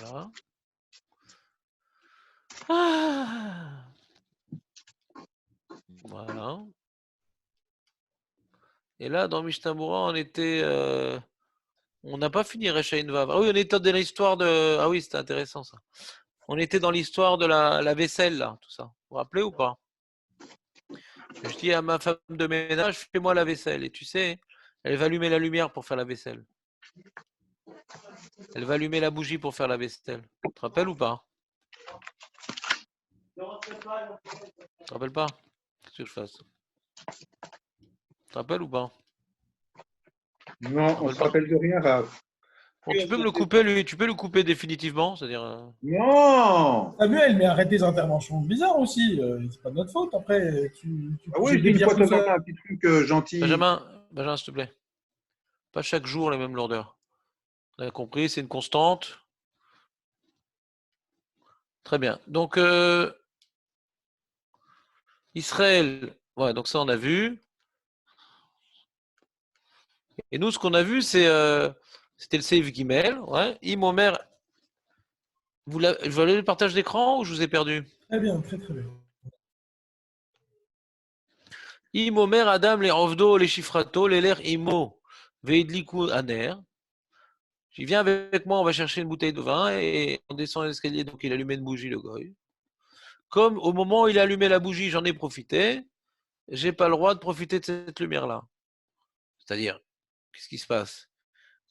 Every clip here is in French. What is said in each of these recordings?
Voilà. Ah. Voilà. Et là, dans Mishnah Berurah, on n'a pas fini Rechaïn Vav. Ah oui, on était dans l'histoire de. Ah oui, c'était intéressant ça. On était dans l'histoire de la vaisselle, là, tout ça. Vous vous rappelez ou pas? Je dis à ma femme de ménage, fais-moi la vaisselle. Et tu sais, elle va allumer la lumière pour faire la vaisselle. Elle va allumer la bougie pour faire la vaisselle. Tu te rappelles ou pas? Tu te rappelles pas? Qu'est-ce que je fasse? Tu te rappelles ou pas? Non, on ne se rappelle de rien, Rav. Bon, tu peux me le couper, lui, tu peux le couper définitivement, c'est-à-dire. Non! Samuel, mais arrête des interventions bizarres aussi. C'est pas de notre faute. Après, Ah oui, j'ai je dis des une bières fois de tout temps en temps seul. un petit truc gentil. Benjamin, s'il te plaît. Pas chaque jour les mêmes lourdeurs. On a compris, c'est une constante. Très bien. Donc, Israël, ouais, donc ça on a vu. Et nous, ce qu'on a vu, c'était le Seif Gimel. Ouais. Imomer, vous voulez le partage d'écran ou je vous ai perdu? Très bien, très très bien. Imomer Adam les Ovdo les Shifrato les ler Imo Veidliku Aner. Il vient avec moi, on va chercher une bouteille de vin et on descend l'escalier, donc il allumait une bougie, le goy. Comme au moment où il allumait la bougie, j'en ai profité, j'ai pas le droit de profiter de cette lumière-là. C'est-à-dire, qu'est-ce qui se passe?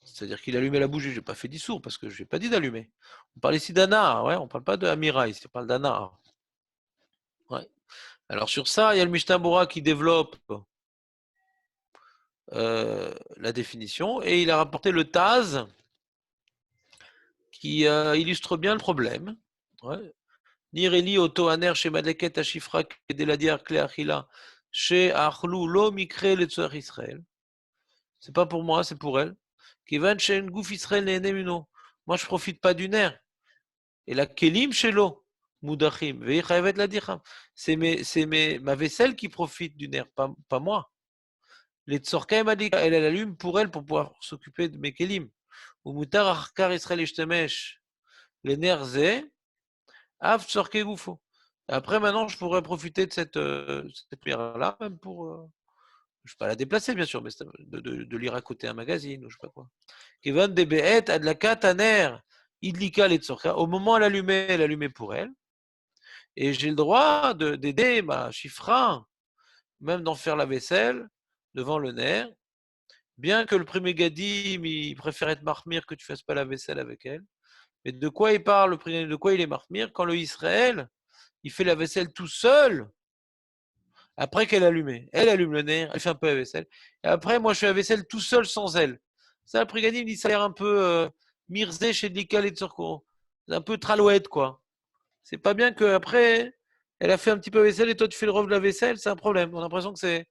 C'est-à-dire qu'il allumait la bougie, je n'ai pas fait d'issour parce que je n'ai pas dit d'allumer. On parle ici d'Anna, ouais, on ne parle pas de Amira ici, on parle d'Anna. Ouais. Alors sur ça, il y a le Mishnah Berurah qui développe la définition et il a rapporté le Taz qui illustre bien le problème. Ouais. Nireli Oto Aner chez Madleket Ashifra Kedeladiar Kleachila chez Achlou Lo Mikre Letzuach Israël. C'est pas pour moi, c'est pour elle. Kivan Shen Gouf Israël Nehenemuno. Moi, je profite pas du nerf. Et la kelim shelo, mudachim, ve'ichayevet la dicham. Ma vaisselle qui profite du nerf, pas moi. Les tzorkaim adika, elle allume pour elle pour pouvoir s'occuper de mes kelim. Ou mutar achkar Israël ishtemesh, les nerfs zé, av tzorke gufo. Après, maintenant, je pourrais profiter de cette lumière-là, même pour, je ne vais pas la déplacer, bien sûr, mais de lire à côté un magazine ou je ne sais pas quoi. Kevan de be'et adlakat aner, idlika les tzorka. Au moment où elle allumait pour elle. Et j'ai le droit d'aider ma chifra, même d'en faire la vaisselle, devant le nerf. Bien que le premier gadim, il préfère être marmire que tu fasses pas la vaisselle avec elle. Mais de quoi il parle, de quoi il est marmire quand le Israël, il fait la vaisselle tout seul, après qu'elle allume. Elle allume le nerf, elle fait un peu la vaisselle. Et après, moi, je fais la vaisselle tout seul sans elle. Ça, le brigadine, il dit, ça a l'air un peu mirzé chez Dikal et Tsorko. C'est un peu tralouette, quoi. C'est pas bien qu'après, elle a fait un petit peu la vaisselle et toi, tu fais le rôle de la vaisselle, c'est un problème. On a l'impression que c'est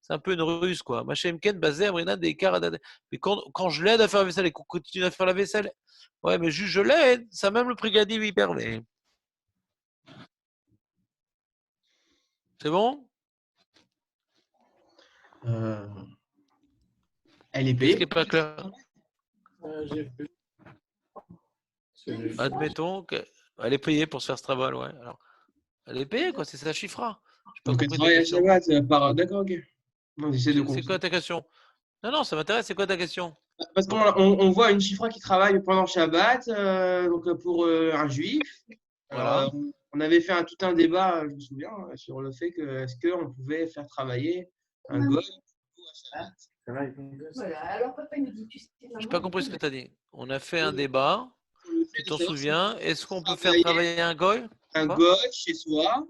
un peu une ruse, quoi. Machem Ken, Bazer, Brina, des Karadad. Mais quand je l'aide à faire la vaisselle et qu'on continue à faire la vaisselle, ouais, mais juste je l'aide, ça même le brigadier lui permet. C'est bon? Elle est Qu'est-ce qui payée. n'est pas clair? J'ai vu. Admettons qu'elle est payée pour se faire ce travail, ouais. Alors, elle est payée, quoi, c'est sa chiffra. J'ai pas Donc elle compris ta travaille à question. Shabbat par. D'accord, ok. Non, j'essaie de C'est comprendre. quoi ta question? Non, non, ça m'intéresse, c'est quoi ta question? Parce qu'on voit une chifra qui travaille pendant Shabbat, donc pour un juif. Voilà. On avait fait tout un débat, je me souviens, sur le fait que est-ce qu'on pouvait faire travailler un goy à Shabbat. Voilà, alors papa il me dit, tu sais, J'ai maman, pas il compris faut ce que mettre tu as dit. On a fait un débat. Sur le Tu fait de t'en savoir si on souviens? pouvait Est-ce qu'on peut faire travailler travailler un goy? un Quoi? goy chez soi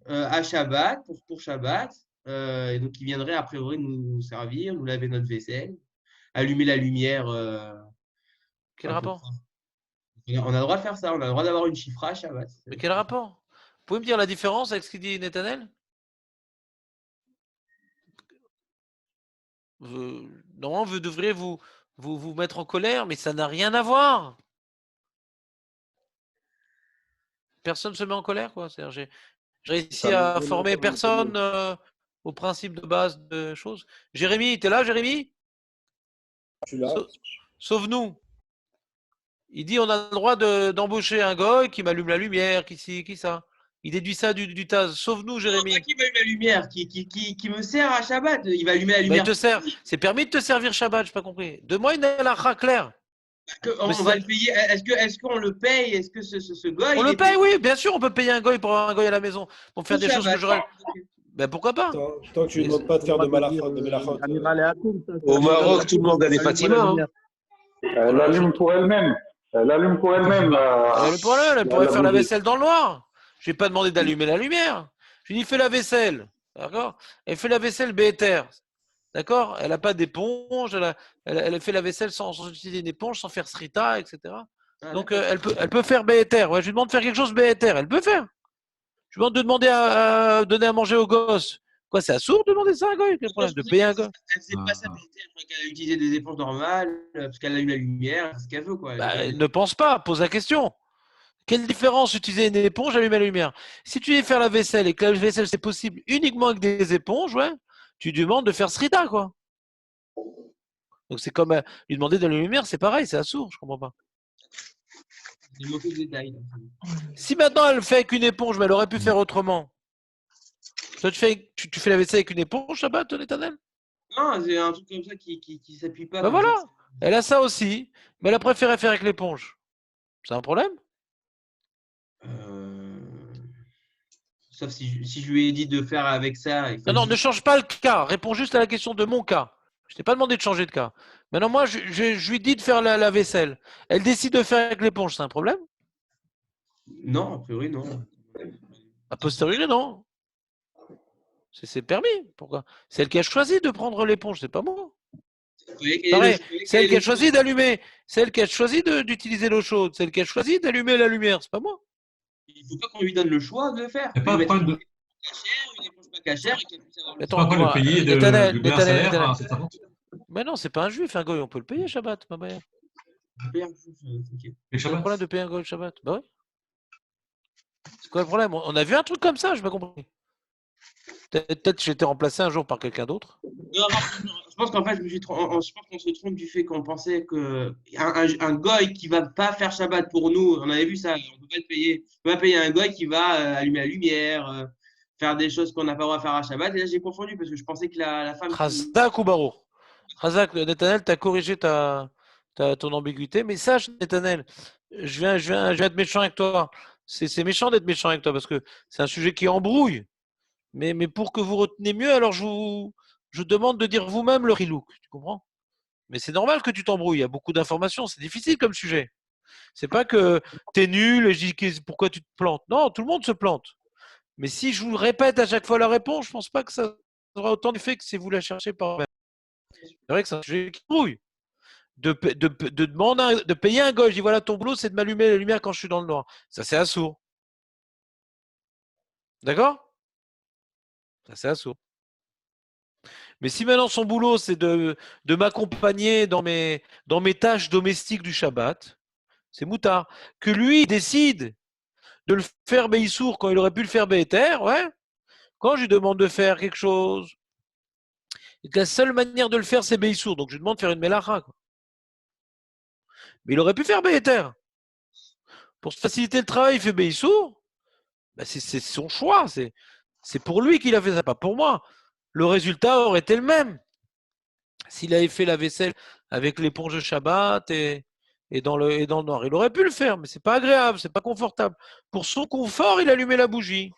à Shabbat, pour Shabbat, et donc il viendrait a priori nous servir, nous laver notre vaisselle, allumer la lumière. Quel Un peu. rapport? On a le droit de faire ça, on a le droit d'avoir une chifra à Shabbat. Mais quel rapport? Vous pouvez me dire la différence avec ce qu'il dit Netanel? Normalement, vous devriez vous mettre en colère, mais ça n'a rien à voir. Personne ne se met en colère, quoi. C'est-à-dire, j'ai réussi à former personne au principe de base de choses. Jérémy, t'es là, Jérémy? Je suis là. Sauve-nous. Il dit on a le droit d'embaucher un goy qui m'allume la lumière, qui ça. Il déduit ça du Taz. Sauve-nous, Non, Jérémy. pas qui m'allume la lumière, qui me sert à Shabbat. Il va allumer la Ben, il lumière. te sert. C'est permis de te servir Shabbat, je n'ai pas compris. Donne-moi une halakha claire. On Mais va c'est- le payer. Est-ce qu'on le paye? Est-ce que ce goy, On il le est paye, oui, bien sûr, on peut payer un goy pour avoir un goy à la maison, pour faire pour des choses que Shabbat? j'aurais. Ben pourquoi pas? Tant que tu ne demandes pas de faire de malachot. Amiral et Akoum, ça, Au Maroc, tout le monde a des allume-moi Fatima. la Hein. lumière. Elle allume pour elle-même. Elle allume pour elle-même. Elle pourrait faire la bougie. vaisselle dans le noir. Je n'ai pas demandé d'allumer la lumière. Je lui ai dit fais la vaisselle. D'accord? Elle fait la vaisselle BTR. D'accord? Elle n'a pas d'éponge. Elle fait la vaisselle sans utiliser une éponge, sans faire srita, etc. Ah, Donc d'accord. elle peut faire BTR. Ouais, je lui demande de faire quelque chose BTR. Elle peut faire. Je lui demande de demander à donner à manger aux gosses. Quoi, c'est assourd de demander ça à un goy? Quel problème? De payer un goy? Elle faisait pas ça, elle croyait qu'elle a utilisé des éponges normales, parce qu'elle allume la lumière, c'est ce qu'elle veut, quoi. Bah, elle ne pense pas. Pose la question. Quelle différence utiliser une éponge, allumer la lumière? Si tu veux faire la vaisselle et que la vaisselle c'est possible uniquement avec des éponges, ouais, tu demandes de faire srita, quoi. Donc c'est comme lui demander d'allumer la lumière, c'est pareil, c'est assourd, je comprends pas. Il manque de détails. Là. Si maintenant elle le fait avec une éponge, mais elle aurait pu faire autrement. Toi, tu fais la vaisselle avec une éponge, Shabbat, ton éternel? Non, c'est un truc comme ça qui s'appuie pas. Ben comme voilà, ça. elle a ça aussi, mais elle a préféré faire avec l'éponge. C'est un problème? Sauf si je lui ai dit de faire avec ça. Il faut Non, ne juste- change pas le cas. Réponds juste à la question de mon cas. Je t'ai pas demandé de changer de cas. Maintenant, moi, je lui dis de faire la vaisselle. Elle décide de faire avec l'éponge, c'est un problème? Non, a priori, non. A posteriori, non. C'est permis. Pourquoi? C'est elle qui a choisi de prendre l'éponge, c'est pas moi. Pareil, c'est elle qui a choisi d'allumer. C'est elle qui a choisi d'utiliser l'eau chaude. C'est elle qui a choisi d'allumer la lumière, c'est pas moi. Il ne faut pas qu'on lui donne le choix de le faire. C'est pas un problème de. Une éponge pas cachère et qu'elle puisse avoir le C'est pas un problème de payer de donner un salaire à cet enfant. Mais non, c'est pas un juif, un goy, on peut le payer Shabbat, ma mère. choix. Les C'est le Shabbats. problème de payer un goy Shabbat. Bah ouais. C'est quoi le problème? On a vu un truc comme ça, je n'ai pas compris. Peut-être que j'ai été remplacé un jour par quelqu'un d'autre. Non, je pense qu'en fait, je pense qu'on se trompe du fait qu'on pensait qu'un goy qui va pas faire Shabbat pour nous, on avait vu ça, on peut pas le payer. On va payer un goy qui va allumer la lumière, faire des choses qu'on n'a pas le droit de faire à Shabbat. Et là, j'ai confondu parce que je pensais que la femme. Chazak ou Baruch? Chazak, Netanel, tu as corrigé ton ambiguïté, mais sache, Netanel, je viens être méchant avec toi. C'est méchant d'être méchant avec toi parce que c'est un sujet qui embrouille. Mais pour que vous reteniez mieux, alors je demande de dire vous-même le rilouk. Tu comprends? Mais c'est normal que tu t'embrouilles. Il y a beaucoup d'informations. C'est difficile comme sujet. C'est pas que tu es nul et je dis pourquoi tu te plantes. Non, tout le monde se plante. Mais si je vous répète à chaque fois la réponse, je pense pas que ça aura autant d'effet que si vous la cherchez par vous-même. C'est vrai que c'est un sujet qui embrouille. De demander de payer un goy, je dis voilà, ton boulot, c'est de m'allumer la lumière quand je suis dans le noir. Ça, c'est assourd. D'accord? Ça, c'est assourd. Mais si maintenant son boulot, c'est de m'accompagner dans mes tâches domestiques du Shabbat, c'est moutard. Que lui il décide de le faire Beissour quand il aurait pu le faire Béter, ouais. Quand je lui demande de faire quelque chose, et que la seule manière de le faire, c'est Beissour. Donc je lui demande de faire une Melacha. Mais il aurait pu faire Béter. Pour se faciliter le travail, il fait Beissour. Ben c'est son choix. C'est pour lui qu'il a fait ça, pas pour moi. Le résultat aurait été le même. S'il avait fait la vaisselle avec l'éponge de Shabbat et dans le noir, il aurait pu le faire, mais c'est pas agréable, c'est pas confortable. Pour son confort, il allumait la bougie.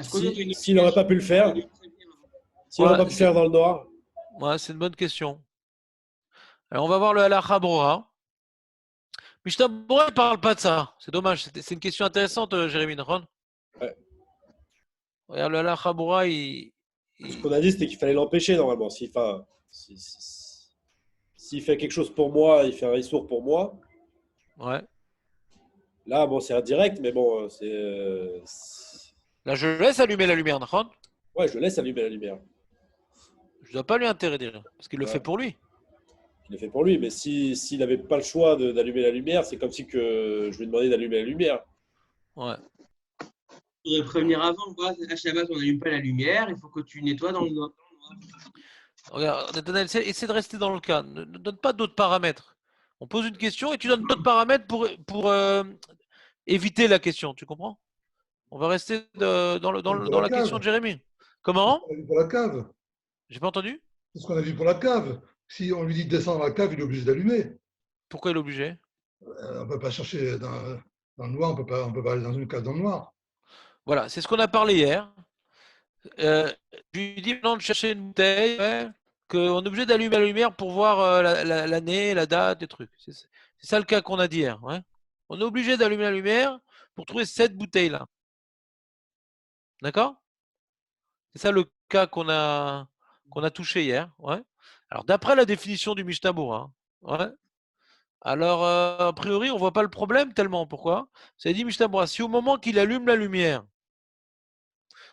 S'il n'aurait pas pu le faire, s'il n'aurait pas pu le faire dans le noir. Ouais, c'est une bonne question. Alors, on va voir le halakha brora. Mishnah Brora ne parle pas de ça. C'est dommage. C'est une question intéressante, Jérémy Nahon. Ouais. Regarde, le halakha brora, Ce qu'on a dit, c'était qu'il fallait l'empêcher normalement. S'il fait quelque chose pour moi, il fait un issour pour moi. Ouais. Là, bon, c'est indirect, mais bon, Là, je laisse allumer la lumière, Nahon. Ouais, je laisse allumer la lumière. Je ne dois pas lui interdire, parce qu'il le fait pour lui. Il le fait pour lui, mais s'il n'avait pas le choix d'allumer la lumière, c'est comme si que je lui demandais d'allumer la lumière. Ouais. Il faudrait prévenir avant. À Shabbat, on n'allume pas la lumière. Il faut que tu nettoies dans le noir. Regarde, Netanel, essaie de rester dans le cas. Ne donne pas d'autres paramètres. On pose une question et tu donnes d'autres paramètres pour éviter la question. Tu comprends? On va rester dans la question de Jérémy. Comment? On a vu pour la cave. J'ai pas entendu? C'est ce qu'on a vu pour la cave. Si on lui dit de descendre à la cave, il est obligé d'allumer. Pourquoi il est obligé? On ne peut pas chercher dans le noir, on peut pas aller dans une cave dans le noir. Voilà, c'est ce qu'on a parlé hier. Je lui dis maintenant de chercher une bouteille, ouais, qu'on est obligé d'allumer la lumière pour voir l'année, la date, des trucs. C'est ça le cas qu'on a dit hier. Ouais. On est obligé d'allumer la lumière pour trouver cette bouteille-là. D'accord? C'est ça le cas qu'on a touché hier. Ouais. Alors, d'après la définition du Mishnah Berurah, ouais. Alors, a priori, on ne voit pas le problème tellement. Pourquoi? Ça dit Mishnah Berurah, si au moment qu'il allume la lumière,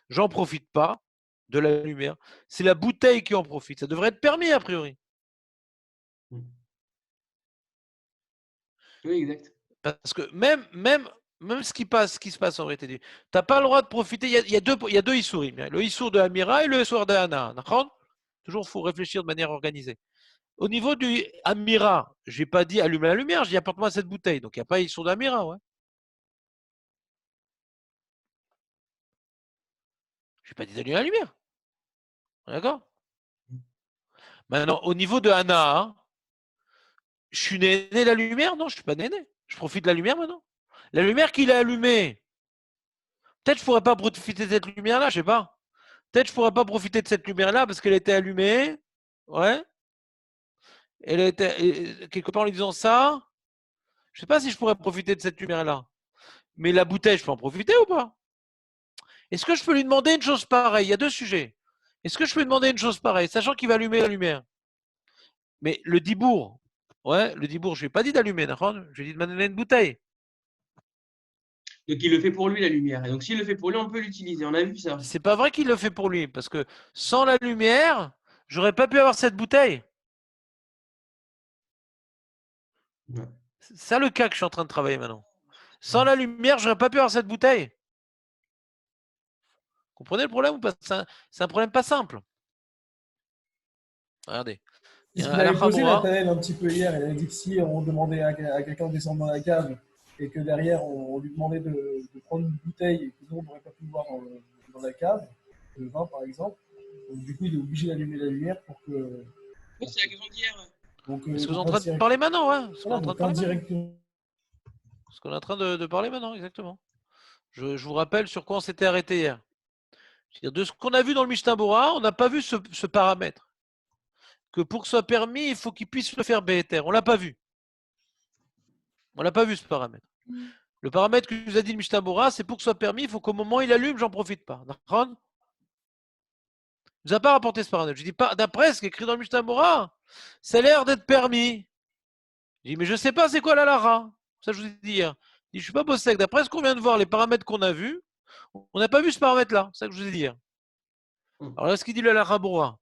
j'en profite pas de la lumière, c'est la bouteille qui en profite. Ça devrait être permis, a priori. Oui, exact. Parce que même ce qui se passe en vérité, tu n'as pas le droit de profiter. Il y a deux Issourim. Le Issour de Amira et le Issour de Hana. Toujours, il faut réfléchir de manière organisée. Au niveau du Amira, je n'ai pas dit allume la lumière, j'ai dit apporte-moi cette bouteille. Donc, il n'y a pas Issour d'Amira. Ouais. Je n'ai pas dit d'allumer la lumière. D'accord? Maintenant, au niveau de Hana, je suis néné de la lumière? Non, je ne suis pas néné. Je profite de la lumière maintenant. La lumière qu'il a allumée, peut-être je ne pourrais pas profiter de cette lumière-là, je ne sais pas. Peut-être je ne pourrais pas profiter de cette lumière-là parce qu'elle était allumée. Ouais. Elle était, quelque part en lui disant ça, je ne sais pas si je pourrais profiter de cette lumière-là. Mais la bouteille, je peux en profiter ou pas? Est-ce que je peux lui demander une chose pareille? Il y a deux sujets. Est-ce que je peux lui demander une chose pareille, sachant qu'il va allumer la lumière? Mais le dibour, ouais, le dibour, je ne lui ai pas dit d'allumer, d'accord? Je lui ai dit de me donner une bouteille. Donc, il le fait pour lui, la lumière. Et donc, s'il le fait pour lui, on peut l'utiliser. On a vu ça. C'est pas vrai qu'il le fait pour lui, parce que sans la lumière, j'aurais pas pu avoir cette bouteille. Ouais. C'est ça le cas que je suis en train de travailler maintenant. Sans la lumière, j'aurais pas pu avoir cette bouteille. Vous comprenez le problème ou pas? C'est un problème pas simple. Regardez. C'est ce qu'il avait posé Nathanaël un petit peu hier. Il a dit que si on demandait à quelqu'un de descendre dans la cave et que derrière on lui demandait de prendre une bouteille et que nous on n'aurait pas pu le voir dans la cave, de vin par exemple, donc du coup il est obligé d'allumer la lumière pour que. Oui, c'est la question d'hier. Donc, ce qu'on est en train de parler maintenant, ouais. Ce qu'on est en train de parler maintenant, exactement. Je vous rappelle sur quoi on s'était arrêté hier. De ce qu'on a vu dans le Mishnah Berurah, on n'a pas vu ce paramètre. Que pour que ce soit permis, il faut qu'il puisse le faire Béhéter. On ne l'a pas vu. On n'a pas vu ce paramètre. Le paramètre que nous a dit le Mishnah Berurah, c'est pour que ce soit permis, il faut qu'au moment où il allume, j'en profite pas. D'accord? Il ne nous a pas rapporté ce paramètre. Je dis pas, d'après ce qui est écrit dans le Mishnah Berurah, ça a l'air d'être permis. Je dis, mais je ne sais pas c'est quoi la lara. Ça, je vous ai dit hier. Je ne suis pas bossec. D'après ce qu'on vient de voir, les paramètres qu'on a vus, on n'a pas vu ce paramètre-là. C'est ça que je vous ai dit hier. Alors là, ce qu'il dit le lara Berurah.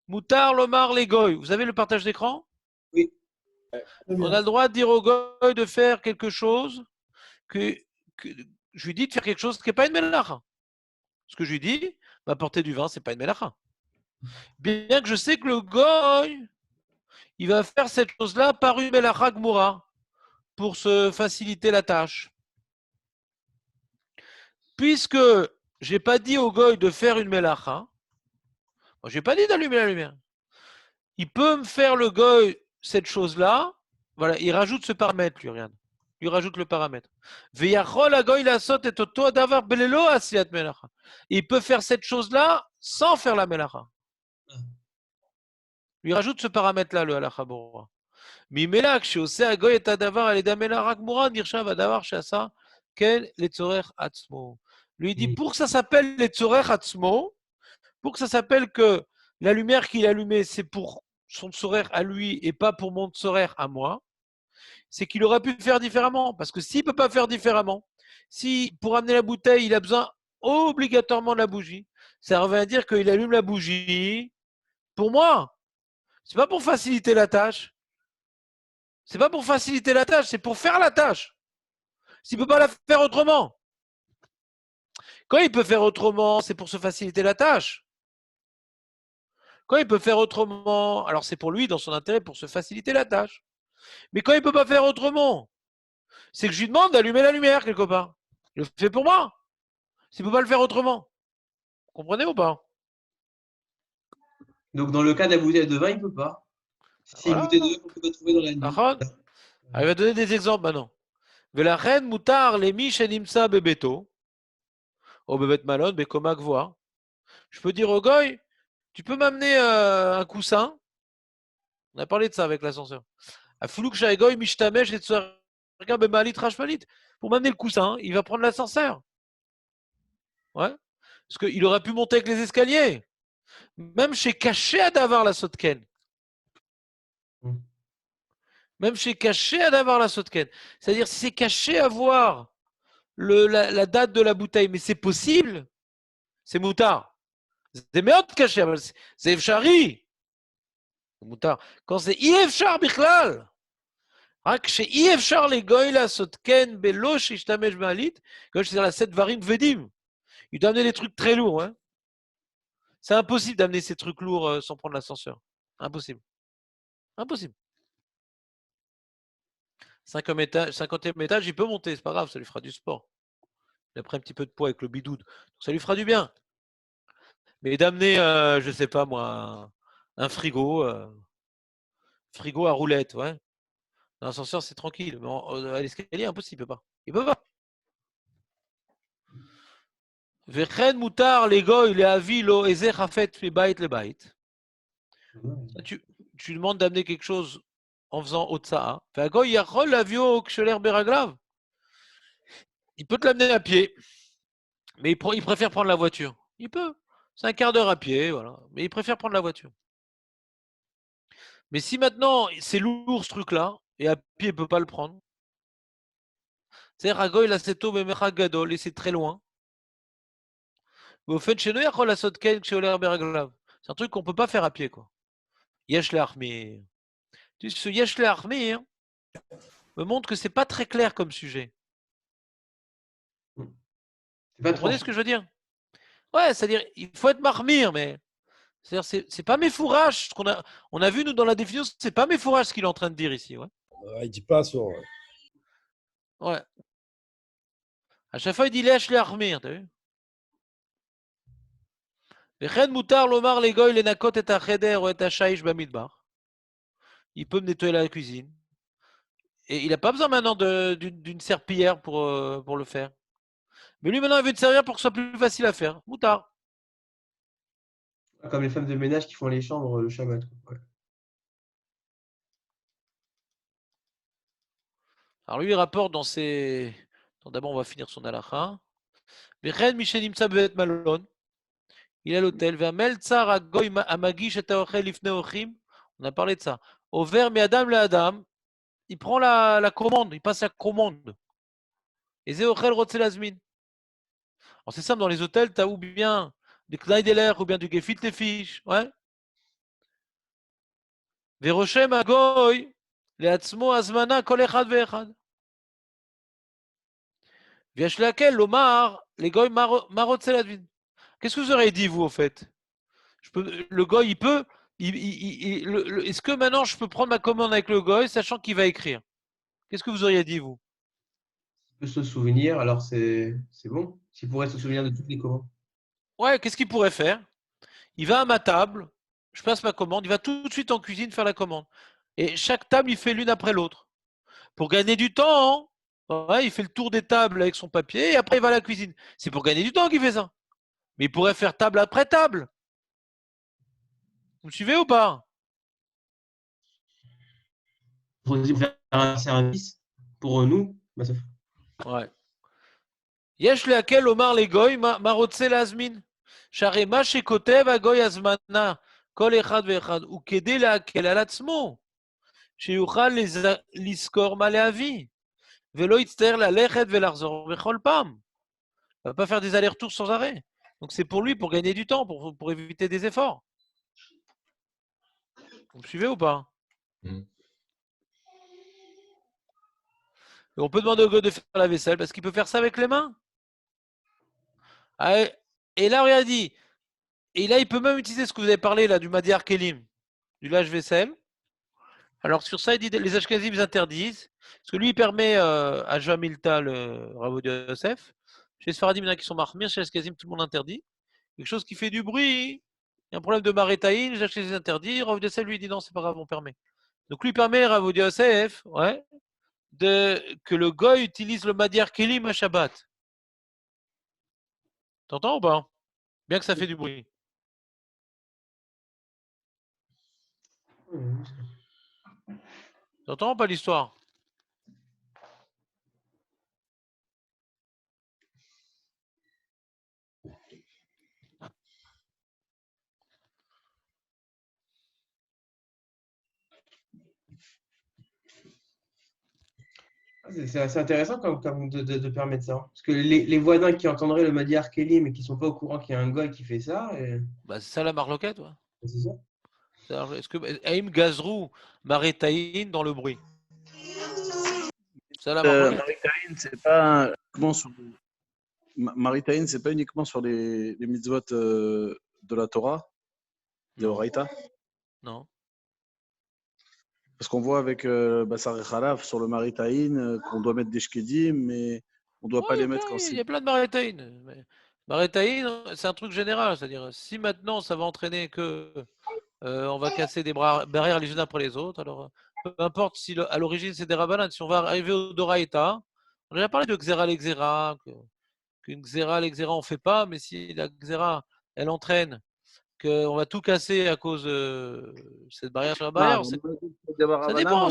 Moutar, Lomar, les goy. Vous avez le partage d'écran? Oui. On a le droit de dire au goy de faire quelque chose que je lui dis de faire quelque chose qui n'est pas une melacha. Ce que je lui dis, m'apporter du vin, c'est pas une melacha. Bien que je sais que le goy, il va faire cette chose-là par une melacha gmoura pour se faciliter la tâche. Puisque j'ai pas dit au goy de faire une melacha, moi j'ai pas dit d'allumer la lumière. Il peut me faire le goy cette chose-là. Voilà, il rajoute ce paramètre, lui, regarde. Il rajoute le paramètre. Il peut faire cette chose-là sans faire la melacha. Il rajoute ce paramètre-là, le halacha Berurah. Mimelak, שעושה הגוי את הדבר על ידי המלאכה גמורה, נחשב הדבר שעשה כן לצורך עצמו. Lui dit, pour que ça s'appelle לצורך עצמו, pour que ça s'appelle que la lumière qu'il a allumée, c'est pour son tzorer à lui et pas pour mon tzorer à moi, c'est qu'il aurait pu faire différemment. Parce que s'il ne peut pas faire différemment, si pour amener la bouteille, il a besoin obligatoirement de la bougie, ça revient à dire qu'il allume la bougie pour moi. Ce n'est pas pour faciliter la tâche. C'est pas pour faciliter la tâche, c'est pour faire la tâche. S'il ne peut pas la faire autrement. Quand il peut faire autrement, c'est pour se faciliter la tâche. Quand il peut faire autrement, alors c'est pour lui, dans son intérêt, pour se faciliter la tâche. Mais quand il ne peut pas faire autrement, c'est que je lui demande d'allumer la lumière quelque part. Il le fait pour moi. S'il ne peut pas le faire autrement. Vous comprenez ou pas? Donc, dans le cas de la bouteille de vin, il ne peut pas. Si une Voilà. bouteille de vin qu'on peut pas trouver dans la nuit. Il va donner des exemples maintenant. Velachen mutar lemi shenimsa bebeto. Au bebet malon, bekoma gvoa. Je peux dire au goy, tu peux m'amener un coussin. On a parlé de ça avec l'ascenseur. Afuluk shaegoy mishtamesh et tsarga bemalit rashmalit. Pour m'amener le coussin, il va prendre l'ascenseur. Ouais. Parce qu'il aurait pu monter avec les escaliers. Même chez Caché à Davar la Sotken. Même chez Caché à Davar la Sotken. C'est-à-dire, si c'est caché à voir la date de la bouteille, mais c'est possible, c'est moutard. C'est méot caché, c'est Efchari. C'est moutard. Quand c'est Efchar Bichlal, רק שאי אפשר לגוי לעשות כן בלא שישתמש מעלית, comme c'est dans la 7 varim vedim. Il doit amener des trucs très lourds. Hein. C'est impossible d'amener ces trucs lourds sans prendre l'ascenseur. Impossible. Impossible. 50e étage, il peut monter, c'est pas grave, ça lui fera du sport. Il a pris un petit peu de poids avec le bidoude. Ça lui fera du bien. Mais d'amener, je ne sais pas moi, un frigo à roulette, ouais. Dans l'ascenseur, c'est tranquille. Mais à l'escalier, impossible, il peut pas. Il peut pas. Vechen mutar legoy leavi lo ezer hafet mebait lebait. Tu demandes d'amener quelque chose en faisant otsa'a. Vegoy yachol lavio ksheler beraglav. Il peut te l'amener à pied, mais il préfère prendre la voiture. Il peut. C'est un quart d'heure à pied, voilà. Mais il préfère prendre la voiture. Mais si maintenant c'est lourd ce truc-là, et à pied il ne peut pas le prendre, c'est Ragoy la seto bemecha gadol, et c'est très loin. C'est un truc qu'on ne peut pas faire à pied, quoi. Yesh l'armée. Ce Yesh l'armée me montre que c'est pas très clair comme sujet. Vous comprenez ce que je veux dire? Ouais, c'est-à-dire, il faut être marmire, mais c'est pas mes fourrages. On a vu, nous, dans la définition, c'est pas mes fourrages ce qu'il est en train de dire ici. Ouais. Il dit pas sur. Ouais. À chaque fois, il dit lèche l'armire, t'as vu? Il peut me nettoyer la cuisine. Et il n'a pas besoin maintenant d'une serpillière pour le faire. Mais lui, maintenant, il veut une serpillière pour que ce soit plus facile à faire. Moutard. Comme les femmes de ménage qui font les chambres le Shabbat. Ouais. Alors lui, il rapporte dans ses... D'abord, on va finir son halakha. Il est à l'hôtel. On a parlé de ça. Au verre, mais Adam le Adam, il prend la commande, il passe la commande. Et c'est Ochel Rotzelazmin. Alors c'est simple, dans les hôtels, tu as ou bien du Kneideler ou bien du Gefilte Fish. Ouais. Veroshem Agoy, Leatzmo Azmana, Kol Echad Ve'echad. Viech laquelle, l'Omar, les Goy Marotzelazmin. Qu'est-ce que vous auriez dit, vous, au fait? Le Goy, il peut. Est-ce que maintenant je peux prendre ma commande avec le Goy, sachant qu'il va écrire? Qu'est-ce que vous auriez dit, vous? S'il peut se souvenir, alors c'est bon. S'il pourrait se souvenir de toutes les commandes. Ouais, qu'est-ce qu'il pourrait faire? Il va à ma table, je passe ma commande, il va tout de suite en cuisine faire la commande. Et chaque table, il fait l'une après l'autre. Pour gagner du temps, ouais, il fait le tour des tables avec son papier et après il va à la cuisine. C'est pour gagner du temps qu'il fait ça. Mais il pourrait faire table après table. Vous me suivez ou pas? Pour faire un service pour nous, bah, ça... Ouais. Yesh leakel omar legoy marotse lazmin. שהרי מה שכותב הגוי הזמנה כל אחד ואחד הוא כדי להקל על עצמו, שיוכל לזכור מה להביא, ולא יצטער ללכת ולחזור בכל פעם. Il ne va pas faire des allers-retours sans arrêt. Donc c'est pour lui, pour gagner du temps, pour éviter des efforts. Vous me suivez ou pas? Et on peut demander au gars de faire la vaisselle parce qu'il peut faire ça avec les mains. Ah, et là, regardez, dit, et là, il peut même utiliser ce que vous avez parlé là du Madiar Kelim, du lâche-vaisselle. Alors sur ça, il dit les Ashkenazim interdisent, parce que lui il permet à Jamilta le Rav Ovadia Yosef. Chez les Sfaradim, il y en a qui sont marmir, chez les Ashkenazim, tout le monde interdit. Quelque chose qui fait du bruit, il y a un problème de marétaïn, les Ashkenazim interdits, Rav Ovadia Yosef lui dit non, c'est pas grave, on permet. Donc lui permet Rav Ovadia Yosef, ouais, que le goy utilise le Madiar Kelim à Shabbat. T'entends ou pas? Bien que ça fait du bruit. T'entends pas l'histoire? C'est assez intéressant comme de permettre ça. Parce que les voisins qui entendraient le Madiar Kelly, mais qui ne sont pas au courant qu'il y a un goy qui fait ça, Bah, c'est ça la marloquette, ouais. c'est ça. Est-ce que Aïm Gazrou Marétaïn dans le bruit? Ça la marloquette. Maritaïn, c'est pas uniquement sur Maritaïn, c'est pas uniquement sur les mitzvot de la Torah, de Horaïta. Non. Parce qu'on voit avec Bassar et Khalaf sur le Maritaïn qu'on doit mettre des shkedim, mais on ne doit pas les mettre quand c'est. Il y a plein de Marétaïn. Marétaïn, c'est un truc général. C'est-à-dire, si maintenant ça va entraîner que on va casser des barrières les unes après les autres, alors peu importe si à l'origine c'est des Rabbanan, si on va arriver au Doraïta, on a déjà parlé de Xéra l'Exéra, qu'une Xéra l'Exéra on ne fait pas, mais si la Xéra elle entraîne qu'on va tout casser à cause de cette barrière sur la barrière. Ça dépend.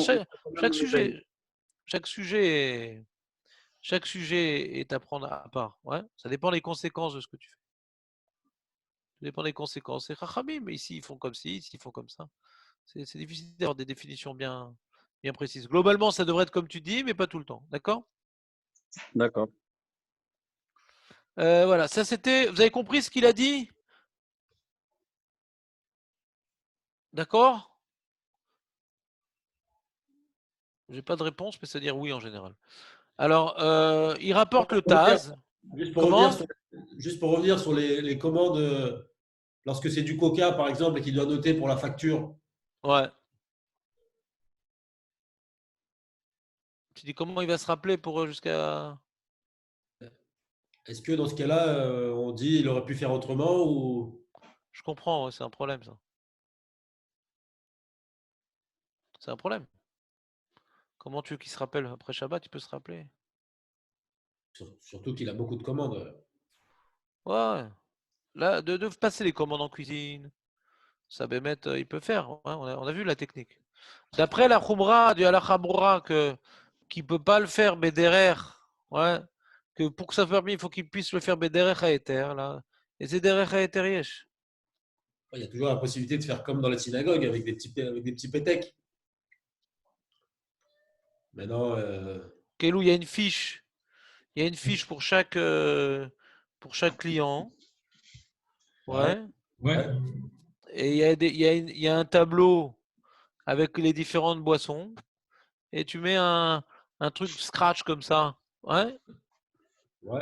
Chaque sujet est à prendre à part. Ouais. Ça dépend des conséquences de ce que tu fais. Ça dépend des conséquences. C'est Chachamim, mais ici ils font comme ci, ici ils font comme ça. C'est difficile d'avoir des définitions bien précises. Globalement, ça devrait être comme tu dis, mais pas tout le temps. D'accord? D'accord. Voilà, ça c'était. Vous avez compris ce qu'il a dit? D'accord? J'ai pas de réponse, mais c'est-à-dire oui en général. Alors, il rapporte le Taz. Juste pour revenir sur les commandes, lorsque c'est du coca, par exemple, et qu'il doit noter pour la facture. Ouais. Tu dis comment il va se rappeler pour jusqu'à. Est-ce que dans ce cas-là, on dit il aurait pu faire autrement ou. Je comprends, ouais, c'est un problème ça. C'est un problème. Comment tu veux qu'il se rappelle après Shabbat, il peut se rappeler. Surtout qu'il a beaucoup de commandes. Ouais. Là, de passer les commandes en cuisine, ça Bémet, il peut faire. Ouais, on a vu la technique. D'après la Khumra du Al-Khamra qui ne peut pas le faire Bederer, ouais, que pour que ça soit permis, il faut qu'il puisse le faire Bederer Haeter, là. Et c'est Bederer Haeter Yesh. Il y a toujours la possibilité de faire comme dans la synagogue avec des petits pétecs. Maintenant. Kelou, il y a une fiche. Il y a une fiche pour chaque client. Ouais. Ouais. Et il y a un tableau avec les différentes boissons. Et tu mets un truc scratch comme ça. Ouais.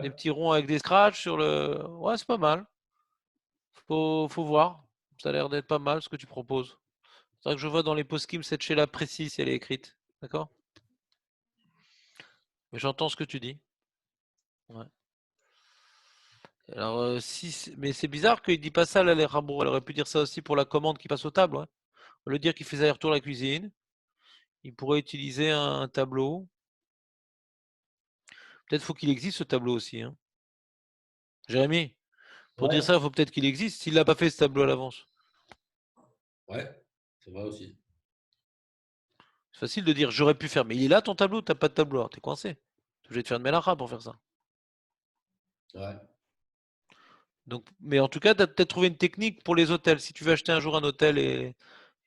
Des petits ronds avec des scratchs sur le. Ouais, c'est pas mal. Faut voir. Ça a l'air d'être pas mal ce que tu proposes. C'est vrai que je vois dans les post-kim cette chez la précise si elle est écrite. D'accord? Mais j'entends ce que tu dis. Ouais. Alors, mais c'est bizarre qu'il ne dit pas ça, là, les Rambourg. Elle aurait pu dire ça aussi pour la commande qui passe aux tables. Ouais. Au lieu de dire qu'il fait aller-retour à la cuisine, il pourrait utiliser un tableau. Peut-être faut qu'il existe ce tableau aussi. Hein. Jérémy, pour dire ça, il faut peut-être qu'il existe s'il n'a pas fait ce tableau à l'avance. Ouais, c'est vrai aussi. C'est facile de dire j'aurais pu faire, mais il est là ton tableau, tu n'as pas de tableau, alors tu es coincé. Tu es obligé de faire une mélacha pour faire ça. Ouais. Donc, mais en tout cas, tu as peut-être trouvé une technique pour les hôtels. Si tu veux acheter un jour un hôtel et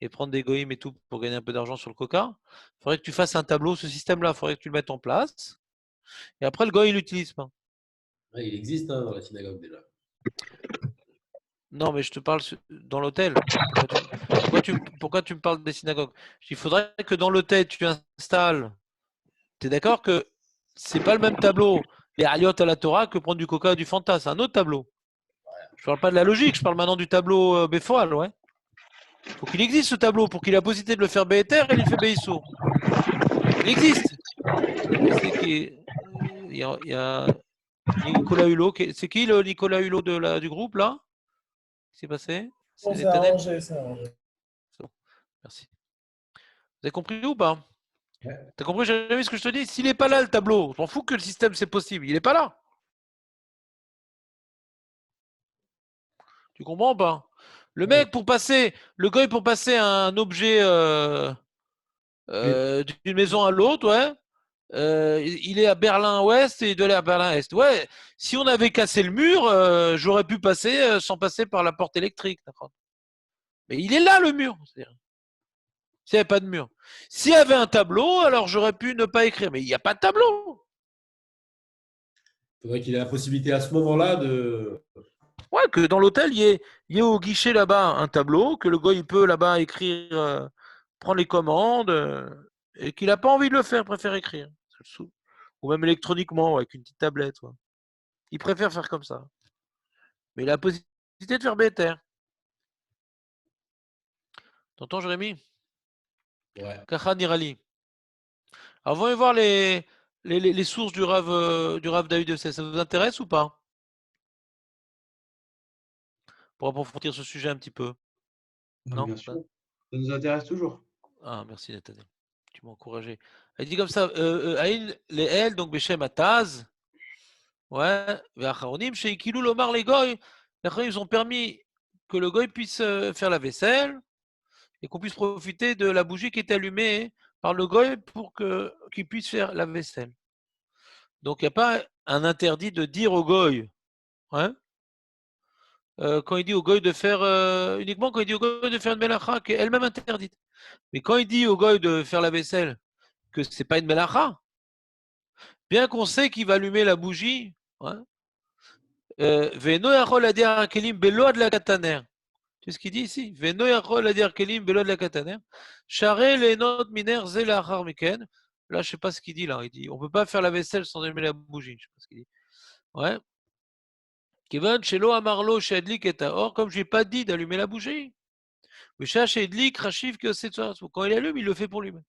prendre des goïms et tout pour gagner un peu d'argent sur le coca, il faudrait que tu fasses un tableau, ce système-là, il faudrait que tu le mettes en place. Et après, le goïm, il l'utilise pas. Ouais, il existe dans la synagogue déjà. Non, mais je te parle dans l'hôtel. Pourquoi tu me parles des synagogues? Il faudrait que dans l'hôtel, tu installes. Tu es d'accord que c'est pas le même tableau, les Aliot à la Torah, que prendre du coca ou du Fanta. C'est un autre tableau. Je parle pas de la logique, je parle maintenant du tableau Béfoal, ouais. Il faut qu'il existe ce tableau pour qu'il ait la possibilité de le faire Béter et il fait Béissour. Il existe. Il y a Nicolas Hulot. C'est qui le Nicolas Hulot du groupe là? Qu'est-ce qui s'est passé? C'est arrangé, c'est arrangé. Merci. Vous avez compris ou pas? Ouais. T'as compris, Jérémy, ce que je te dis? S'il n'est pas là, le tableau, je m'en fous que le système, c'est possible. Il n'est pas là. Tu comprends pas? Le mec, le goy, pour passer un objet d'une maison à l'autre, ouais, il est à Berlin-Ouest et il doit aller à Berlin-Est. Ouais, si on avait cassé le mur, j'aurais pu passer sans passer par la porte électrique. Mais il est là, le mur. S'il n'y avait pas de mur. S'il y avait un tableau, alors j'aurais pu ne pas écrire. Mais il n'y a pas de tableau. Il faudrait qu'il ait la possibilité à ce moment-là de. Ouais, que dans l'hôtel, il y ait au guichet là-bas un tableau, que le gars il peut là-bas écrire, prendre les commandes, et qu'il n'a pas envie de le faire, préfère écrire. Ou même électroniquement, avec une petite tablette. Ouais. Il préfère faire comme ça. Mais il a la possibilité de faire Béter. T'entends, Jérémy? Ouais. Kachan Nirali. Alors, voyons voir les sources du Rav David Yosef. Ça vous intéresse ou pas? Pour approfondir ce sujet un petit peu. Non, bien sûr. Ça nous intéresse toujours. Ah, merci Nathaniel. Tu m'as encouragé. Elle dit comme ça, Aïl, les El, donc Beshem Ataz. Ouais, Ve'acharonim, chez Ikilou Lomar les Goy. Ils ont permis que le Goy puisse faire la vaisselle et qu'on puisse profiter de la bougie qui est allumée par le Goy pour qu'il puisse faire la vaisselle. Donc il n'y a pas un interdit de dire au Goy, hein, quand il dit au Goy de faire, uniquement quand il dit au Goy de faire une melacha qui est elle-même interdite. Mais quand il dit au Goy de faire la vaisselle, que ce n'est pas une melacha, bien qu'on sait qu'il va allumer la bougie, hein, Veno yachol adir hakelim belo de la kataner. C'est ce qu'il dit ici. Veno yachol adir hakelim belo de la kataner. Share le not miner ze lachar miken. Là, je ne sais pas ce qu'il dit là. Il dit on ne peut pas faire la vaisselle sans allumer la bougie. Je ne sais pas ce qu'il dit. Ouais. Kevan shelo amarlo shadlik et or, comme je n'ai pas dit d'allumer la bougie. Mais shadlik rachiv que c'est ça. Quand il allume, il le fait pour lui-même.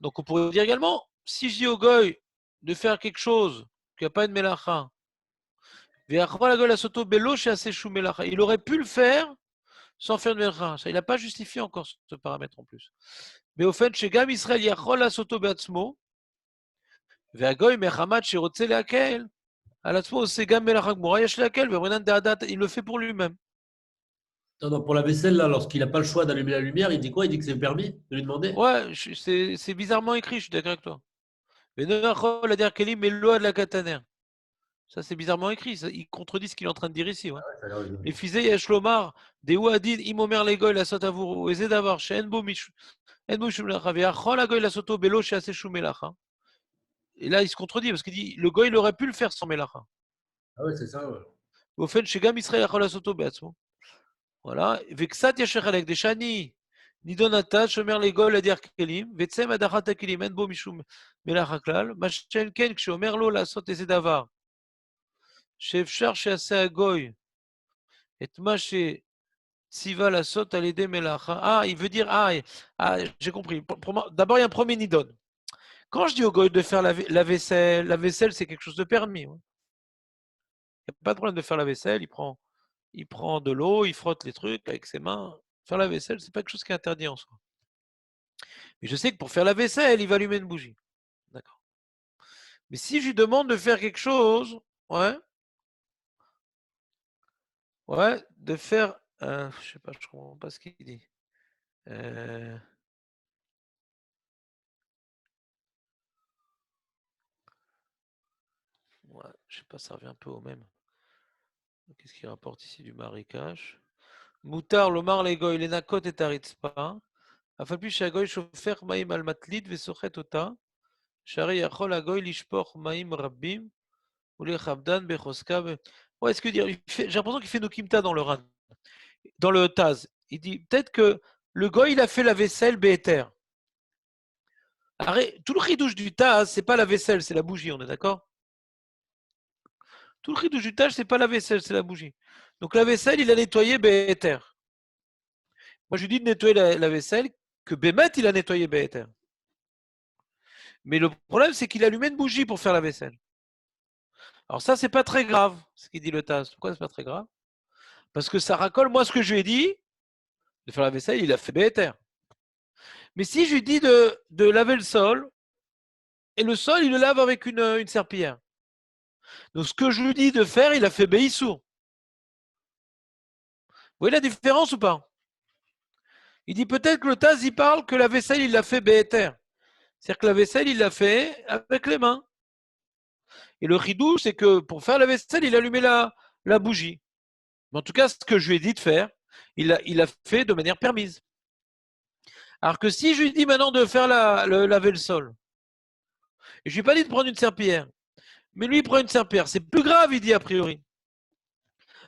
Donc on pourrait dire également, si je dis au goy de faire quelque chose qui n'a pas une melacha, il aurait pu le faire sans faire de melacha. Il n'a pas justifié encore ce paramètre en plus. Mais au fait, chez Gam Israël, Yachol Asoto Beatzmo, Veagoy Mechamat Shirotze Leakel, Alatzmo Segam Melachak Morayash Leakel, Verenan Deadat, il le fait pour lui-même. Non, pour la vaisselle, là, lorsqu'il n'a pas le choix d'allumer la lumière, il dit quoi? Il dit que c'est permis de lui demander? Ouais, c'est bizarrement écrit, je suis d'accord avec toi. Mais Noachol Adir Kelim Meloa de la Kataner. Ça, c'est bizarrement écrit. Il contredit ce qu'il est en train de dire ici. Ouais. Les fisés Yeshlomar, des Ouadid, Imomer Legoy, la Sotavour, Ezé d'avoir, chez Enbo Michou, Enbo Shumelacha, Veachol Agoy, la Soto Belo, chez Assez Shumelacha. Et là, il se contredit parce qu'il dit le Goy, il aurait pu le faire sans Melacha. Ah ouais, c'est ça. Ouais. Au fait, chez Gam Israël, Achol la Soto Beatzmo. Voilà. Vexat Yasheralek, des Shani, Nidonata, Shomer Legoy, la Dir Kelim, Vetsem Adachata Kelim, Enbo Michou Melacha Klal, Machen Ken, Kshomer Lo, la Sot, Ezé d'avoir. שאפשר שיעשה הגוי את מה שציווה לעשות על ידי מלאכה. Ah, il veut dire, j'ai compris. D'abord, il y a un premier nidon. Quand je dis au goy de faire la vaisselle, c'est quelque chose de permis. Il n'y a pas de problème de faire la vaisselle. Il prend de l'eau, il frotte les trucs avec ses mains. Faire la vaisselle, c'est pas quelque chose qui est interdit en soi. Mais je sais que pour faire la vaisselle, il va allumer une bougie. D'accord. Mais si je lui demande de faire quelque chose, ouais, de faire, je sais pas, je comprends pas ce qu'il dit. Ouais, je sais pas, ça revient un peu au même. Qu'est-ce qu'il rapporte ici du marécage? Moutar, lomar legoy, lenakot et aritzpa. Afalpi shagoy shofer maim al matlid vesochet ota. Shari yachol agoy lishpoch maim rabbim. Ou le chabdan bechoska. Ouais, est-ce que dire, j'ai l'impression qu'il fait Nukimta dans le Ran, dans le Taz. Il dit peut-être que le goy, il a fait la vaisselle Béter. Tout le chidouche du Taz, c'est pas la vaisselle, c'est la bougie, on est d'accord? Tout le chidouche du Taz, c'est pas la vaisselle, c'est la bougie. Donc la vaisselle, il a nettoyé Béter. Moi, je lui dis de nettoyer la vaisselle, que Bémet, il a nettoyé Béhéter. Mais le problème, c'est qu'il allumait une bougie pour faire la vaisselle. Alors ça, c'est pas très grave, ce qu'il dit le Taz. Pourquoi c'est pas très grave? Parce que ça racole, moi, ce que je lui ai dit, de faire la vaisselle, il a fait Béhéter. Mais si je lui dis de laver le sol, et le sol, il le lave avec une serpillière. Donc, ce que je lui dis de faire, il a fait Béissour. Vous voyez la différence ou pas? Il dit peut-être que le Taz, il parle que la vaisselle, il l'a fait Béhéter. C'est-à-dire que la vaisselle, il l'a fait avec les mains. Et le ridou, c'est que pour faire la vaisselle, il allumait la bougie. Mais en tout cas, ce que je lui ai dit de faire, il a fait de manière permise. Alors que si je lui dis maintenant de faire laver le sol, et je lui ai pas dit de prendre une serpillière, mais lui, il prend une serpillière, c'est plus grave, il dit a priori.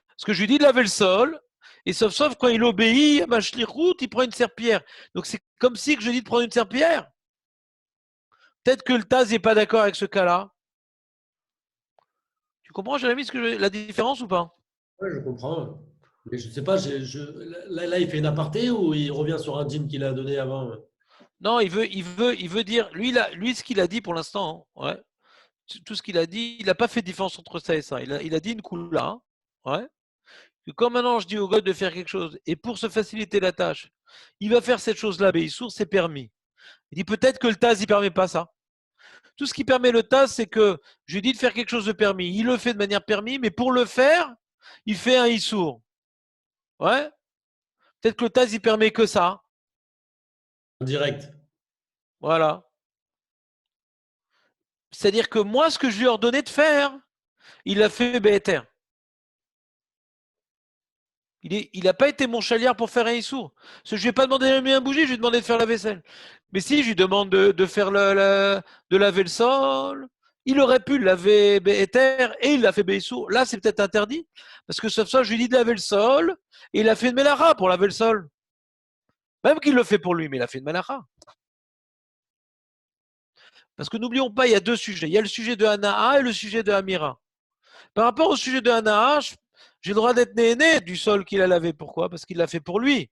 Parce que je lui dis de laver le sol, et sauf quand il obéit à ma shlichut, il prend une serpillière. Donc c'est comme si que je lui dis de prendre une serpillière. Peut-être que le Taz n'est pas d'accord avec ce cas-là. Tu comprends, Jérémy, la différence ou pas? Oui, je comprends. Mais je ne sais pas, là, il fait une aparté ou il revient sur un dîme qu'il a donné avant? Non, il veut dire, lui, ce qu'il a dit pour l'instant, ouais, tout ce qu'il a dit, il n'a pas fait de différence entre ça et ça. Il a dit une coula, ouais, que quand maintenant je dis au gars de faire quelque chose, et pour se faciliter la tâche, il va faire cette chose-là, Béissour, c'est permis. Il dit peut-être que le Taz, il permet pas ça. Tout ce qui permet le Taz, c'est que je lui dis de faire quelque chose de permis. Il le fait de manière permis, mais pour le faire, il fait un Issour. Ouais. Peut-être que le Taz, il permet que ça. En direct. Voilà. C'est-à-dire que moi, ce que je lui ai ordonné de faire, il a fait Béhéter. Il n'a pas été mon chaliard pour faire un Issour. Je ne lui ai pas demandé d'allumer un bougie, je lui ai demandé de faire la vaisselle. Mais si je lui demande de faire de laver le sol, il aurait pu laver Béhéter et il l'a fait Béissour. Là, c'est peut-être interdit. Parce que sauf ça, je lui dis de laver le sol et il a fait une mélara pour laver le sol. Même qu'il le fait pour lui, mais il a fait une mélara. Parce que n'oublions pas, il y a deux sujets. Il y a le sujet de Hanaa et le sujet de Amira. Par rapport au sujet de Hanaa, j'ai le droit d'être né du sol qu'il a lavé. Pourquoi? Parce qu'il l'a fait pour lui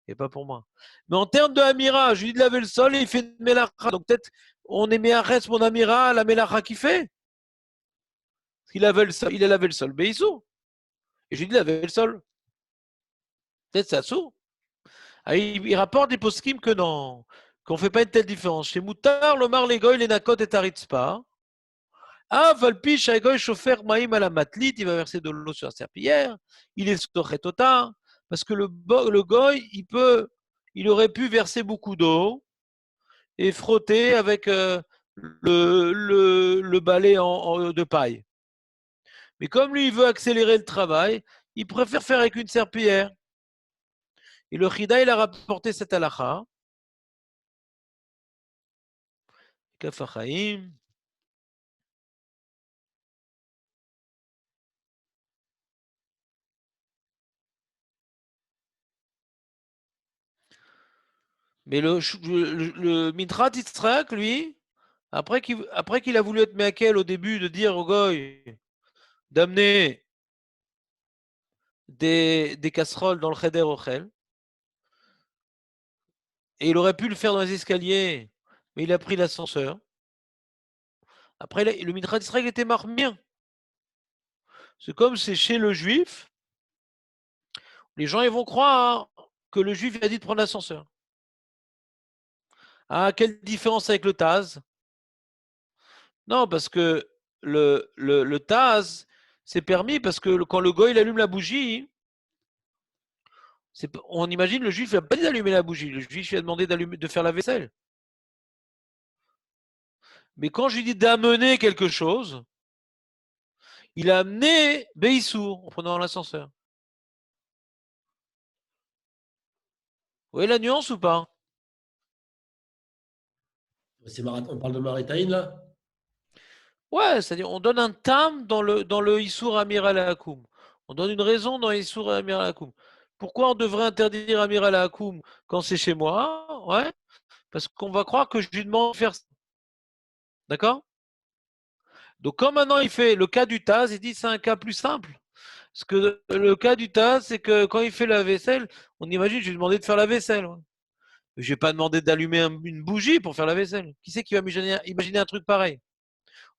et pas pour moi. Mais en termes de Amira, je lui dis de laver le sol et il fait une mélara. Donc peut-être on est mis à reste mon Amira, la mélara qu'il fait. Parce qu'il avait le sol, il a lavé le sol, mais il sous. Et je lui dis de laver le sol. Peut-être ça sous. Ah, il rapporte des poskim que non, qu'on ne fait pas une telle différence. Chez Moutar, Lomar, Legoy, les Nakot et Taritzpa. Ah, Valpi, Shaigoy, Chofer, Maïm à la Matlit, il va verser de l'eau sur la serpillière. Il est Stochetota. Parce que le goy, il aurait pu verser beaucoup d'eau et frotter avec le balai de paille. Mais comme lui, il veut accélérer le travail, il préfère faire avec une serpillière. Et le Chida, il a rapporté cette halakha. Kafachaim. Mais le Midrat Yitzhak, lui, après qu'il a voulu être Meakel au début, de dire au goy d'amener des casseroles dans le Cheder Ochel, et il aurait pu le faire dans les escaliers, mais il a pris l'ascenseur. Après, le Midrat Yitzhak était marmien. C'est comme c'est chez le juif, les gens ils vont croire que le juif a dit de prendre l'ascenseur. Ah, quelle différence avec le Taz? Non, parce que le Taz, c'est permis parce que quand le goy il allume la bougie, on imagine le juif n'a pas dit d'allumer la bougie, le juif lui a demandé de faire la vaisselle. Mais quand je lui dis d'amener quelque chose, il a amené Béissour en prenant l'ascenseur. Vous voyez la nuance ou pas? On parle de Maritaïn, là? Ouais, c'est-à-dire on donne un tam dans le Issour Amir al-Hakoum. On donne une raison dans Issour Amir al-Hakoum. Pourquoi on devrait interdire Amir al-Hakoum quand c'est chez moi? Ouais, parce qu'on va croire que je lui demande de faire ça. D'accord? Donc, comme maintenant il fait le cas du Taz, il dit c'est un cas plus simple. Parce que le cas du Taz, c'est que quand il fait la vaisselle, on imagine, je lui ai demandé de faire la vaisselle. Ouais. Je n'ai pas demandé d'allumer une bougie pour faire la vaisselle. Qui c'est qui va imaginer un truc pareil?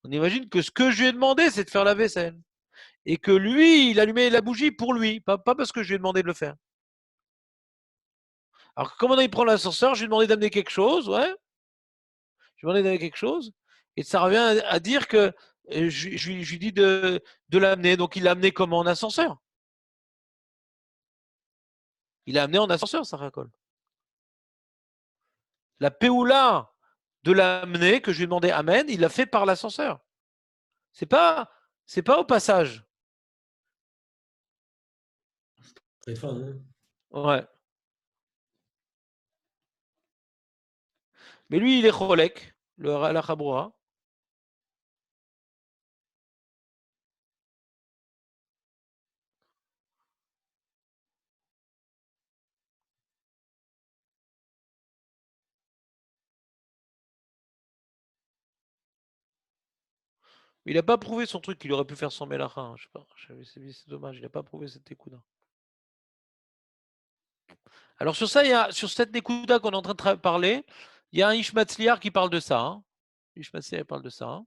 On imagine que ce que je lui ai demandé, c'est de faire la vaisselle. Et que lui, il allumait la bougie pour lui, pas parce que je lui ai demandé de le faire. Alors que comme il prend l'ascenseur, je lui ai demandé d'amener quelque chose, ouais. Je lui ai demandé d'amener quelque chose. Et ça revient à dire que je lui dis de l'amener. Donc il l'a amené comment? En ascenseur. Il l'a amené en ascenseur, ça racole. La péoula de l'amener, que je lui ai demandé amène, il l'a fait par l'ascenseur. C'est pas au passage. Très fin, hein. Ouais. Mais lui, il est cholek, la Chaboura. Il n'a pas prouvé son truc qu'il aurait pu faire son Melacha. Hein, je sais pas. C'est dommage, il n'a pas prouvé cette Nekuda. Alors sur ça, sur cette Nekuda qu'on est en train de parler, il y a un Ishmatzliar qui parle de ça. Hein. Ishmatzliar parle de ça. Hein.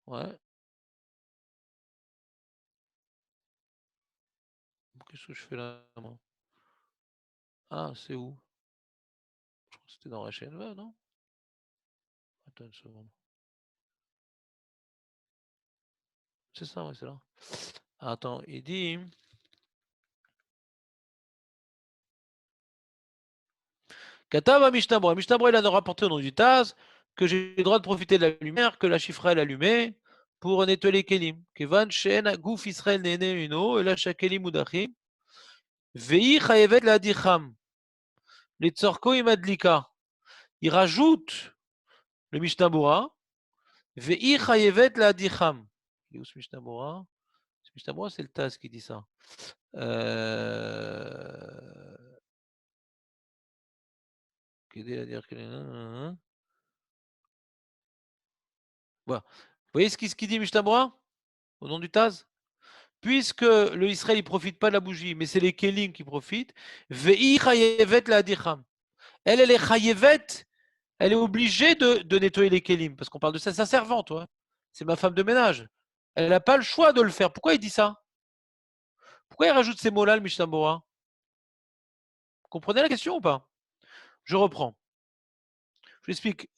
Ouais. Qu'est-ce que je fais là, moi? Ah, c'est où? Je crois que c'était dans Rechenva, non? Attends une seconde. C'est ça, ouais, c'est là. Attends, il dit... Katava Mishnabra. Mishnabra, il a rapporté au nom du Taz que j'ai le droit de profiter de la lumière que la chifra elle allumée pour nettoyer les kelim. Kevan shen gouf Israël nene uno et la shakelim udachim. Vei chayevet la dicham. Les tzorko imadlika. Il rajoute le Mishnabura. Vei chayevet la dicham. Il est où ce Mishnabura? Ce Mishnabura, c'est le Taz qui dit ça. Voilà. Vous voyez ce qu'il dit Mishnabura au nom du Taz? Puisque le Israël ne profite pas de la bougie, mais c'est les Kélim qui profitent, Vei chayevet la dicham. Elle est chayevet, elle est obligée de nettoyer les Kélim, parce qu'on parle de ça, sa servante, ouais. C'est ma femme de ménage. Elle n'a pas le choix de le faire. Pourquoi il dit ça? Pourquoi il rajoute ces mots-là, le Mishnabura? Vous comprenez la question ou pas? Je reprends. Je vous explique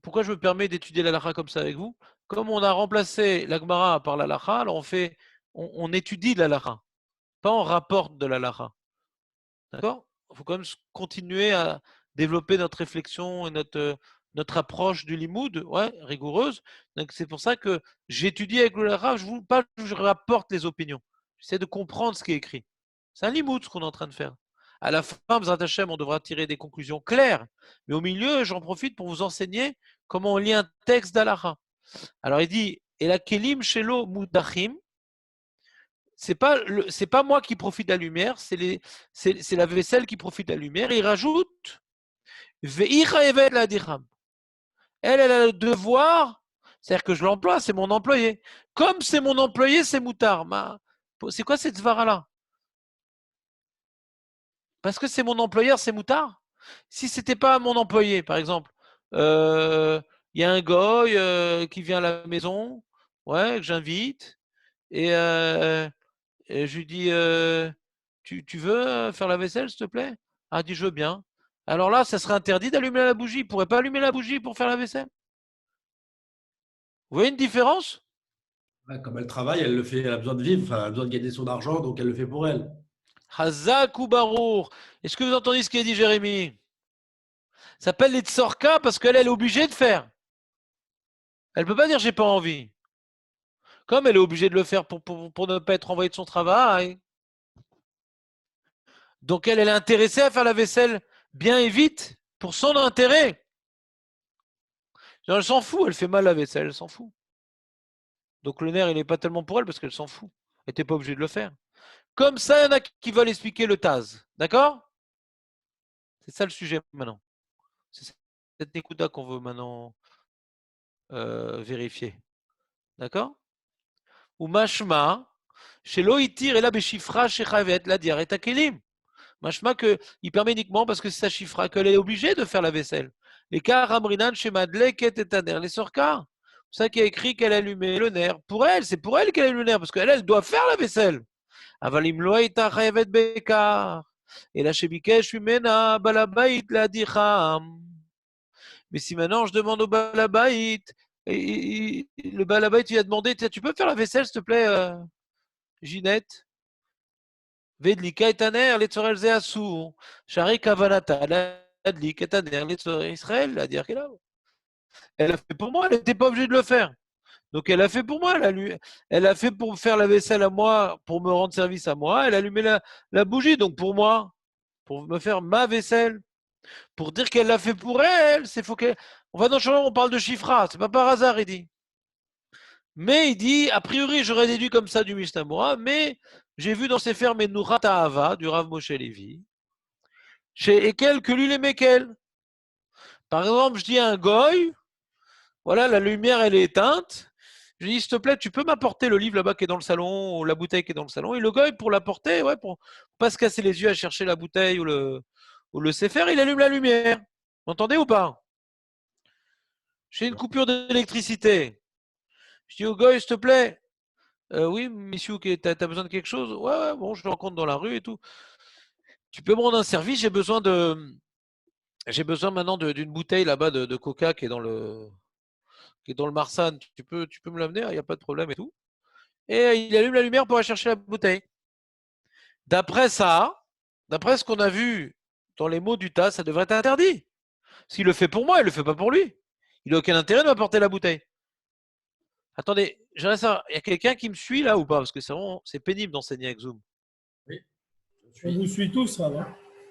pourquoi je me permets d'étudier la halakha comme ça avec vous. Comme on a remplacé la Gemara par la halakha, alors on étudie la halakha, pas on rapporte de la halakha. D'accord? Il faut quand même continuer à développer notre réflexion et notre approche du limoud, ouais, rigoureuse. Donc c'est pour ça que j'étudie avec le halakha, je rapporte les opinions. J'essaie de comprendre ce qui est écrit. C'est un limoud ce qu'on est en train de faire. À la fin, B'ezrat Hashem, on devra tirer des conclusions claires. Mais au milieu, j'en profite pour vous enseigner comment on lit un texte d'Alaha. Alors il dit, et la kelim shelo mudachim, c'est pas moi qui profite de la lumière, c'est la vaisselle qui profite de la lumière. Et il rajoute, veicha evet la dirham. Elle a le devoir, c'est-à-dire que je l'emploie, c'est mon employé. Comme c'est mon employé, c'est moutard. C'est quoi cette svara-là? Parce que c'est mon employeur, c'est moutard. Si c'était pas mon employé, par exemple, il y a un goy qui vient à la maison, ouais, que j'invite, et je lui dis, tu veux faire la vaisselle, s'il te plaît? Ah, il dit, je veux bien. Alors là, ça serait interdit d'allumer la bougie. Il ne pourrait pas allumer la bougie pour faire la vaisselle. Vous voyez une différence? Ouais, comme elle travaille, elle le fait, elle a besoin de vivre, enfin, elle a besoin de gagner son argent, donc elle le fait pour elle. Hazak ou Barour. Est-ce que vous entendez ce qu'a dit Jérémie? Ça s'appelle les tsorka parce qu'elle est obligée de faire. Elle ne peut pas dire j'ai pas envie. Comme elle est obligée de le faire pour ne pas être envoyée de son travail. Donc elle est intéressée à faire la vaisselle bien et vite pour son intérêt. Elle s'en fout, elle fait mal la vaisselle, elle s'en fout. Donc le nerf, il n'est pas tellement pour elle parce qu'elle s'en fout. Elle n'était pas obligée de le faire. Comme ça, il y en a qui veulent expliquer le Taz. D'accord? C'est ça le sujet maintenant. C'est cette écoute-là qu'on veut maintenant vérifier. D'accord? Ou mashma, Chez Loïtir et là, Béchifra, chez Chavet, la diarrhée et Takelim. Machma il permet uniquement parce que c'est sa chifra qu'elle est obligée de faire la vaisselle. Les cas Ramrinan chez Madlek et Taner, les sorkas. C'est ça qui a écrit qu'elle allumait le nerf. Pour elle, c'est pour elle qu'elle allume le nerf parce qu'elle, elle doit faire la vaisselle. Avalim loïta chayavet bekar. Et la chez Bikesh Mena balabait la dicham. Mais si maintenant je demande au balabait, le balabait il a demandé, tu peux faire la vaisselle s'il te plaît, Ginette? Vedlika et Taner, les Tzorel ze Assour. Shari Kavanata, l'Adlik et Taner, les Tzorel Israël, la dire qu'elle a. Elle a fait pour moi, elle n'était pas obligée de le faire. Donc elle a fait pour moi, elle a fait pour faire la vaisselle à moi, pour me rendre service à moi, elle a allumé la bougie, donc pour moi, pour me faire ma vaisselle. Pour dire qu'elle l'a fait pour elle, c'est faut qu'elle. On va dans le champ, on parle de Chifra, c'est pas par hasard, il dit. Mais il dit, a priori, j'aurais déduit comme ça du Mishnah Moura, mais j'ai vu dans ses fermes Nourat Ahava, du Rav Moshe Levi, chez Ekel que lui les Mekel. Par exemple, je dis à un goy, voilà, la lumière elle est éteinte. Je lui dis, s'il te plaît, tu peux m'apporter le livre là-bas qui est dans le salon, ou la bouteille qui est dans le salon. Et le goy, pour l'apporter, ouais, pour pas se casser les yeux à chercher la bouteille ou le sefer, il allume la lumière. Vous entendez ou pas? J'ai une coupure d'électricité. Je dis au goy, s'il te plaît, oui, monsieur, t'as besoin de quelque chose? Ouais, ouais, bon, je le rencontre dans la rue et tout. Tu peux me rendre un service, j'ai besoin maintenant d'une bouteille là-bas de coca qui est dans le Marsanne. Tu peux me l'amener, il n'y a pas de problème et tout. Et il allume la lumière pour aller chercher la bouteille. D'après ça, d'après ce qu'on a vu dans les mots du tas, ça devrait être interdit. S'il le fait pour moi, il le fait pas pour lui. Il n'a aucun intérêt de m'apporter la bouteille. Attendez, j'aimerais savoir, il y a quelqu'un qui me suit là ou pas? Parce que c'est pénible d'enseigner avec Zoom. Oui. On vous suit tous, ça va.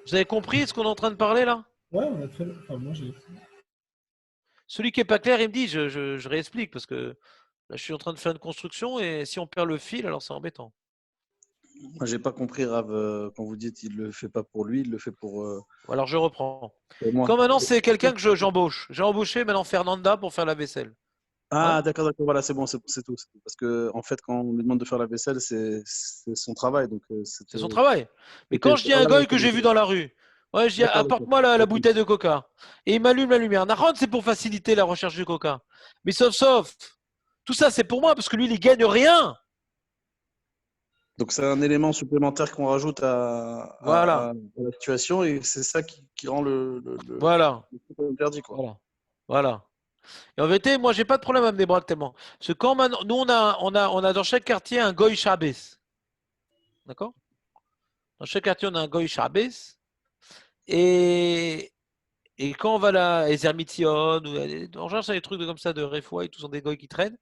Vous avez compris ce qu'on est en train de parler là? Ouais, on a très bien. Enfin, moi, j'ai. Celui qui n'est pas clair, il me dit, je réexplique parce que là, je suis en train de faire une construction et si on perd le fil, alors c'est embêtant. Moi, j'ai pas compris, Rav, quand vous dites il le fait pas pour lui, il le fait pour. Alors je reprends. Moi. Quand maintenant c'est quelqu'un que j'embauche, j'ai embauché maintenant Fernanda pour faire la vaisselle. Ah, Ouais. d'accord, voilà, c'est bon, c'est tout. Parce que, en fait, quand on lui demande de faire la vaisselle, c'est son travail. Donc, C'est son travail. Mais quand je dis à Ah, un voilà, goy que j'ai vu dans la rue, ouais, je dis d'accord. apporte-moi la bouteille de coca. Et il m'allume la lumière. Nahon, c'est pour faciliter la recherche du coca. Mais sauf, tout ça c'est pour moi parce que lui, il gagne rien. Donc, c'est un élément supplémentaire qu'on rajoute à Voilà. la situation et c'est ça qui rend Voilà. le interdit, quoi. Voilà. Et en vérité, moi, j'ai pas de problème à me débraquer tellement. Parce que quand maintenant, nous, on a dans chaque quartier un goy Shabbos. D'accord? Dans chaque quartier, on a un goy Shabbos. Et quand on va là, les Hermition, en général, c'est des trucs comme ça de Refoua et tout, sont des goys qui traînent.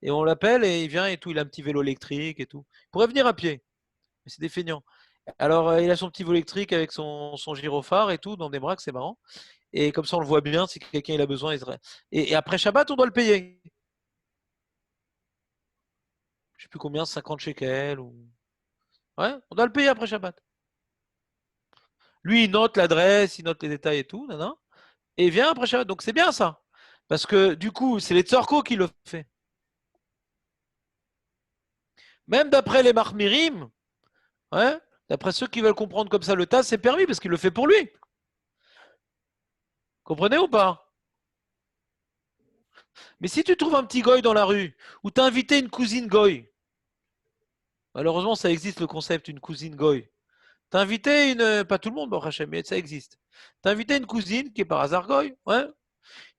Et on l'appelle et il vient et tout. Il a un petit vélo électrique et tout. Il pourrait venir à pied, mais c'est des feignants. Alors, il a son petit vélo électrique avec son gyrophare et tout, dans des braques, c'est marrant. Et comme ça, on le voit bien si quelqu'un il a besoin. Et après Shabbat, on doit le payer. Je sais plus combien, 50 shekels ou. Ouais, on doit le payer après Shabbat. Lui, il note l'adresse, il note les détails et tout, et il vient après Shabbat. Donc c'est bien ça. Parce que du coup, c'est les Tzorko qui le fait. Même d'après les Mahmirim, ouais, d'après ceux qui veulent comprendre comme ça le tas, c'est permis parce qu'il le fait pour lui. Comprenez ou pas? Mais si tu trouves un petit goy dans la rue, ou tu as invité une cousine goy, malheureusement ça existe le concept, une cousine goy. T'as invité pas tout le monde, bon, Hachem, mais ça existe. T'as invité une cousine qui est par hasard goy, ouais.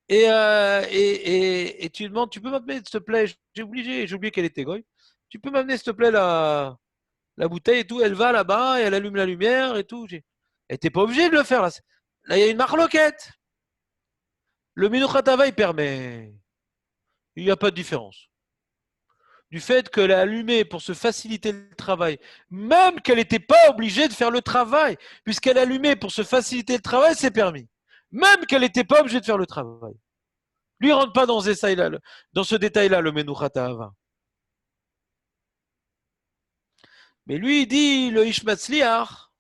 Et tu lui demandes, tu peux m'amener, s'il te plaît, j'ai oublié qu'elle était goy. Tu peux m'amener, s'il te plaît, la bouteille et tout. Elle va là-bas et elle allume la lumière et tout. Elle n'était pas obligée de le faire là. Là, il y a une marloquette. Le Minochatava, il permet. Il n'y a pas de différence. Du fait qu'elle a allumé pour se faciliter le travail, même qu'elle n'était pas obligée de faire le travail, puisqu'elle a allumé pour se faciliter le travail, c'est permis. Même qu'elle n'était pas obligée de faire le travail. Lui, il ne rentre pas dans ce détail-là, le Menuchat Ahava. Mais lui, il dit, le Ishmatzliach,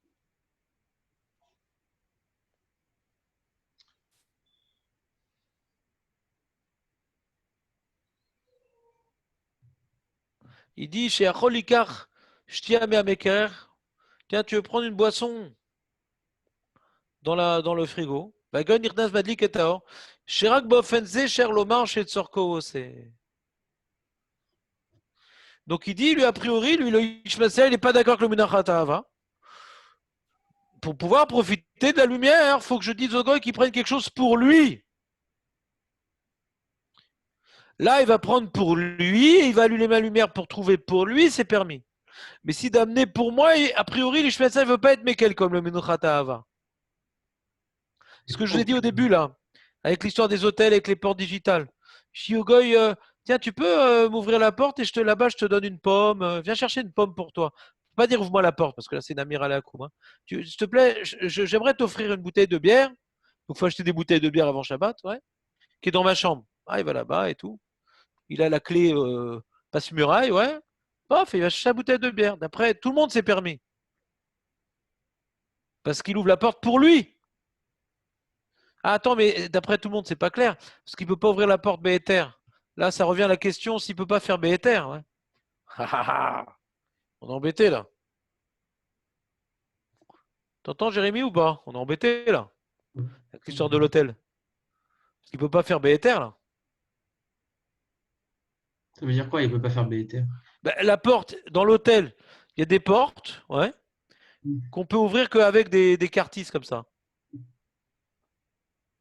Il dit chez Acholikar, Shtia Meameker, tiens, tu veux prendre une boisson dans le frigo. Bagon Irnas Madlik et Taor. Shirak Bofenze, Cher Lomar, chez Tsorko, c'est. Donc il dit, lui, a priori, lui, le Ishmael, il n'est pas d'accord avec le Menachat Ahava. Pour pouvoir profiter de la lumière, il faut que je dise au goy qu'il prenne quelque chose pour lui. Là, il va prendre pour lui, il va allumer ma lumière pour trouver pour lui, c'est permis. Mais si d'amener pour moi, a priori, l'Ishmael ne veut pas être Mekel comme le Menachat Ahava. Ce que je vous ai dit au début, là, avec l'histoire des hôtels, avec les portes digitales. Je dis au goy, tiens, tu peux m'ouvrir la porte et là-bas, je te donne une pomme. Viens chercher une pomme pour toi. Pas dire ouvre-moi la porte, parce que là, c'est une amira à la cour. S'il te plaît, j'aimerais t'offrir une bouteille de bière. Donc, il faut acheter des bouteilles de bière avant Shabbat, ouais, qui est dans ma chambre. Ah, il va là-bas et tout. Il a la clé passe-muraille, ouais. Paf, il va chercher la bouteille de bière. D'après, tout le monde s'est permis. Parce qu'il ouvre la porte pour lui. Ah, attends, mais d'après tout le monde, c'est pas clair. Parce qu'il ne peut pas ouvrir la porte Béhéter. Là, ça revient à la question s'il ne peut pas faire Béhéter. Ouais. On est embêté là. T'entends Jérémy ou pas? On est embêté là. Avec l'histoire de l'hôtel. Parce qu'il ne peut pas faire Béhéter là. Ça veut dire quoi, il ne peut pas faire BT? Ben, la porte, dans l'hôtel, il y a des portes, ouais, qu'on peut ouvrir qu'avec des cartisses comme ça.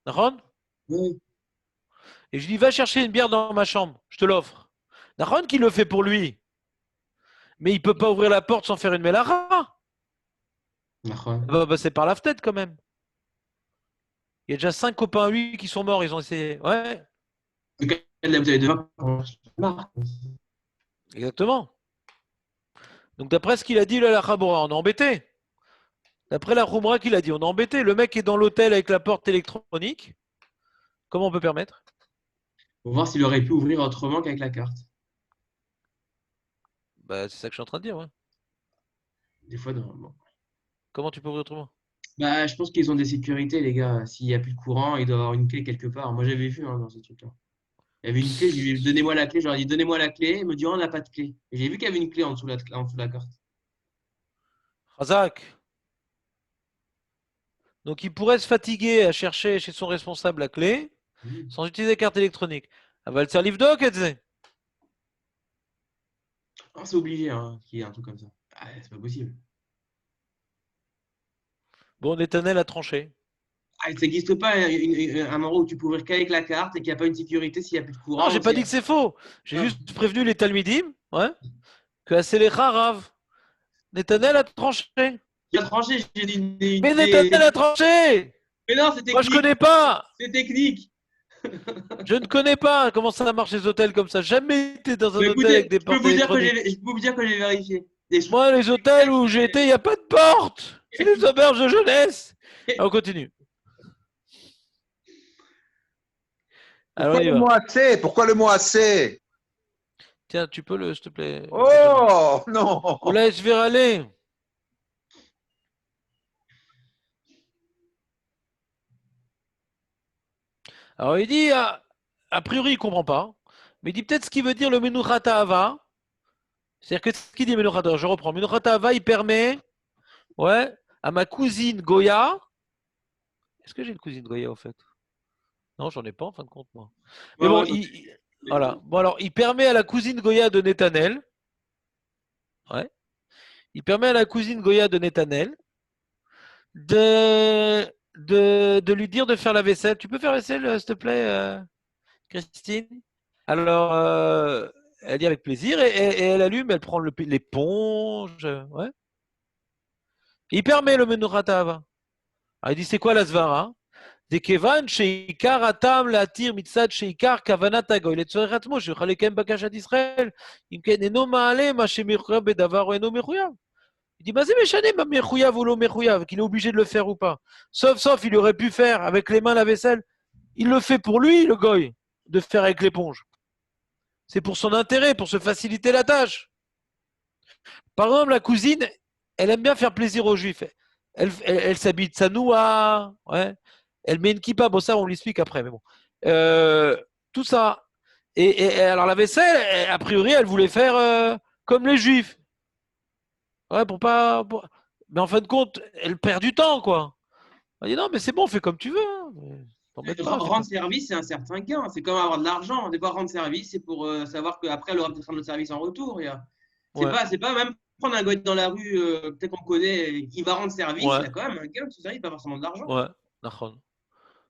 D'accord? Oui. Et je dis, va chercher une bière dans ma chambre, je te l'offre. D'accord qui le fait pour lui. Mais il ne peut pas ouvrir la porte sans faire une mélara. Il va passer par la fenêtre quand même. Il y a déjà 5 copains à lui qui sont morts, ils ont essayé. Ouais. La bouteille de vin. Exactement. Donc d'après ce qu'il a dit, là, la Khabora, on est embêté. D'après la Khumra qu'il a dit, on est embêté. Le mec est dans l'hôtel avec la porte électronique. Comment on peut permettre? Pour voir s'il aurait pu ouvrir autrement qu'avec la carte. Bah, c'est ça que je suis en train de dire, ouais. Des fois, normalement. Comment tu peux ouvrir autrement? Bah, je pense qu'ils ont des sécurités, les gars. S'il n'y a plus de courant, il doit y avoir une clé quelque part. Moi, j'avais vu dans ce truc-là. Il y avait une clé, je lui ai dit donnez-moi la clé. J'aurais dit donnez-moi la clé. Il me dit on n'a pas de clé. Et j'ai vu qu'il y avait une clé en dessous de la carte. Razak. Donc il pourrait se fatiguer à chercher chez son responsable la clé sans utiliser la carte électronique. Ah bah, le sert livdoc, elle disait. C'est obligé qu'il y ait un truc comme ça. Ah, c'est pas possible. Bon, Netanel a tranché. Ah, ça n'existe pas un endroit où tu peux ouvrir qu'avec la carte et qu'il n'y a pas une sécurité s'il n'y a plus de courant. Non, j'ai pas dit que c'est faux. J'ai juste prévenu les Talmidim, ouais, que la Selecha Rav. Netanel a tranché. Il a tranché, j'ai dit. Mais Netanel a tranché. Mais non, c'est technique. Moi, je connais pas. C'est technique. Je ne connais pas comment ça marche les hôtels comme ça. Jamais été dans un hôtel avec des portes électroniques. Je peux vous dire que j'ai vérifié. Moi, les hôtels où j'ai été, il n'y a pas de porte. C'est des auberges de jeunesse. On continue. Pourquoi le mot assez? Pourquoi le mot assez? Tiens, tu peux s'il te plaît. Oh non. On laisse faire aller. Alors il dit, a priori il ne comprend pas, mais il dit peut-être ce qu'il veut dire le Menuchat Ahava. C'est-à-dire que ce qu'il dit Menuchat Ahava, je reprends. Menuchat Ahava, il permet, ouais, à ma cousine Goya. Est-ce que j'ai une cousine Goya au fait? Non, j'en ai pas en fin de compte moi. Mais bon, voilà. Bon alors, il permet à la cousine Goya de Netanel. Ouais. Il permet à la cousine Goya de Netanel de lui dire de faire la vaisselle. Tu peux faire la vaisselle, s'il te plaît, Christine? Alors, elle dit avec plaisir et elle allume, elle prend l'éponge. Ouais. Il permet le Menuchat Ahava. Il dit c'est quoi la Svara? דכיוון שעיקר הטעם להתיר מצד שעיקר כוונת הגוי לצורך עצמו שיוכל לקיים בקשת ישראל אם כן אינו מעלה מה שמחויב בדבר או אינו מחויב. Il dit, mais c'est méchané, ma mechouyav ou l'omechouyav, qu'il est obligé de le faire ou pas. Sauf, il aurait pu faire avec les mains la vaisselle. Il le fait pour lui, le goy, de faire avec l'éponge. C'est pour son intérêt, pour se faciliter la tâche. Par exemple, la cousine, elle aime bien faire plaisir aux juifs. Elle s'habille de sanoua, ouais. Elle met une kippa, bon ça on l'explique après, mais bon. Tout ça. Et alors la vaisselle, a priori, elle voulait faire comme les juifs. Ouais, mais en fin de compte, elle perd du temps, quoi. Elle dit non, mais c'est bon, fais comme tu veux. Hein. T'embête pas. Rendre service, c'est un certain gain. C'est comme avoir de l'argent. Des fois, rendre service, c'est pour savoir qu'après, elle aura peut-être un autre service en retour. C'est pas même prendre un goy dans la rue, peut-être qu'on connaît, qui va rendre service, il a quand même un gain de ce service, pas forcément de l'argent. Ouais, d'accord.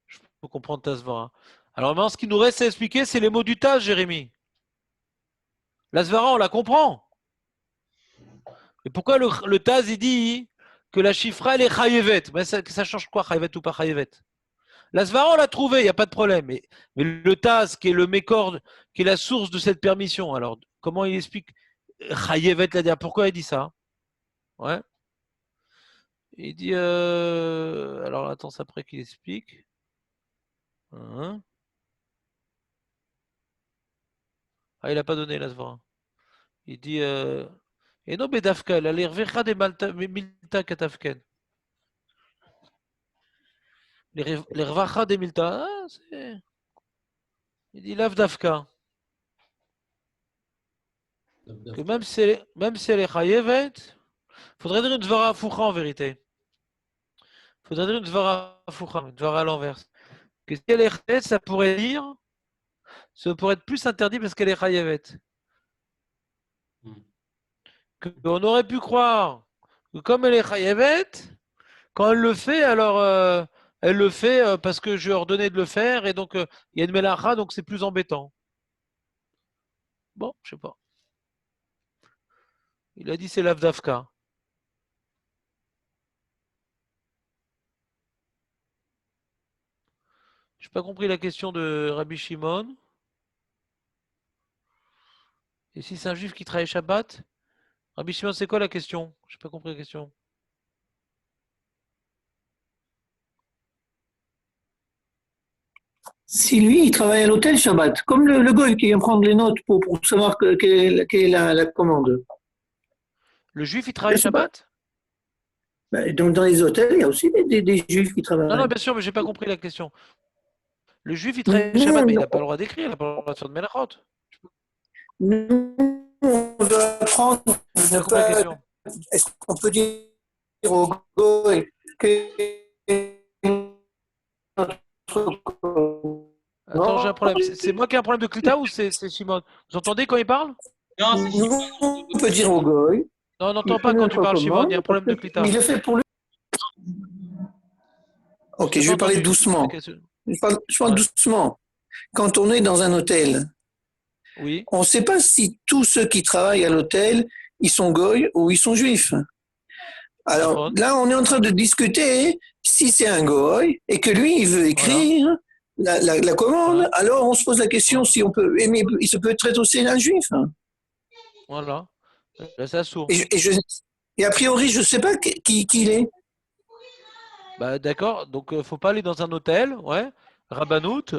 Je peux comprendre ta svara. Alors maintenant, ce qui nous reste à expliquer, c'est les mots du Taz, Jérémy. La svara, on la comprend. Et pourquoi le Taz, il dit que la chifra, elle est chayevet? Ben, ça change quoi, chayevet ou pas chayevet? La svara, on l'a trouvé, il n'y a pas de problème. Mais le Taz, qui est le mécor, qui est la source de cette permission, alors comment il explique chayevet la dire? Pourquoi il dit ça? Ouais. Il dit. Alors attends, c'est après qu'il explique. Hein? Ah, il n'a pas donné la svara. Il dit. Et non, bedafka, la l'irvecha de milta katafken. L'irvacha de milta. Ah, c'est. Il dit lavdafka. Que même si elle est chayevet, il faudrait dire une svara foucha en vérité. Il faudrait dire une svara foucha, une svara à l'envers. Que si elle est chayevet, ça pourrait être plus interdit parce qu'elle est chayevet. On aurait pu croire que comme elle est chayevet, quand elle le fait, alors elle le fait parce que je lui ai ordonné de le faire et donc il y a une melacha, donc c'est plus embêtant. Bon, je sais pas. Il a dit c'est l'avdafka. Je n'ai pas compris la question de Rabbi Shimon. Et si c'est un juif qui travaille Shabbat, Rabbi Shimon, c'est quoi la question? Je n'ai pas compris la question. Si lui, il travaille à l'hôtel Shabbat, comme le goy qui vient prendre les notes pour savoir quelle est la commande. Le juif, il travaille Shabbat? Donc, dans les hôtels, il y a aussi des juifs qui travaillent. Non, bien sûr, mais je n'ai pas compris la question. Le juif, il travaille Shabbat, mais il n'a pas le droit d'écrire, il n'a pas le droit de faire de melachot. Nous, on doit apprendre. Est-ce qu'on peut dire au goy que. Attends, j'ai un problème. C'est moi qui ai un problème de clita ou c'est Shimon? Vous entendez quand il parle? Non, c'est Shimon. On peut dire au goy. Non, on n'entend pas quand tu parles, Shimon. Il y a un problème de clita. Il le fait pour lui. Ok, je vais parler doucement. Je parle doucement. Quand on est dans un hôtel, oui. On ne sait pas si tous ceux qui travaillent à l'hôtel, ils sont goy ou ils sont juifs. Alors là, on est en train de discuter si c'est un goy et que lui, il veut écrire la commande. Alors on se pose la question si on peut. Mais il se peut être aussi un juif. Voilà. Là, ça sourd. Et a priori, je ne sais pas qui il est. Bah, d'accord. Donc, faut pas aller dans un hôtel, ouais, rabbanout,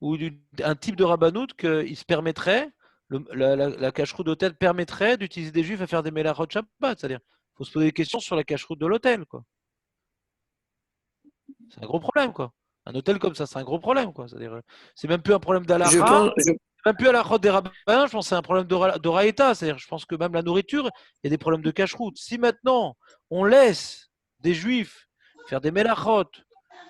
ou un type de rabbanout qu'il se permettrait, la cache-route d'hôtel permettrait d'utiliser des juifs à faire des mélachot Shabbat. C'est-à-dire, il faut se poser des questions sur la cache-route de l'hôtel, quoi. C'est un gros problème, quoi. Un hôtel comme ça, c'est un gros problème, quoi. C'est-à-dire, c'est même plus un problème d'alakha, même plus à la route des rabbins, je pense que c'est un problème de raïta. C'est-à-dire, je pense que même la nourriture, il y a des problèmes de cache-route. Si maintenant, on laisse des juifs faire des mélachot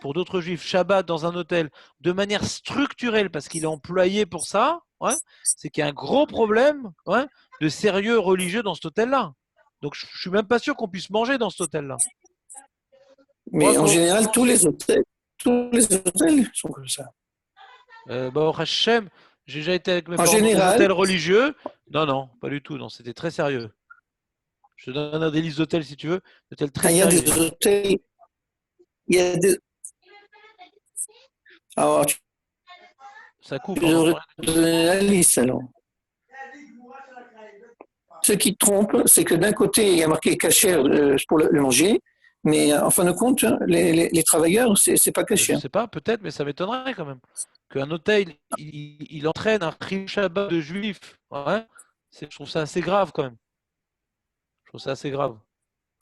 pour d'autres juifs, Shabbat dans un hôtel, de manière structurelle, parce qu'il est employé pour ça, ouais, c'est qu'il y a un gros problème de sérieux religieux dans cet hôtel-là. Donc, je ne suis même pas sûr qu'on puisse manger dans cet hôtel-là. Mais en général, tous les hôtels sont comme ça. Au Hachem, j'ai déjà été avec mes parents dans des hôtels religieux. Non, pas du tout. Non, c'était très sérieux. Je te donne des listes d'hôtels si tu veux. Hôtels très sérieux. Il y a des hôtels. Il y a des. Alors, ça coupe. Je vais donner la liste alors. Ce qui trompe, c'est que d'un côté, il y a marqué cachère pour le manger, mais en fin de compte, les travailleurs, c'est pas caché. Je ne sais pas, peut-être, mais ça m'étonnerait quand même. Qu'un hôtel, il entraîne un Chil Shabbat de juifs. Ouais, je trouve ça assez grave quand même. Je trouve ça assez grave.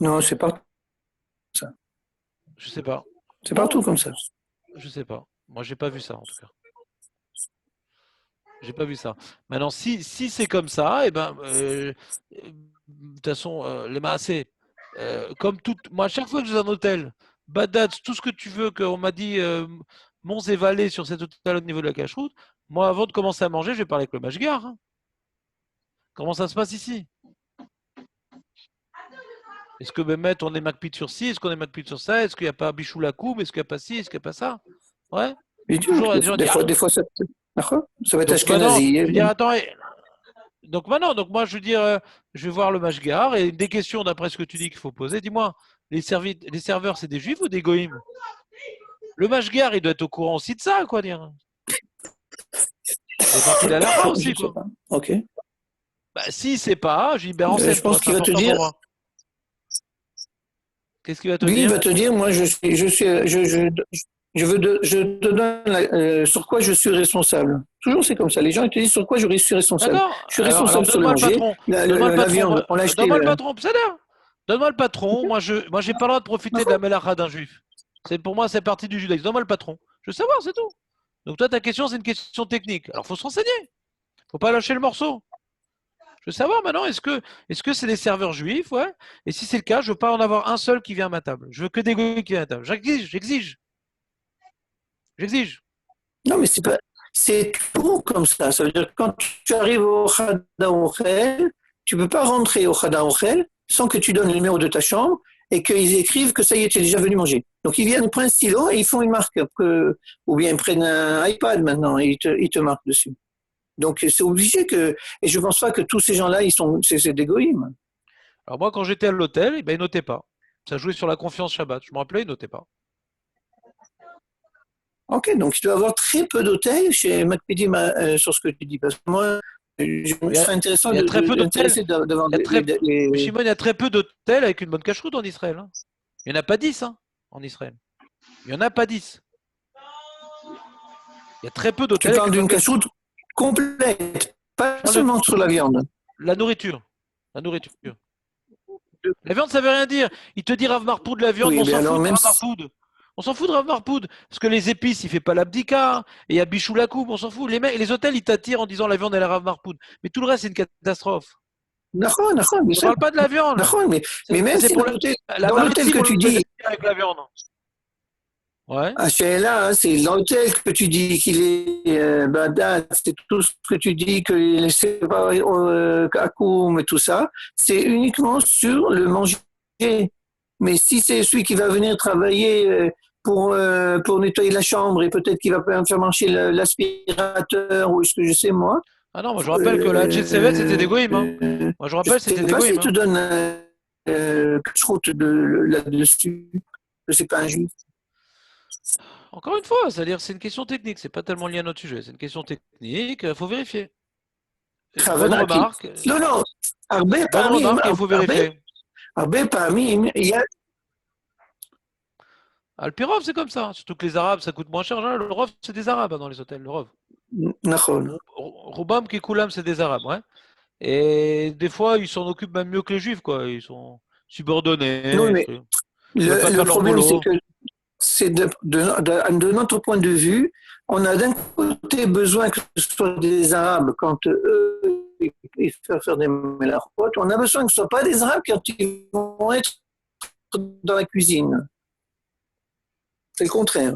Non, c'est pas ça. Je sais pas. C'est partout comme ça. Je sais pas. Moi, j'ai pas vu ça en tout cas. J'ai pas vu ça. Maintenant, si c'est comme ça, de toute façon, les maasés, comme tout, moi, à chaque fois que je vais dans un hôtel, Badat, tout ce que tu veux, qu'on m'a dit Mons et Vallée sur cet hôtel au niveau de la cache-route, moi, avant de commencer à manger, je vais parler avec le mashgar. Hein. Comment ça se passe ici? Est-ce que Bémet, on est MacPit sur ci? Est-ce qu'on est MacPit sur ça? Est-ce qu'il n'y a pas Bichou Lakoum? Est-ce qu'il n'y a pas ci? Est-ce qu'il n'y a pas ça? Ouais. Toujours, des fois, ça va être Ashkenazi. Je veux dire, attends, donc maintenant, moi, je veux dire, je vais voir le mashgar et des questions d'après ce que tu dis qu'il faut poser. Dis-moi, les serveurs, c'est des juifs ou des goïms? Le mashgar, il doit être au courant aussi de ça, quoi dire. C'est parti de la aussi, quoi. Ok. Bah, si c'est pas, je dis, ben renseigne. Je pense qu'il va te dire. Qu'est-ce qu'il va te dire? Lui, il va te dire, moi, je te donne sur quoi je suis responsable. Toujours, c'est comme ça. Les gens, ils te disent sur quoi je suis responsable. Je suis responsable sur le manger. La viande, on l'a acheté. Donne-moi le patron, donne-moi le patron. Moi, j'ai pas le droit de profiter de la mélacha d'un juif. Pour moi, c'est partie du judaïsme. Donne-moi le patron. Je veux savoir, c'est tout. Donc toi, ta question, c'est une question technique. Alors, il faut se renseigner. Il ne faut pas lâcher le morceau. Je veux savoir maintenant, est-ce que c'est des serveurs juifs, ouais? Et si c'est le cas, je ne veux pas en avoir un seul qui vient à ma table. Je veux que des goïs qui viennent à ma table. J'exige. Non, mais c'est tout comme ça. Ça veut dire que quand tu arrives au Chada Ochel, tu ne peux pas rentrer au Chada Ochel sans que tu donnes le numéro de ta chambre et qu'ils écrivent que ça y est, tu es déjà venu manger. Donc ils viennent, ils prennent un stylo et ils font une marque. Ou bien ils prennent un iPad maintenant et ils te marquent dessus. Donc c'est obligé que. Et je ne pense pas que tous ces gens-là, c'est des goïms. Alors moi, quand j'étais à l'hôtel, ils ne notaient pas. Ça jouait sur la confiance Shabbat. Je me rappelais, ils ne notaient pas. Ok, donc il doit y avoir très peu d'hôtels chez MacPD sur ce que tu dis. Parce que moi, je serais intéressant il y a très peu d'hôtels. Mais Shimon, il y a très peu d'hôtels avec une bonne cache-route en Israël. Hein. Il n'y en a pas 10 en Israël. Il n'y en a pas 10. Il y a très peu d'hôtels. Tu parles d'une cache-route complète, pas seulement sur la viande. La nourriture. La viande, ça veut rien dire. Il te dit Rav Marpoud, la viande, on s'en fout de Rav Marpoud. On s'en fout de Rav Marpoud. Parce que les épices, il ne fait pas l'abdika. Et il y a Bichou Lakoum, on s'en fout. Les hôtels, ils t'attirent en disant la viande, elle est Rav Marpoud. Mais tout le reste, c'est une catastrophe. On ne parle pas de la viande. Mais même si dans l'hôtel que tu dis. Avec la viande. Ouais. C'est là, c'est dans l'hôtel que tu dis qu'il est Badat, c'est tout ce que tu dis que c'est pas Akoum et tout ça, c'est uniquement sur le manger. Mais si c'est celui qui va venir travailler pour nettoyer la chambre et peut-être qu'il va faire marcher l'aspirateur ou ce que je sais moi. Ah non, moi je rappelle que la Jet-Sevet c'était des goïms. Hein. Moi je rappelle c'était des goïms. Si tu donnes cache-route là-dessus, c'est pas un juif. Encore une fois, c'est-à-dire c'est une question technique, c'est pas tellement lié à notre sujet, c'est une question technique, il faut vérifier. Bonne remarque. Non, il faut vérifier. Il y a. Le pirov, c'est comme ça. Surtout que les Arabes, ça coûte moins cher. Le rov, c'est des Arabes dans les hôtels, le rov. Roubam qui Koulam, c'est des Arabes, ouais. Et des fois, ils s'en occupent même mieux que les Juifs, quoi. Ils sont subordonnés. Non, mais le problème, c'est que de notre point de vue, on a d'un côté besoin que ce soit des Arabes quand eux, ils peuvent faire des mélachotes. On a besoin que ce ne soit pas des Arabes quand ils vont être dans la cuisine. C'est le contraire.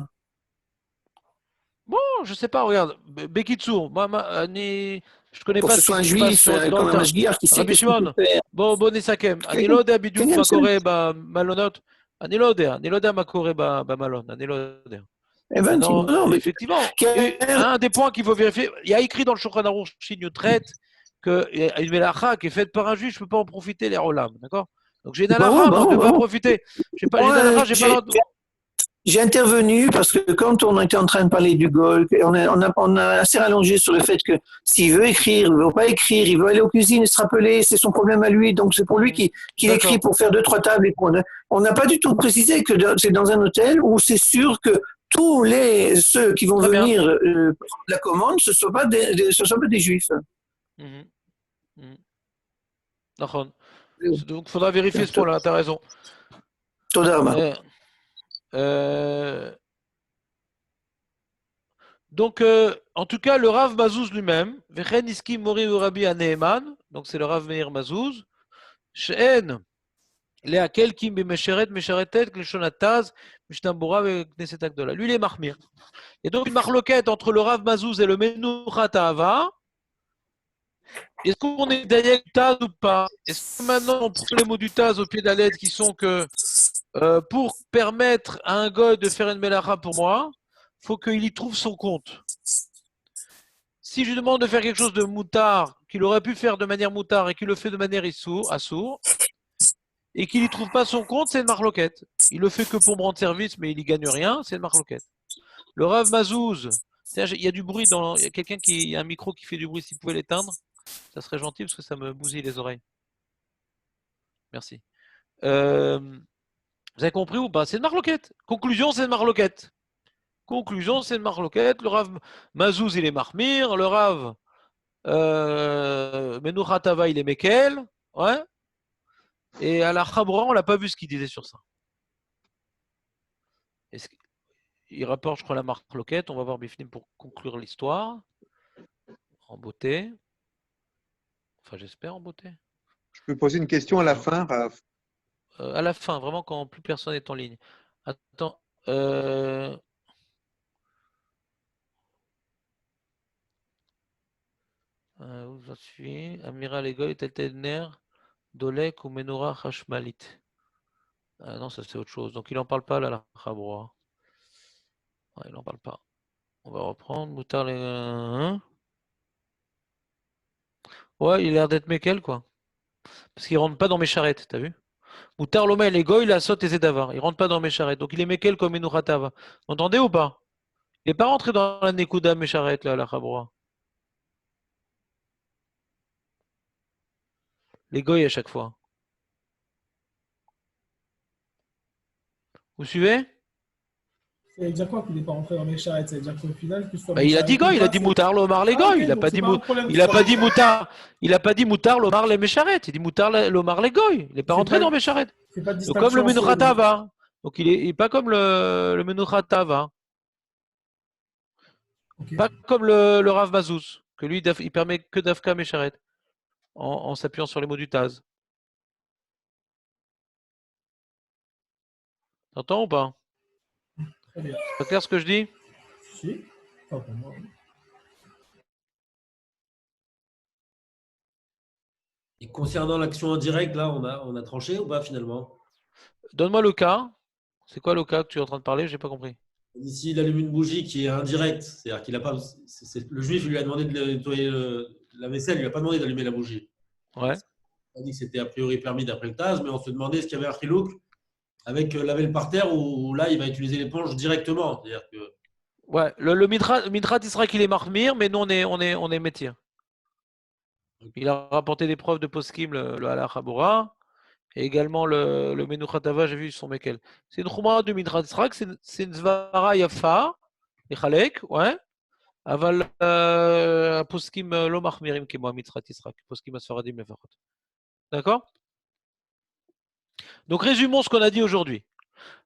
Bon, je sais pas, regarde, Bekitsour, moi, je connais pour pas que ce soit un juif, comme un mashgiach qui sait qu'est-ce qu'il peut faire. Bon, Sakem, אני לא יודע בדיוק מה קורה במלונות, אני לא יודע מה קורה במלון, אני לא יודע. Non, effectivement, un des points qu'il faut vérifier, il y a écrit dans le Shulchan Aruch Shin traite qu'une mélacha qui est faite par un juif, je ne peux pas en profiter les olam, d'accord? Donc j'ai une halakha, je ne peux pas profiter. J'ai pas le droit. J'ai intervenu parce que quand on était en train de parler du Gol, on a assez rallongé sur le fait que s'il veut écrire, il ne veut pas écrire, il veut aller aux cuisines et se rappeler, c'est son problème à lui, donc c'est pour lui qu'il écrit pour faire 2-3 tables. Et on n'a pas du tout précisé que c'est dans un hôtel où c'est sûr que tous ceux qui vont venir prendre la commande, ce ne soient pas des juifs. D'accord. Donc il faudra vérifier ce point-là, tu as raison. Donc, en tout cas, le Rav Mazouz lui-même, Vechen Iski Mori Urabi Aneeman, donc c'est le Rav Meir Mazouz, She'en, Leakel Kim Bemesheret, Mesheretet, Kleshonataz, Mishnambura, Knesset Agdola. Lui, il est Mahmir. Et donc, une marloquette entre le Rav Mazouz et le Menuchat Ahava. Est-ce qu'on est derrière le Taz ou pas? Est-ce que maintenant, on prend les mots du Taz au pied de la lettre qui sont que pour permettre à un goy de faire une melacha pour moi, il faut qu'il y trouve son compte. Si je lui demande de faire quelque chose de moutard, qu'il aurait pu faire de manière moutard et qu'il le fait de manière assour, et qu'il n'y trouve pas son compte, c'est une marloquette. Il le fait que pour me rendre service, mais il n'y gagne rien, c'est une marloquette. Le Rav Mazouz, il y a du bruit, il y a quelqu'un il y a un micro qui fait du bruit, si vous pouvez l'éteindre, ça serait gentil parce que ça me bousille les oreilles. Merci. Vous avez compris ou pas? C'est une marloquette. Conclusion, c'est une marloquette. Conclusion, c'est une marloquette. Le Rav Mazouz, il est Mahmir. Le Rav Menuchat Ahava, il est Mekel. Ouais. Et à la Chabra, on l'a pas vu ce qu'il disait sur ça. Il rapporte, je crois, la marloquette. On va voir Bifnim pour conclure l'histoire. En beauté. Enfin, j'espère en beauté. Je peux poser une question à la fin, Rav? À la fin, vraiment, quand plus personne n'est en ligne. Attends. Où je suis? Amiral Egoy, Teltener, Dolek ou Menorah Hashmalit. Non, ça c'est autre chose. Donc il n'en parle pas là, la Chabra. Ouais, il n'en parle pas. On va reprendre. Moutar les. Ouais, il a l'air d'être Mekel, quoi. Parce qu'il rentre pas dans mes charrettes, t'as vu? Moutar Lomel et Goy, la saute et Zedavar. Il rentre pas dans mes charrettes. Donc il est Mekel comme Menuchat Ahava. Vous entendez ou pas? Il n'est pas rentré dans la Nekuda, mes charrettes, là, la Chabra. Les Goy à chaque fois. Vous suivez? Ça veut dire quoi qu'il n'est pas rentré dans mes charrettes? Ça veut dire qu'au final, que ce soit il a dit Goy, il a dit Moutar Lomar les Goy. Il a pas dit Moutar. Il a pas dit Moutar Lomar les Mécharrettes. Il dit Moutar Lomar les Goy. Il n'est pas rentré dans Mécharrettes. Donc comme le Menuchat Ahava. Donc il est pas comme le Menuchat Ahava. Pas comme le Rav Mazouz, que lui, il permet que d'Afka Mécharret, en s'appuyant sur les mots du Taz. T'entends ou pas? C'est pas clair ce que je dis? Si. Pas pour moi. Et concernant l'action en direct, là, on a tranché ou pas finalement? Donne-moi le cas. C'est quoi le cas que tu es en train de parler? J'ai pas compris. Ici, il allume une bougie qui est indirecte. C'est-à-dire qu'il a pas. Le juif lui a demandé de nettoyer la vaisselle, il lui a pas demandé d'allumer la bougie. Ouais. On a dit que c'était a priori permis d'après le Taz, mais on se demandait ce qu'il y avait un chilouk avec laver le parterre où là, il va utiliser l'éponge directement. C'est-à-dire que. Ouais, le Midrat, il sera qu'il est Mahmir, mais nous, on est métier. Il a rapporté des preuves de poskim, le Halach Habura, et également le Menuchat Ahava, j'ai vu son Mekel. C'est une Chouma du Midrat Israq, c'est une Zvara Yafa, et Chalek, ouais. Aval poskim lo Mahmirim qui moi Midrat Israq, poskim Asfaradim Lefarot. D'accord? Donc résumons ce qu'on a dit aujourd'hui.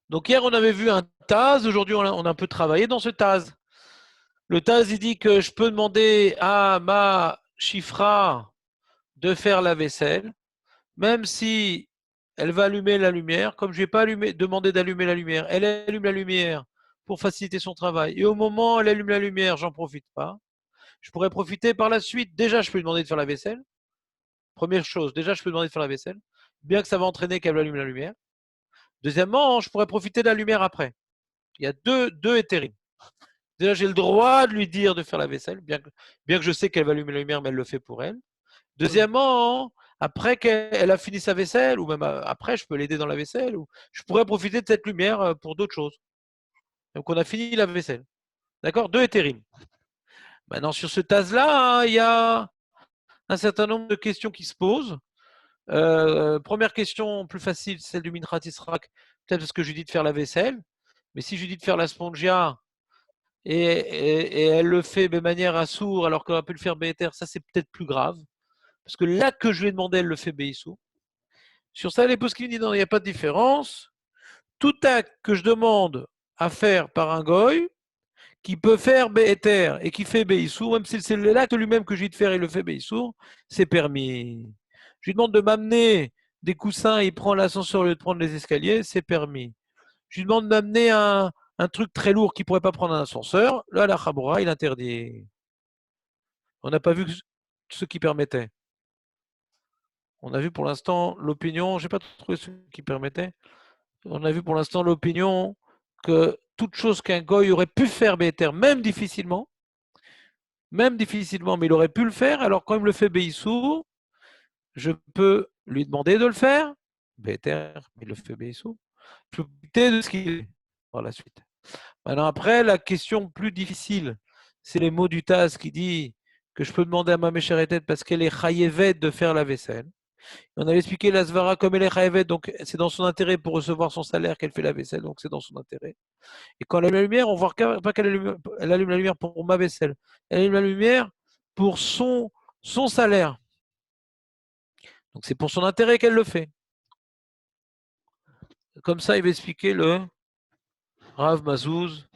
Donc hier, on avait vu un Taz, aujourd'hui, on a un peu travaillé dans ce Taz. Le Taz, il dit que je peux demander à ma Chifra de faire la vaisselle, même si elle va allumer la lumière, comme je ne vais pas demander d'allumer la lumière, elle allume la lumière pour faciliter son travail. Et au moment où elle allume la lumière, j'en profite pas. Je pourrais profiter par la suite. Déjà, je peux lui demander de faire la vaisselle. Première chose, déjà, je peux lui demander de faire la vaisselle, bien que ça va entraîner qu'elle allume la lumière. Deuxièmement, je pourrais profiter de la lumière après. Il y a deux éthérimes. Déjà, j'ai le droit de lui dire de faire la vaisselle, bien que je sais qu'elle va allumer la lumière, mais elle le fait pour elle. Deuxièmement, après qu'elle a fini sa vaisselle, ou même après, je peux l'aider dans la vaisselle, ou je pourrais profiter de cette lumière pour d'autres choses. Donc, on a fini la vaisselle. D'accord? Deux éthérimes. Maintenant, sur ce Taz-là, il y a un certain nombre de questions qui se posent. Première question plus facile, celle du Minrat Israq, peut-être parce que je lui dis de faire la vaisselle, mais si je lui dis de faire la spongia et elle le fait de manière à sourd alors qu'elle peut le faire béter, ça c'est peut-être plus grave, parce que là que je lui ai demandé, elle le fait béissou. Sur ça, les poskim disent non, il n'y a pas de différence. Tout acte que je demande à faire par un goy, qui peut faire Béhéter et qui fait Béissour, même si c'est l'acte lui-même que je lui dis de faire et le fait Béissour, c'est permis. Je lui demande de m'amener des coussins et il prend l'ascenseur au lieu de prendre les escaliers, c'est permis. Je lui demande d'amener un truc très lourd qu'il ne pourrait pas prendre un ascenseur, là, la Chaboura, il interdit. On n'a pas vu ce qui permettait. On a vu pour l'instant l'opinion, je n'ai pas trouvé ce qui permettait. On a vu pour l'instant l'opinion que toute chose qu'un goy aurait pu faire Béhéter, même difficilement, mais il aurait pu le faire, alors quand il me le fait Béissour, je peux lui demander de le faire, Béhéter, il le fait Béissour, je peux douter de ce qu'il est par la suite. Maintenant, après, la question plus difficile, c'est les mots du Taz qui dit que je peux demander à ma méchéretet parce qu'elle est chayevet de faire la vaisselle. On avait expliqué la Svara comme elle est chayevet, donc c'est dans son intérêt pour recevoir son salaire qu'elle fait la vaisselle, donc c'est dans son intérêt. Et quand elle allume la lumière, on voit pas qu'elle allume la lumière pour ma vaisselle. Elle allume la lumière pour son salaire. Donc c'est pour son intérêt qu'elle le fait. Comme ça, il va expliquer le Rav Mazouz.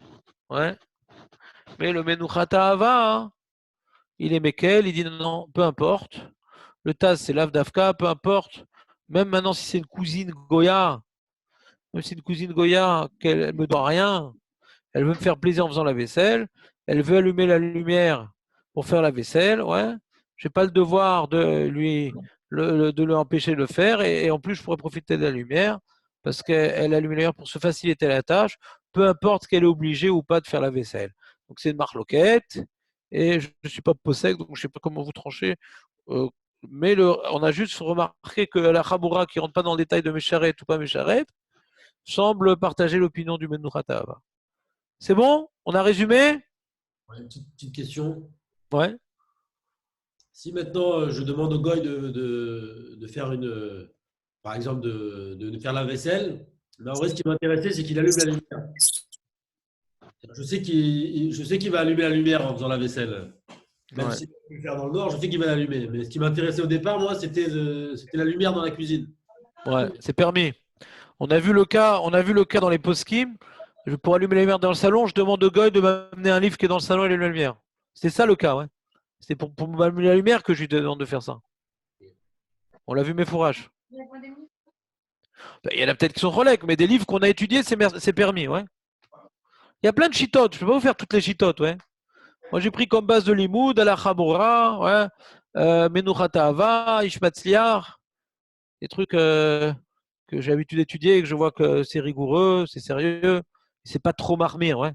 Ouais. Mais le Menuchata Hava, hein, il est Mekel, il dit non, peu importe. Le Taz, c'est l'Avdavka, peu importe. Même maintenant, si c'est une cousine Goya, même si c'est une cousine Goya, qu'elle ne me doit rien, elle veut me faire plaisir en faisant la vaisselle, elle veut allumer la lumière pour faire la vaisselle, ouais. Je n'ai pas le devoir de lui empêcher de le faire, et en plus, je pourrais profiter de la lumière parce qu'elle allume la lumière pour se faciliter la tâche, peu importe qu'elle est obligée ou pas de faire la vaisselle. Donc, c'est une marloquette, et je ne suis pas possède, donc je ne sais pas comment vous tranchez. Mais on a juste remarqué que la Chaboura, qui ne rentre pas dans le détail de Mécharet ou pas Mécharet, semble partager l'opinion du Menuchata Hava. C'est bon? On a résumé? Ouais, petite question. Ouais. Si maintenant je demande au goy de faire par exemple, de faire la vaisselle, mais en vrai, ce qui m'intéressait, c'est qu'il allume la lumière. Je sais qu'il va allumer la lumière en faisant la vaisselle. Même si je peux le faire dans le noir, je sais qu'il va l'allumer. Mais ce qui m'intéressait au départ, moi, c'était la lumière dans la cuisine. Ouais, c'est permis. On a vu le cas dans les poskim. Pour allumer la lumière dans le salon, je demande au goy de m'amener un livre qui est dans le salon et allumer la lumière. C'était ça le cas, ouais. C'était pour m'allumer la lumière que je lui demande de faire ça. On l'a vu mes fourrages. Il y en a peut-être qui sont relègues, mais des livres qu'on a étudiés, c'est permis, ouais. Il y a plein de chitotes. Je ne peux pas vous faire toutes les chitotes, ouais. Moi, j'ai pris comme base de Limoud, Ala Chaboura, ouais, Menuchata Hava, Ishmatzliar, des trucs que j'ai l'habitude d'étudier et que je vois que c'est rigoureux, c'est sérieux, c'est pas trop marmire, ouais.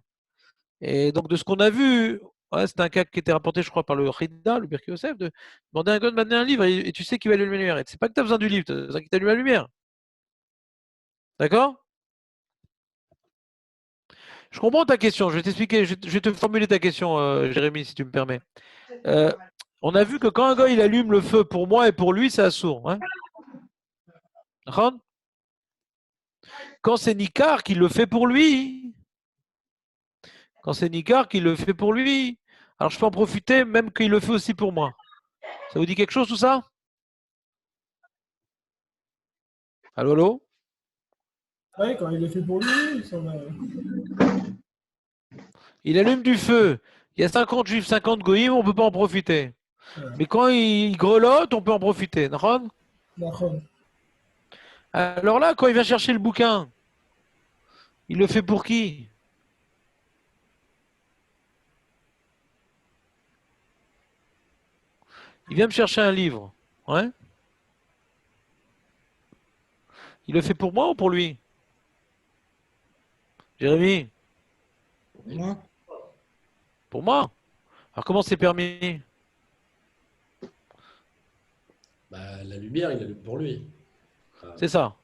Et donc, de ce qu'on a vu, ouais, c'est un cas qui était rapporté, je crois, par le Chida, le Birki Yosef, de demander à un gars de m'amener un livre et tu sais qu'il va allumer la lumière. Et c'est pas que tu as besoin du livre, tu as besoin qu'il t'allume la lumière. D'accord? Je comprends ta question. Je vais t'expliquer, je vais te formuler ta question, Jérémy, si tu me permets. On a vu que quand un gars il allume le feu pour moi et pour lui, c'est assourd. Hein. Quand c'est Nikar qui le fait pour lui, alors je peux en profiter même qu'il le fait aussi pour moi. Ça vous dit quelque chose tout ça? Allô, allô? Oui, quand il le fait pour lui, il allume du feu. Il y a 50 juifs, 50 goïms, on ne peut pas en profiter. Ouais. Mais quand il grelotte, on peut en profiter. D'accord? Alors là, quand il vient chercher le bouquin, il le fait pour qui? Il vient me chercher un livre. Ouais. Il le fait pour moi ou pour lui? Jérémy? Pour moi. Pour moi? Alors comment c'est permis? La lumière, il allume pour lui. C'est ça.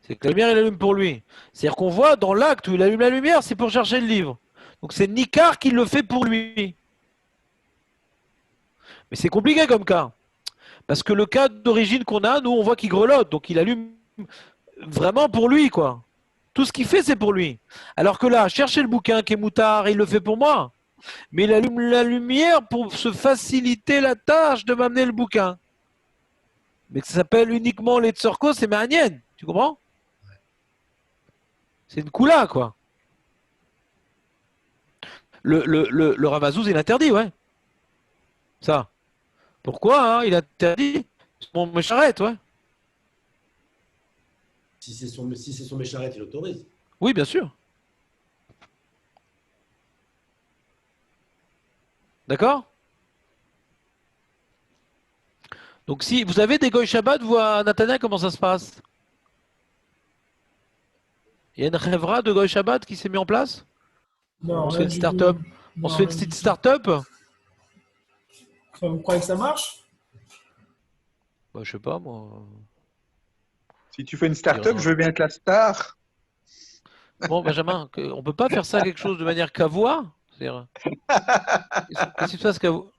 C'est que la lumière, il allume pour lui. C'est-à-dire qu'on voit dans l'acte où il allume la lumière, c'est pour chercher le livre. Donc c'est Nikar qui le fait pour lui. Mais c'est compliqué comme cas. Parce que le cas d'origine qu'on a, nous, on voit qu'il grelotte. Donc il allume vraiment pour lui, quoi. Tout ce qu'il fait, c'est pour lui. Alors que là, chercher le bouquin qui est moutard, il le fait pour moi. Mais il allume la lumière pour se faciliter la tâche de m'amener le bouquin. Mais que ça s'appelle uniquement les Tsorko, c'est Méanienne. Tu comprends? C'est une coula, quoi. le Ramazouz, il interdit, ouais. Ça. Pourquoi hein, il interdit mon mécharette, ouais. Si c'est son mécharette, il autorise. Oui, bien sûr. D'accord? Donc si vous avez des Goy Shabbat, vous à Natania, comment ça se passe? Il y a une rêvera de Goy Shabbat qui s'est mis en place? Non, On se fait une start-up. On se fait une petite start-up? Vous croyez que ça marche? Bah, je sais pas, moi. Si tu fais une start-up, je veux bien être la star. Bon, Benjamin, on peut pas faire ça quelque chose de manière qu'avoie? Qu'est-ce qui se passe qu'avoue?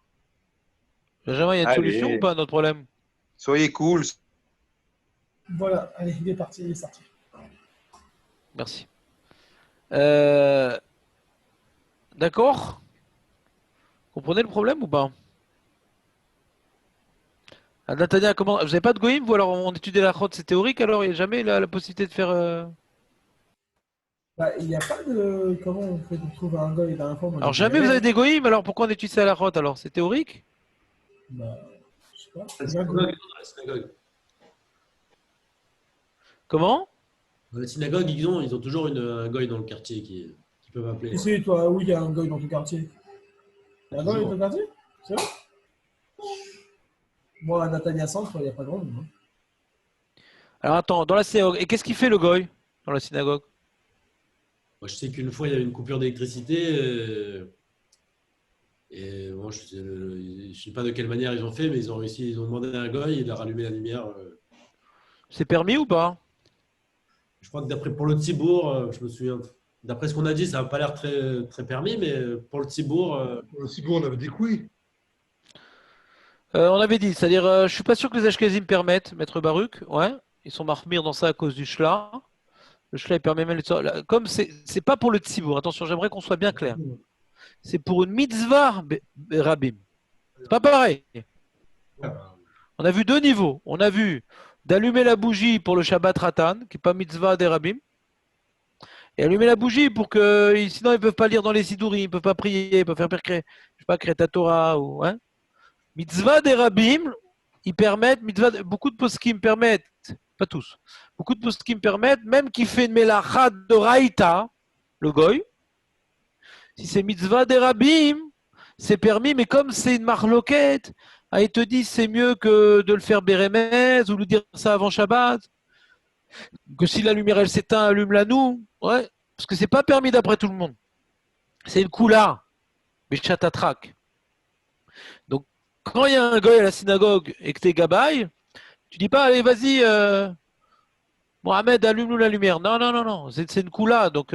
Benjamin, il y a une solution ou pas à notre problème? Soyez cool. Voilà, allez, il est parti, il est sorti. Merci. D'accord? Comprenez le problème ou pas? Ah, Natania, comment... Vous n'avez pas de goïm, vous alors on étudie la chôte, c'est théorique alors il n'y a jamais la possibilité de faire. Bah, il n'y a pas de. Comment on fait pour trouver un goy dans la forme? Alors jamais vous avez des goïm, alors pourquoi on étudie ça à la chôte alors? C'est théorique? Bah, je sais pas. La synagogue. Comment? Dans la synagogue, ils ont toujours un goy dans le quartier qui peuvent appeler. Et si, toi, oui, il y a un goy dans ton quartier. Il y a un goy dans ton quartier? C'est vrai? Moi, à Natania Centre, il n'y a pas de monde. Hein. Alors attends, dans la synagogue, et qu'est-ce qu'il fait le goy dans la synagogue? Moi, je sais qu'une fois, il y a eu une coupure d'électricité. Et bon, je ne sais pas de quelle manière ils ont fait, mais ils ont réussi, ils ont demandé à un goy et il a rallumé la lumière. C'est permis ou pas? Je crois que pour le Tzibour, je me souviens, d'après ce qu'on a dit, ça n'a pas l'air très, très permis, mais pour le Tzibour. Pour le Tzibour, on avait dit que oui. On avait dit, c'est-à-dire, je suis pas sûr que les Ashkenazim permettent, Maître Baruch, ouais, ils sont marmire dans ça à cause du Shla. Le Shla, il permet même les... Comme c'est pas pour le Tzibour, attention, j'aimerais qu'on soit bien clair. C'est pour une mitzvah Rabim. C'est pas pareil. On a vu deux niveaux. On a vu d'allumer la bougie pour le Shabbat Ratan, qui n'est pas mitzvah des Rabim, et allumer la bougie pour que, sinon ils ne peuvent pas lire dans les Sidourim, ils ne peuvent pas prier, ils ne peuvent faire je sais pas, Kreta Torah ou hein. Mitzvah des Rabim, ils permettent, beaucoup de poskim permettent, pas tous, beaucoup de poskim permettent, même qui fait une melacha de Raïta, le goy, si c'est mitzvah des Rabim, c'est permis, mais comme c'est une marloquette, il te dit c'est mieux que de le faire Bérémez ou lui dire ça avant Shabbat, que si la lumière elle s'éteint, allume-la nous, ouais, parce que c'est pas permis d'après tout le monde. C'est une coula, mais chatatrak. Donc, quand il y a un goy à la synagogue et que t'es gabaye, tu dis pas, allez, vas-y, Mohamed, allume-nous la lumière. Non, non, non, non, c'est une coula. Donc,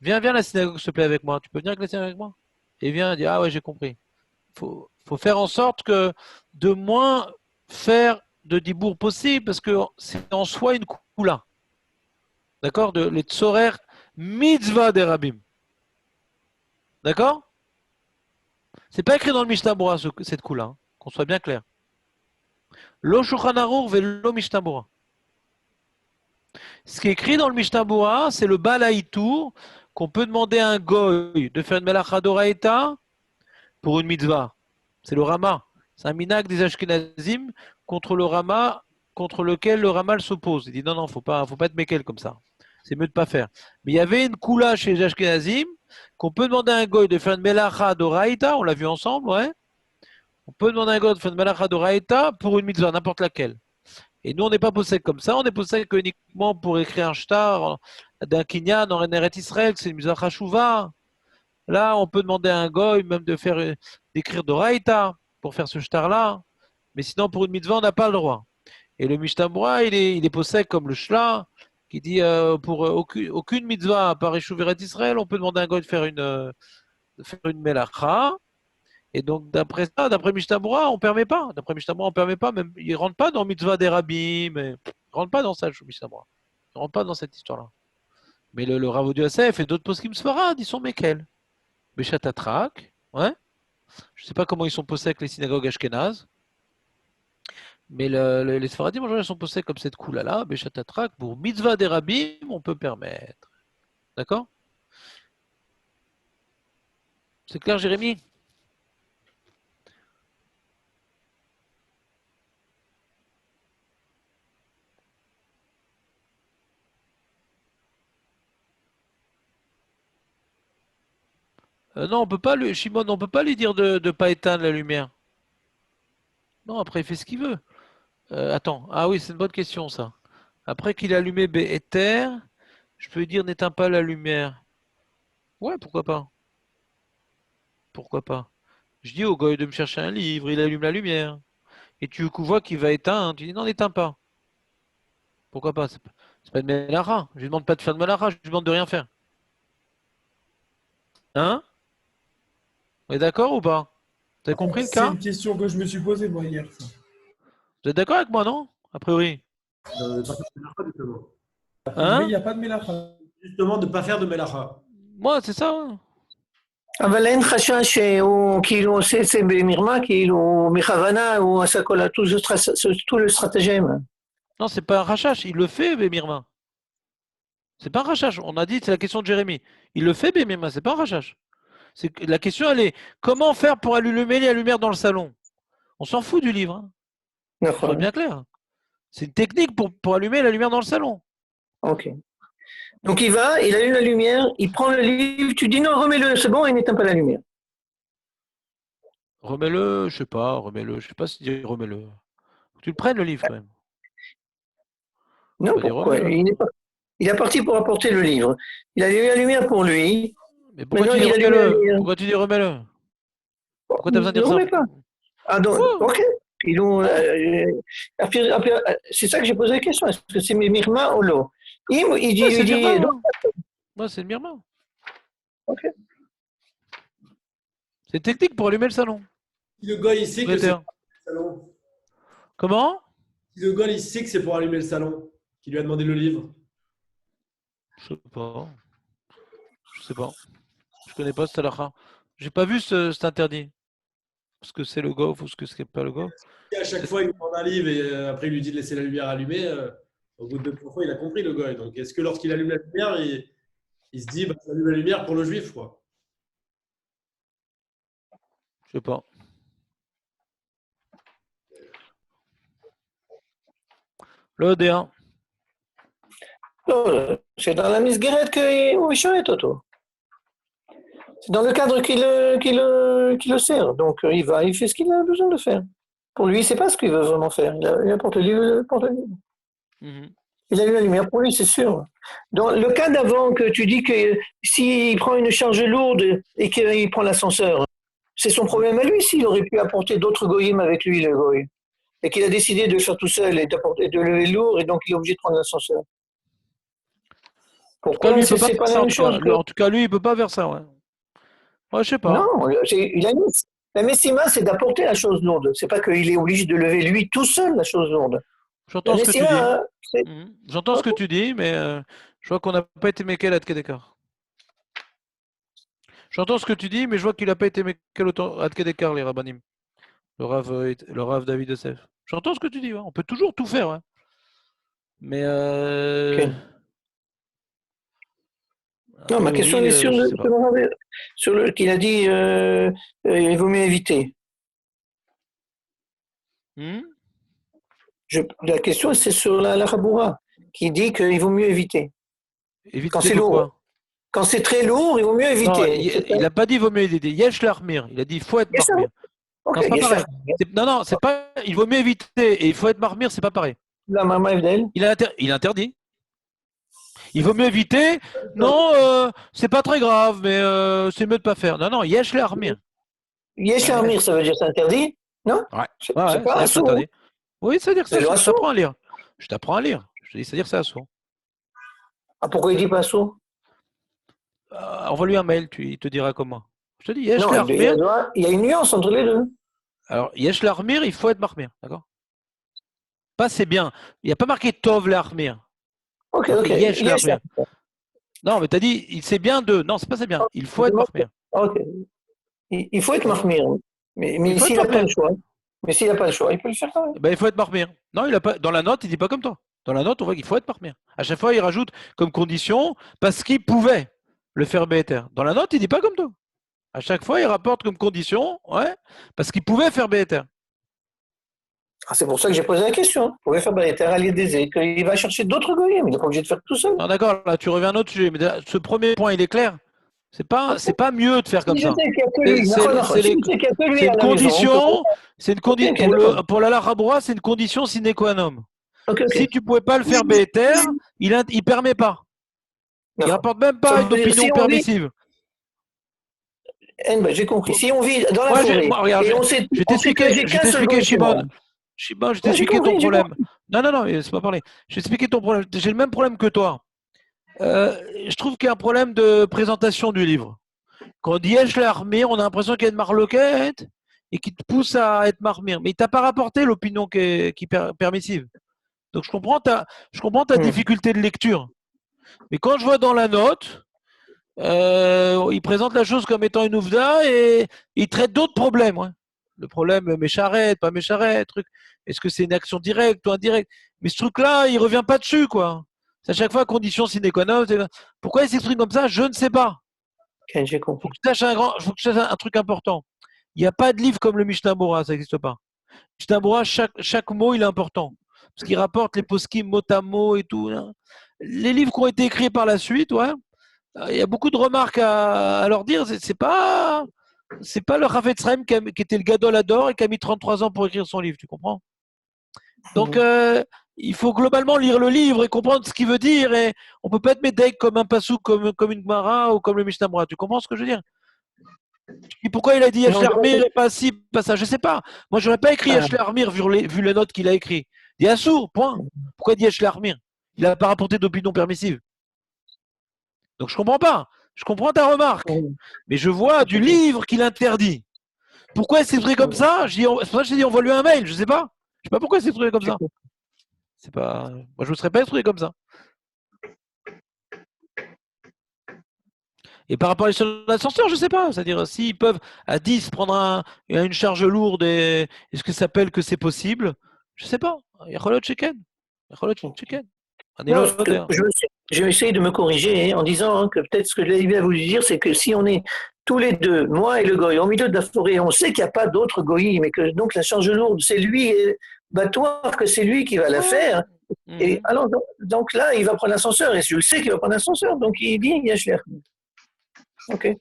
viens à la synagogue, s'il te plaît, avec moi. Tu peux venir avec la synagogue avec moi? Et viens, dire, ah ouais, j'ai compris. Faut faire en sorte que de moins faire de dibour possible, parce que c'est en soi une coula. D'accord? Les tsorer mitzvah des rabbim. D'accord? C'est pas écrit dans le Mishnah Bora, cette coula, hein, qu'on soit bien clair. Lo Shulchan Aruch velo Mishnah Bora. Ce qui est écrit dans le Mishnah Bora, c'est le Balaïtour, qu'on peut demander à un goy de faire une melacha d'oraïta pour une mitzvah. C'est le Rama. C'est un minag des Ashkenazim contre le Rama, contre lequel le Ramal s'oppose. Il dit non, faut pas être mekel comme ça. C'est mieux de pas faire. Mais il y avait une coula chez les Ashkenazim qu'on peut demander à un goy de faire une melacha d'oraïta, on l'a vu ensemble, ouais. On peut demander à un goy de faire une melacha d'oraïta pour une mitzvah, n'importe laquelle. Et nous, on n'est pas possède comme ça, on est possède uniquement pour écrire un shtar d'un kinyan en Eneret Israël, c'est une mitzvah chashuva. Là, on peut demander à un goy même d'écrire d'oraïta pour faire ce shtar-là. Mais sinon, pour une mitzvah, on n'a pas le droit. Et le Mishnah Bora, il est possède comme le shla, qui dit pour aucune mitzvah par Eshuveret Israël, on peut demander à un goy de faire une melacha. Et donc, d'après Mishnah Bora, on ne permet pas. D'après Mishnah Bora, on ne permet pas. Même, il ne rentre pas dans mitzvah des rabbis. Il ne rentre pas dans ça, le Mishnah Bora. Il ne rentre pas dans cette histoire-là. Mais le Rav Odia Yosef et d'autres poskim sfarad, ils sont mekel. Beshatatrak, ouais. Je ne sais pas comment ils sont posés avec les synagogues ashkénazes. Mais les Sfaradim, en général, sont posés comme cette coula-là, Beshatatrak, pour mitzvah des rabbis, on peut permettre. D'accord? C'est clair, Jérémy? Non, on peut pas lui, Shimon, on peut pas lui dire de ne pas éteindre la lumière. Non, après il fait ce qu'il veut. Attends, ah oui, c'est une bonne question ça. Après qu'il a allumé Ether, je peux lui dire n'éteins pas la lumière. Ouais, pourquoi pas? Pourquoi pas? Je dis au gars de me chercher un livre, il allume la lumière. Et tu vois qu'il va éteindre, tu dis non, n'éteins pas. Pourquoi pas? C'est pas de mélara. Je lui demande pas de faire de mélara, je lui demande de rien faire. Hein? On est d'accord ou pas? Vous avez compris le cas? C'est une question que je me suis posée moi hier. Ça. Vous êtes d'accord avec moi, non? A priori. Justement. Hein? Il n'y a pas de mélacha. Justement, de ne pas faire de mélacha. Moi, c'est ça. Hein. אבל אין חשש שהוא כאילו עושה את זה במרמה, כאילו מכוונה, הוא עשה tout le stratagème. Non, c'est pas un rachach, il le fait, Bémirma. C'est pas un rachach, on a dit, c'est la question de Jérémy. Il le fait, Bémirma, c'est pas un rachach. La question, elle est, comment faire pour allumer la lumière dans le salon? On s'en fout du livre. Hein. C'est bien clair. C'est une technique pour allumer la lumière dans le salon. Ok. Donc il va, il allume la lumière, il prend le livre, tu dis non, remets-le, c'est bon, il n'éteint pas la lumière. Remets-le, je sais pas si tu dis remets-le. Faut que tu le prennes le livre quand même. Non, pourquoi? Il est parti pour apporter le livre. Il a allumé la lumière pour lui. Mais pourquoi tu dis remets-le? Pourquoi tu dis remets-le? Pourquoi tu as besoin de dire ça? Pas. Ah donc, ok. C'est ça que j'ai posé la question. Est-ce que c'est Mirma ou l'eau? Il dit. Moi, c'est le Mirma. Ok. C'est technique pour allumer le salon. Si le gars, il sait que c'est pour allumer le salon. Comment? Si le gars, il sait que c'est pour allumer le salon, qui lui a demandé le livre. Je sais pas. Je connais pas ce halakha. J'ai pas vu cet interdit. Est-ce que c'est le gof ou est-ce que c'est pas le gof? À chaque fois, il demande un livre et après, il lui dit de laisser la lumière allumée. Au bout de 2-3 fois, il a compris le gars. Donc, est-ce que lorsqu'il allume la lumière, il se dit, bah, j'allume la lumière pour le juif, quoi? Je sais pas. Le D1. C'est dans la misguerette qu'il chouette, Toto. C'est dans le cadre qui le sert. Donc, il va, il fait ce qu'il a besoin de faire. Pour lui, c'est pas ce qu'il veut vraiment faire. Il apporte le livre. Il a eu la lumière pour lui, c'est sûr. Dans le cas d'avant que tu dis que s'il prend une charge lourde et qu'il prend l'ascenseur, c'est son problème à lui s'il aurait pu apporter d'autres goyim avec lui, le goy. Et qu'il a décidé de le faire tout seul et de lever lourd, et donc il est obligé de prendre l'ascenseur. Pourquoi lui, il peut pas faire ça, en tout cas, lui, il peut pas faire ça, ouais. Ouais, je sais pas. Non, la messima, c'est d'apporter la chose lourde. C'est pas qu'il est obligé de lever lui tout seul la chose lourde. J'entends ce que tu dis. J'entends ce que tu dis, mais je vois qu'on n'a pas été Mekel à Tkedekar. J'entends ce que tu dis, mais je vois qu'il n'a pas été Mekel à Tkedekar, les rabbanim. Le Rav David Yosef. J'entends ce que tu dis. Ouais. On peut toujours tout faire. Ouais. Mais. Non, ma question est sur le qu'il a dit il vaut mieux éviter. La question, c'est sur la Raboura, qui dit qu'il vaut mieux éviter. Quand c'est lourd. Quand c'est très lourd, il vaut mieux éviter. Non, il n'a pas dit il vaut mieux éviter. Yesh l'armir. Il a dit il faut être marmir. Okay, non, c'est pas pareil. Non, c'est pas. Il vaut mieux éviter et il faut être marmir, c'est pas pareil. Il interdit. Il vaut mieux éviter. Non, c'est pas très grave, mais c'est mieux de pas faire. Non, yesh l'armir. Yesh l'armir, ça veut dire c'est interdit? Non? Ouais. C'est pas interdit. Oui, c'est-à-dire que je t'apprends à lire. Je t'apprends à lire. Je te dis, c'est-à-dire que c'est assourd. Ah, pourquoi il dit pas assourd? Envoie-lui un mail, il te dira comment. Je te dis, Yesh l'armir. Il y a une nuance entre les deux. Alors, Yesh l'armir, il faut être marmir, d'accord? Pas c'est bien. Il n'y a pas marqué Tov l'armir. Ok. Yesh l'armir. Non, mais tu as dit, c'est bien de. Non, c'est pas c'est bien. Il faut être marmir. Ok. Il faut être marmir. Mais s'il n'a pas le choix. Mais s'il n'a pas le choix, il peut le faire quand même. Ben, il faut être marmir. Non, il a pas. Dans la note, il dit pas comme toi. Dans la note, on voit qu'il faut être marmir. À chaque fois, il rajoute comme condition parce qu'il pouvait le faire BTR. Dans la note, il dit pas comme toi. À chaque fois, il rapporte comme condition, ouais, parce qu'il pouvait faire Béhéter. C'est pour ça que j'ai posé la question. Il pouvait faire Béhéter à l'Iedésé, qu'il va chercher d'autres goyim. Il n'est pas obligé de faire tout seul. Non, d'accord, là, tu reviens à un autre sujet. Mais ce premier point, il est clair. C'est pas mieux de faire comme ça. C'est une condition. C'est une condition. Pour la Rabroua, c'est une condition sine qua non. Si tu ne pouvais pas le faire Béhéter, il ne permet pas. Il ne rapporte même pas une opinion permissive. J'ai compris. Si on vit dans la forêt, regarde, je vais t'expliquer, Shimon. Shimon, je vais t'expliquer ton problème. Non, c'est pas parler. Je vais t'expliquer ton problème. J'ai le même problème que toi. Je trouve qu'il y a un problème de présentation du livre. Quand on dit Yesh Le'Armir, on a l'impression qu'il y a une marloquette et qui te pousse à être marmire. Mais il t'a pas rapporté l'opinion qui est permissive. Donc je comprends ta difficulté de lecture. Mais quand je vois dans la note, il présente la chose comme étant une ouvda et il traite d'autres problèmes. Ouais. Le problème mécharette, pas mécharette, truc. Est-ce que c'est une action directe ou indirecte? Mais ce truc-là, il revient pas dessus, quoi. C'est à chaque fois condition sine qua non. Pourquoi il s'exprime comme ça? Je ne sais pas. Okay, j'ai compris. Faut que tu saches un truc important. Il n'y a pas de livre comme le Mishnah Bora, ça n'existe pas. Mishnah Bora, chaque mot, il est important. Parce qu'il rapporte les poskim mot à mot et tout. Hein. Les livres qui ont été écrits par la suite, ouais, il y a beaucoup de remarques à leur dire. C'est pas le Rav Sraim qui était le Gadol Ador et qui a mis 33 ans pour écrire son livre, tu comprends? Donc, il faut globalement lire le livre et comprendre ce qu'il veut dire. Et on ne peut pas être médèque comme un Passouk, comme une Gemara ou comme le Mishnah Bora. Tu comprends ce que je veux dire? Et pourquoi il a dit Yesh Le'Armir et pas si, pas ça? Je ne sais pas. Moi, je n'aurais pas écrit Yesh Le'Armir vu les notes qu'il a écrites. Il dit Assour, point. Pourquoi il dit Yesh Le'Armir? Il n'a pas rapporté d'opinion permissive. Donc, je ne comprends pas. Je comprends ta remarque. Mais je vois du livre qu'il interdit. Pourquoi il s'est exprimé comme ça? C'est pour ça que j'ai dit envoie-lui un mail. Je ne sais pas. Je ne sais pas pourquoi il s'est exprimé comme ça. C'est pas... Moi, je ne me serais pas exprimé comme ça. Et par rapport à l'échelle d'ascenseur, je ne sais pas. C'est-à-dire, s'ils peuvent à 10 prendre une charge lourde, est-ce que ça s'appelle que c'est possible? Je ne sais pas. Il y a Cholot Sheken. Je vais essayer de me corriger en disant que peut-être ce que Lévi a voulu dire, c'est que si on est tous les deux, moi et le goy, au milieu de la forêt, on sait qu'il n'y a pas d'autre goy, mais que donc la charge lourde, c'est lui, battoir, que c'est lui qui va la faire. Et alors, donc là, il va prendre l'ascenseur, et je sais qu'il va prendre l'ascenseur, donc il dit Yesh Le'Armir. Ok.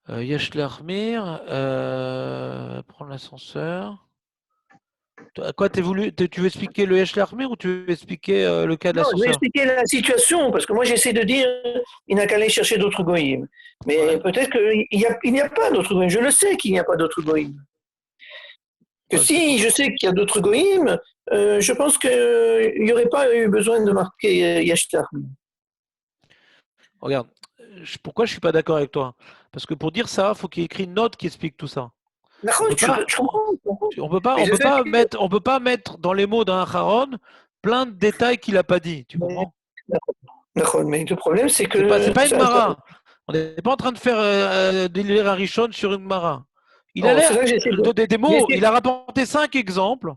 Yesh Le'Armir, prendre l'ascenseur. Quoi, tu veux expliquer le Yesh Le'Armir ou tu veux expliquer le cas de l'ascenseur? Je vais expliquer la situation, parce que moi j'essaie de dire il n'a qu'à aller chercher d'autres goïms. Mais peut-être qu'il n'y a pas d'autres goïms. Je le sais qu'il n'y a pas d'autres goïms. Que si je sais qu'il y a d'autres goïms, je pense qu'il n'y aurait pas eu besoin de marquer Yesh Le'Armir. Regarde, pourquoi je ne suis pas d'accord avec toi? Parce que pour dire ça, il faut qu'il y ait écrit une note qui explique tout ça. On peut pas mettre dans les mots d'un Acharon plein de détails qu'il n'a pas dit. Tu comprends? D'accord, mais le problème, c'est que. C'est pas une Mara. On n'est pas en train de faire délire un Rishon sur une Mara. Il a l'air des mots. Il a rapporté 5 exemples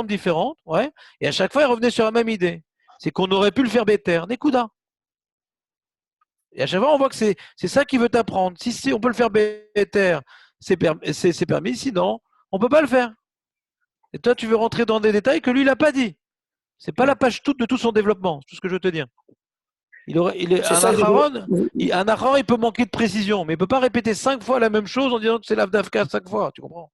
différents, ouais. Et à chaque fois, il revenait sur la même idée. C'est qu'on aurait pu le faire Béter. Nekuda. Et à chaque fois, on voit que c'est ça qu'il veut t'apprendre. Si on peut le faire Béter, c'est permis, sinon, on ne peut pas le faire. Et toi, tu veux rentrer dans des détails que lui, il n'a pas dit. Ce n'est pas la page toute de tout son développement, c'est tout ce que je veux te dire. Un Acharon, il peut manquer de précision, mais il ne peut pas répéter 5 fois la même chose en disant que c'est l'Avdavka 5 fois, tu comprends?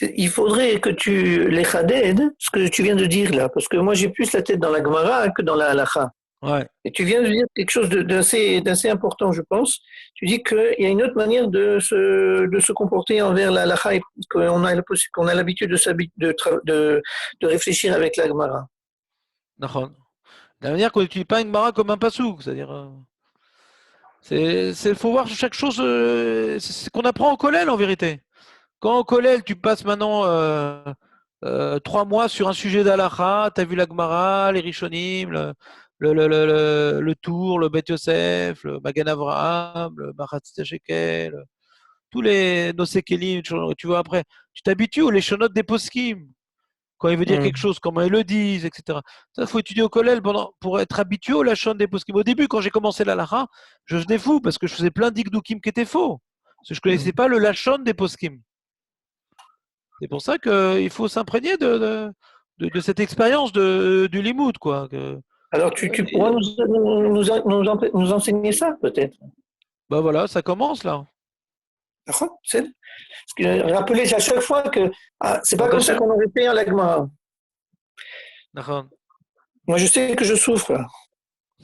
Il faudrait que tu les chaded, ce que tu viens de dire là, parce que moi j'ai plus la tête dans la Gemara que dans la Halacha. Ouais. Et tu viens de dire quelque chose d'assez important, je pense. Tu dis qu'il y a une autre manière de se comporter envers la halakha, qu'on a l'habitude de réfléchir avec la Gemara. D'accord. De la manière qu'on n'utilise pas une Gemara comme un pasouk, c'est-à-dire, faut voir chaque chose, c'est qu'on apprend au kollel en vérité. Quand au kollel tu passes maintenant 3 mois sur un sujet d'halakha, tu as vu la Gemara, les Rishonim, le Tour, le Bet Yosef, le Magan Avraham, le Machatzit Shekel, tous les Nosekelim, tu vois après, tu t'habitues aux Leshonot des Poskim. quand il veut dire quelque chose, comment ils le disent, etc. Ça, il faut étudier au collège pour être habitué au lachon des poskim. Au début, quand j'ai commencé la lacha, je venais fou parce que je faisais plein d'ikdoukim qui étaient faux. Parce que je ne connaissais pas le lachon des poskim. C'est pour ça qu'il faut s'imprégner de cette expérience du limoud, quoi. Alors, tu pourras nous enseigner ça, peut-être. Ben voilà, ça commence là. D'accord. Rappelez à chaque fois que c'est pas comme ça qu'on aurait fait à l'Agma. D'accord. Moi, je sais que je souffre.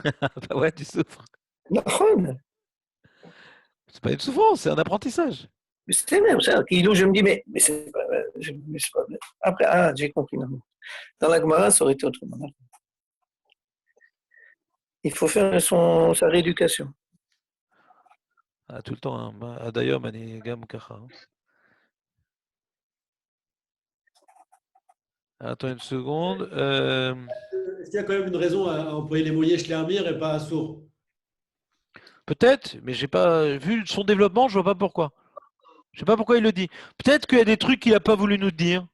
Bah ouais, tu souffres. D'accord. C'est pas une souffrance, c'est un apprentissage. Mais c'est même ça. Je me dis, mais c'est pas, après, j'ai compris. Non. Dans l'Agma, ça aurait été autrement. Il faut faire sa rééducation. Ah, tout le temps. Hein. D'ailleurs, Mani Gam Kacha. Attends une seconde. Est-ce qu'il y a quand même une raison à employer les mots Yesh Le'amir et pas Assour? Peut-être, mais j'ai pas vu son développement, je vois pas pourquoi. Je sais pas pourquoi il le dit. Peut-être qu'il y a des trucs qu'il n'a pas voulu nous dire.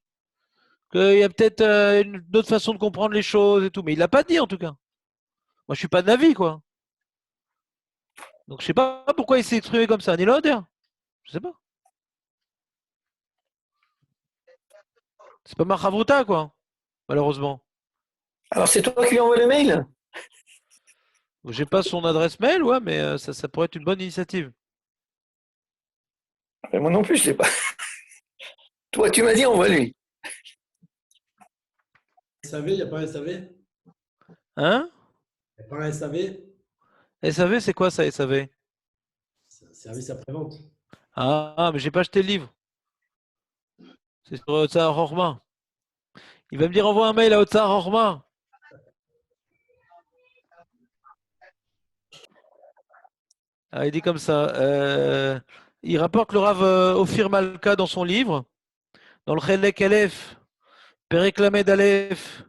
Qu'il y a peut-être une autre façon de comprendre les choses et tout. Mais il l'a pas dit en tout cas. Moi, je suis pas de l'avis, quoi. Donc, je sais pas pourquoi il s'est exprimé comme ça. Ni l'odeur. Je sais pas. C'est pas ma chavruta, quoi. Malheureusement. Alors, c'est toi qui lui envoies le mail? J'ai pas son adresse mail, ouais, mais ça pourrait être une bonne initiative. Mais moi non plus, je sais pas. Toi, tu m'as dit, envoie-lui. SAV, il n'y a pas un SAV? Hein? Il n'y a pas un SAV? SAV, c'est quoi ça, SAV? C'est un service après-vente. Ah, mais j'ai pas acheté le livre. C'est sur Otsar Horma. Il va me dire envoie un mail à Otsar Horma. Ah, il dit comme ça. Il rapporte le Rav Ophir Malka dans son livre, dans le Chelek Aleph, Perek Lamed Aleph,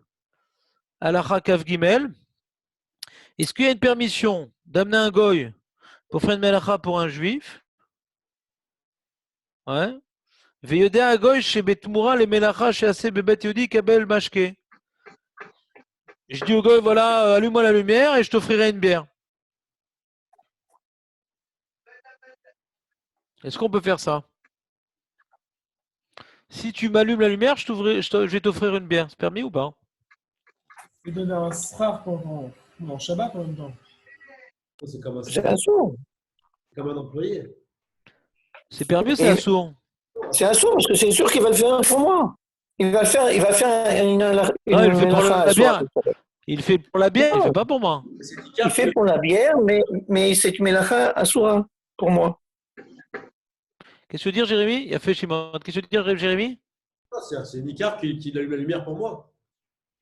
Halacha Kav Gimel. Est-ce qu'il y a une permission d'amener un goy pour faire une melacha pour un juif? Ouais. Veyodea goy chez Betmoura les melacha chez Assez Bebet Yodi Kabel Mashke. Je dis au goy, voilà, allume-moi la lumière et je t'offrirai une bière. Est-ce qu'on peut faire ça? Si tu m'allumes la lumière, je vais t'offrir une bière. C'est permis ou pas? Tu donnes un srar pendant Shabbat en même temps. C'est comme un employé. C'est permis ou c'est un sourd? C'est un sourd, parce que c'est sûr qu'il va le faire pour moi. Il va faire une non, il fait pour la bière. Il fait pour la bière, il fait pas pour moi. Il fait pour la bière, mais c'est une melacha asura pour moi. Qu'est-ce que tu veux dire, Jérémy? Il a fait Shimon. Qu'est-ce que tu veux dire, Jérémy? C'est Nicard qui allume la lumière pour moi.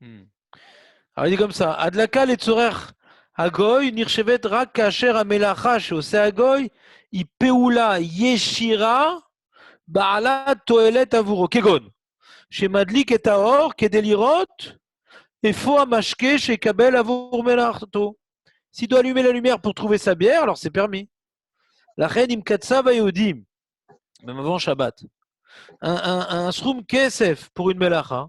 Alors il dit comme ça. Adlaka letzorer agoy nirchevet rak kasher amelacha sheoseh agoy ipeula yeshira ba'ala toelet avuro. Kegon. Shemadlik et haor kedei lirot efo hamashke shekabel avur melachato. S'il doit allumer la lumière pour trouver sa bière, alors c'est permis. La reine imkatsa vayodim. Même avant Shabbat. Un srum kesef pour une melacha.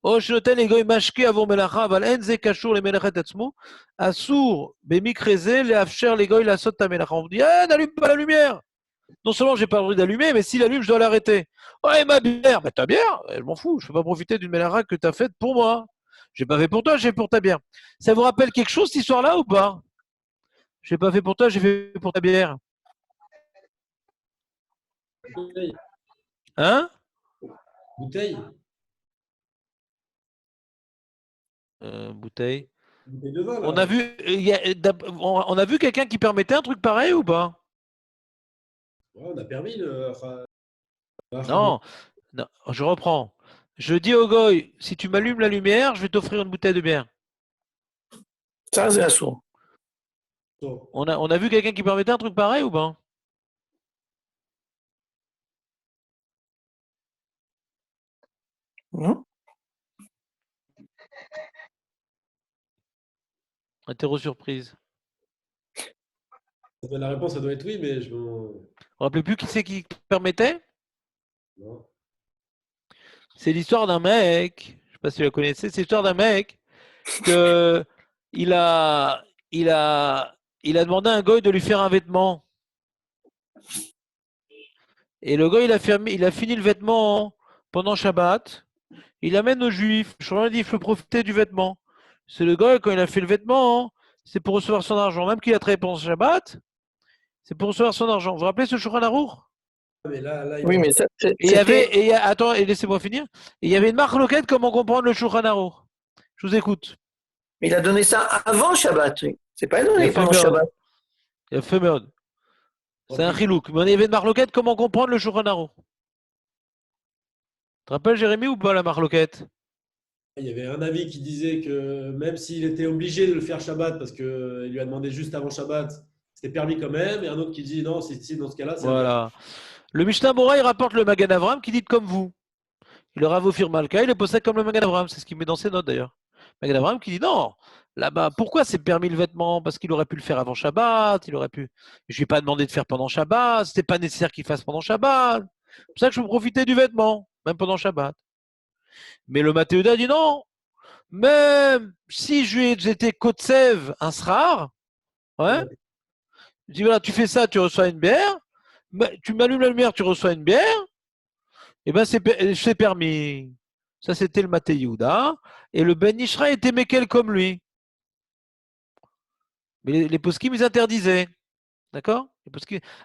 או שנותן לגוי משקה עבור מלאכה, אבל אין זה קשור למלאכת עצמו, אסור במקרה זה לאפשר לגוי לעשות את המלאכה. On dit, n'allume pas la lumière. Non seulement j'ai pas le droit d'allumer, mais s'il allume, je dois l'arrêter. Ouais, ma bière. Bah ta bière, je m'en fous. Je peux pas profiter d'une melacha que tu as faite pour moi. J'ai pas fait pour toi, j'ai fait pour ta bière. Ça vous rappelle quelque chose, cette histoire-là, ou pas? J'ai pas fait pour toi, j'ai fait pour ta bière. Hein? Bouteille. Bouteille. De vin, on a vu quelqu'un qui permettait un truc pareil ou pas? Ouais, on a permis le. Non, je reprends. Je dis au goy, si tu m'allumes la lumière, je vais t'offrir une bouteille de bière. Ça, c'est assourd. On a vu quelqu'un qui permettait un truc pareil ou pas? Non. Interro surprise. La réponse, ça doit être oui, mais je me. Vous ne rappelez plus qui c'est qui permettait? Non. C'est l'histoire d'un mec, je sais pas si vous la connaissez, c'est l'histoire d'un mec que il a, il a, il a demandé à un goy de lui faire un vêtement. Et le goy, il a fini le vêtement pendant Shabbat. Il amène aux juifs. Le chouran dit, il faut profiter du vêtement. C'est le goy, quand il a fait le vêtement, c'est pour recevoir son argent. Même qu'il a travaillé pendant Shabbat, c'est pour recevoir son argent. Vous vous rappelez ce Shulchan Aruch? Mais là, Oui, mais ça, attends, et laissez-moi finir. Et il y avait une marloquette, comment comprendre le Shulchan Aruch. Je vous écoute. il a donné ça avant Shabbat, oui. C'est pas donné pendant Shabbat. Il a fait merde. C'est un chilouk. Mais il y avait une marloquette, comment comprendre le Shulchan Aruch. Tu te rappelles, Jérémy, ou pas, la marloquette? Il y avait un avis qui disait que même s'il était obligé de le faire Shabbat parce qu'il lui a demandé juste avant Shabbat, c'était permis quand même. Et un autre qui dit non, si dans ce cas-là, c'est voilà. Le Mishnah Bora, il rapporte le Magan Avram qui dit comme vous. Le Rav Ophir Malka, il le possède comme le Magan Avram. C'est ce qu'il met dans ses notes d'ailleurs. Magan Avram qui dit non, là-bas, pourquoi c'est permis le vêtement? Parce qu'il aurait pu le faire avant Shabbat, il aurait pu. Je lui ai pas demandé de faire pendant Shabbat, c'était pas nécessaire qu'il fasse pendant Shabbat. C'est pour ça que je peux profiter du vêtement, même pendant Shabbat. Mais le Mathéuda dit non, même si j'étais Kotsev, un srar, ouais, je dis voilà, tu fais ça, tu reçois une bière, tu m'allumes la lumière, tu reçois une bière, et ben c'est permis. Ça, c'était le Maté Yehuda. Et le Ben Ishra était Mekel comme lui. Mais les poskim, ils interdisaient. D'accord?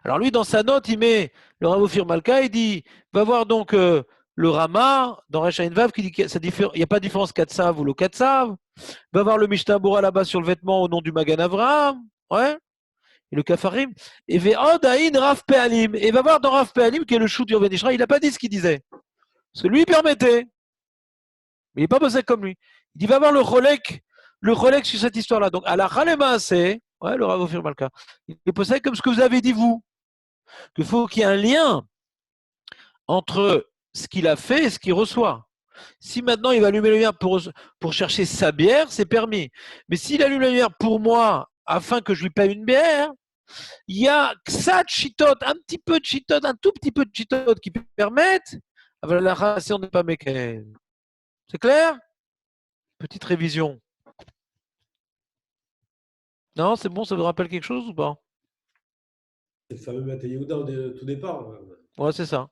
Alors lui, dans sa note, il met le Rav Ophir Malka, il dit, va voir donc le Rama, dans Resh Ayin Vav, qui dit qu'il n'y a pas de différence Katsav ou le Katsav. Va voir le Mishnah Bora là-bas sur le vêtement au nom du Magan Avraham. Ouais. Et le Kafarim. Et Ve'od Aïn Rav Pe'alim. Et va voir dans Rav Pe'alim, qui est le shoot du Ben Ishra, il n'a pas dit ce qu'il disait. Parce que lui, il permettait. Mais il n'est pas bossé comme lui. Il dit, va voir le Rolek sur cette histoire-là. Donc, à la Khalema, c'est, ouais, le Rav Ophir Malka. Il est posé comme ce que vous avez dit, vous. Qu'il faut qu'il y ait un lien entre ce qu'il a fait et ce qu'il reçoit. Si maintenant il va allumer la lumière pour chercher sa bière, c'est permis. Mais s'il allume la lumière pour moi, afin que je lui paye une bière, il y a ça de chitote, un petit peu de chitote, un tout petit peu de chitote qui permettent, la race, on n'est pas mécaine. C'est clair? Petite révision. Non, c'est bon, ça vous rappelle quelque chose ou pas? C'est le fameux Maté Yehuda au tout départ. Ouais, c'est ça.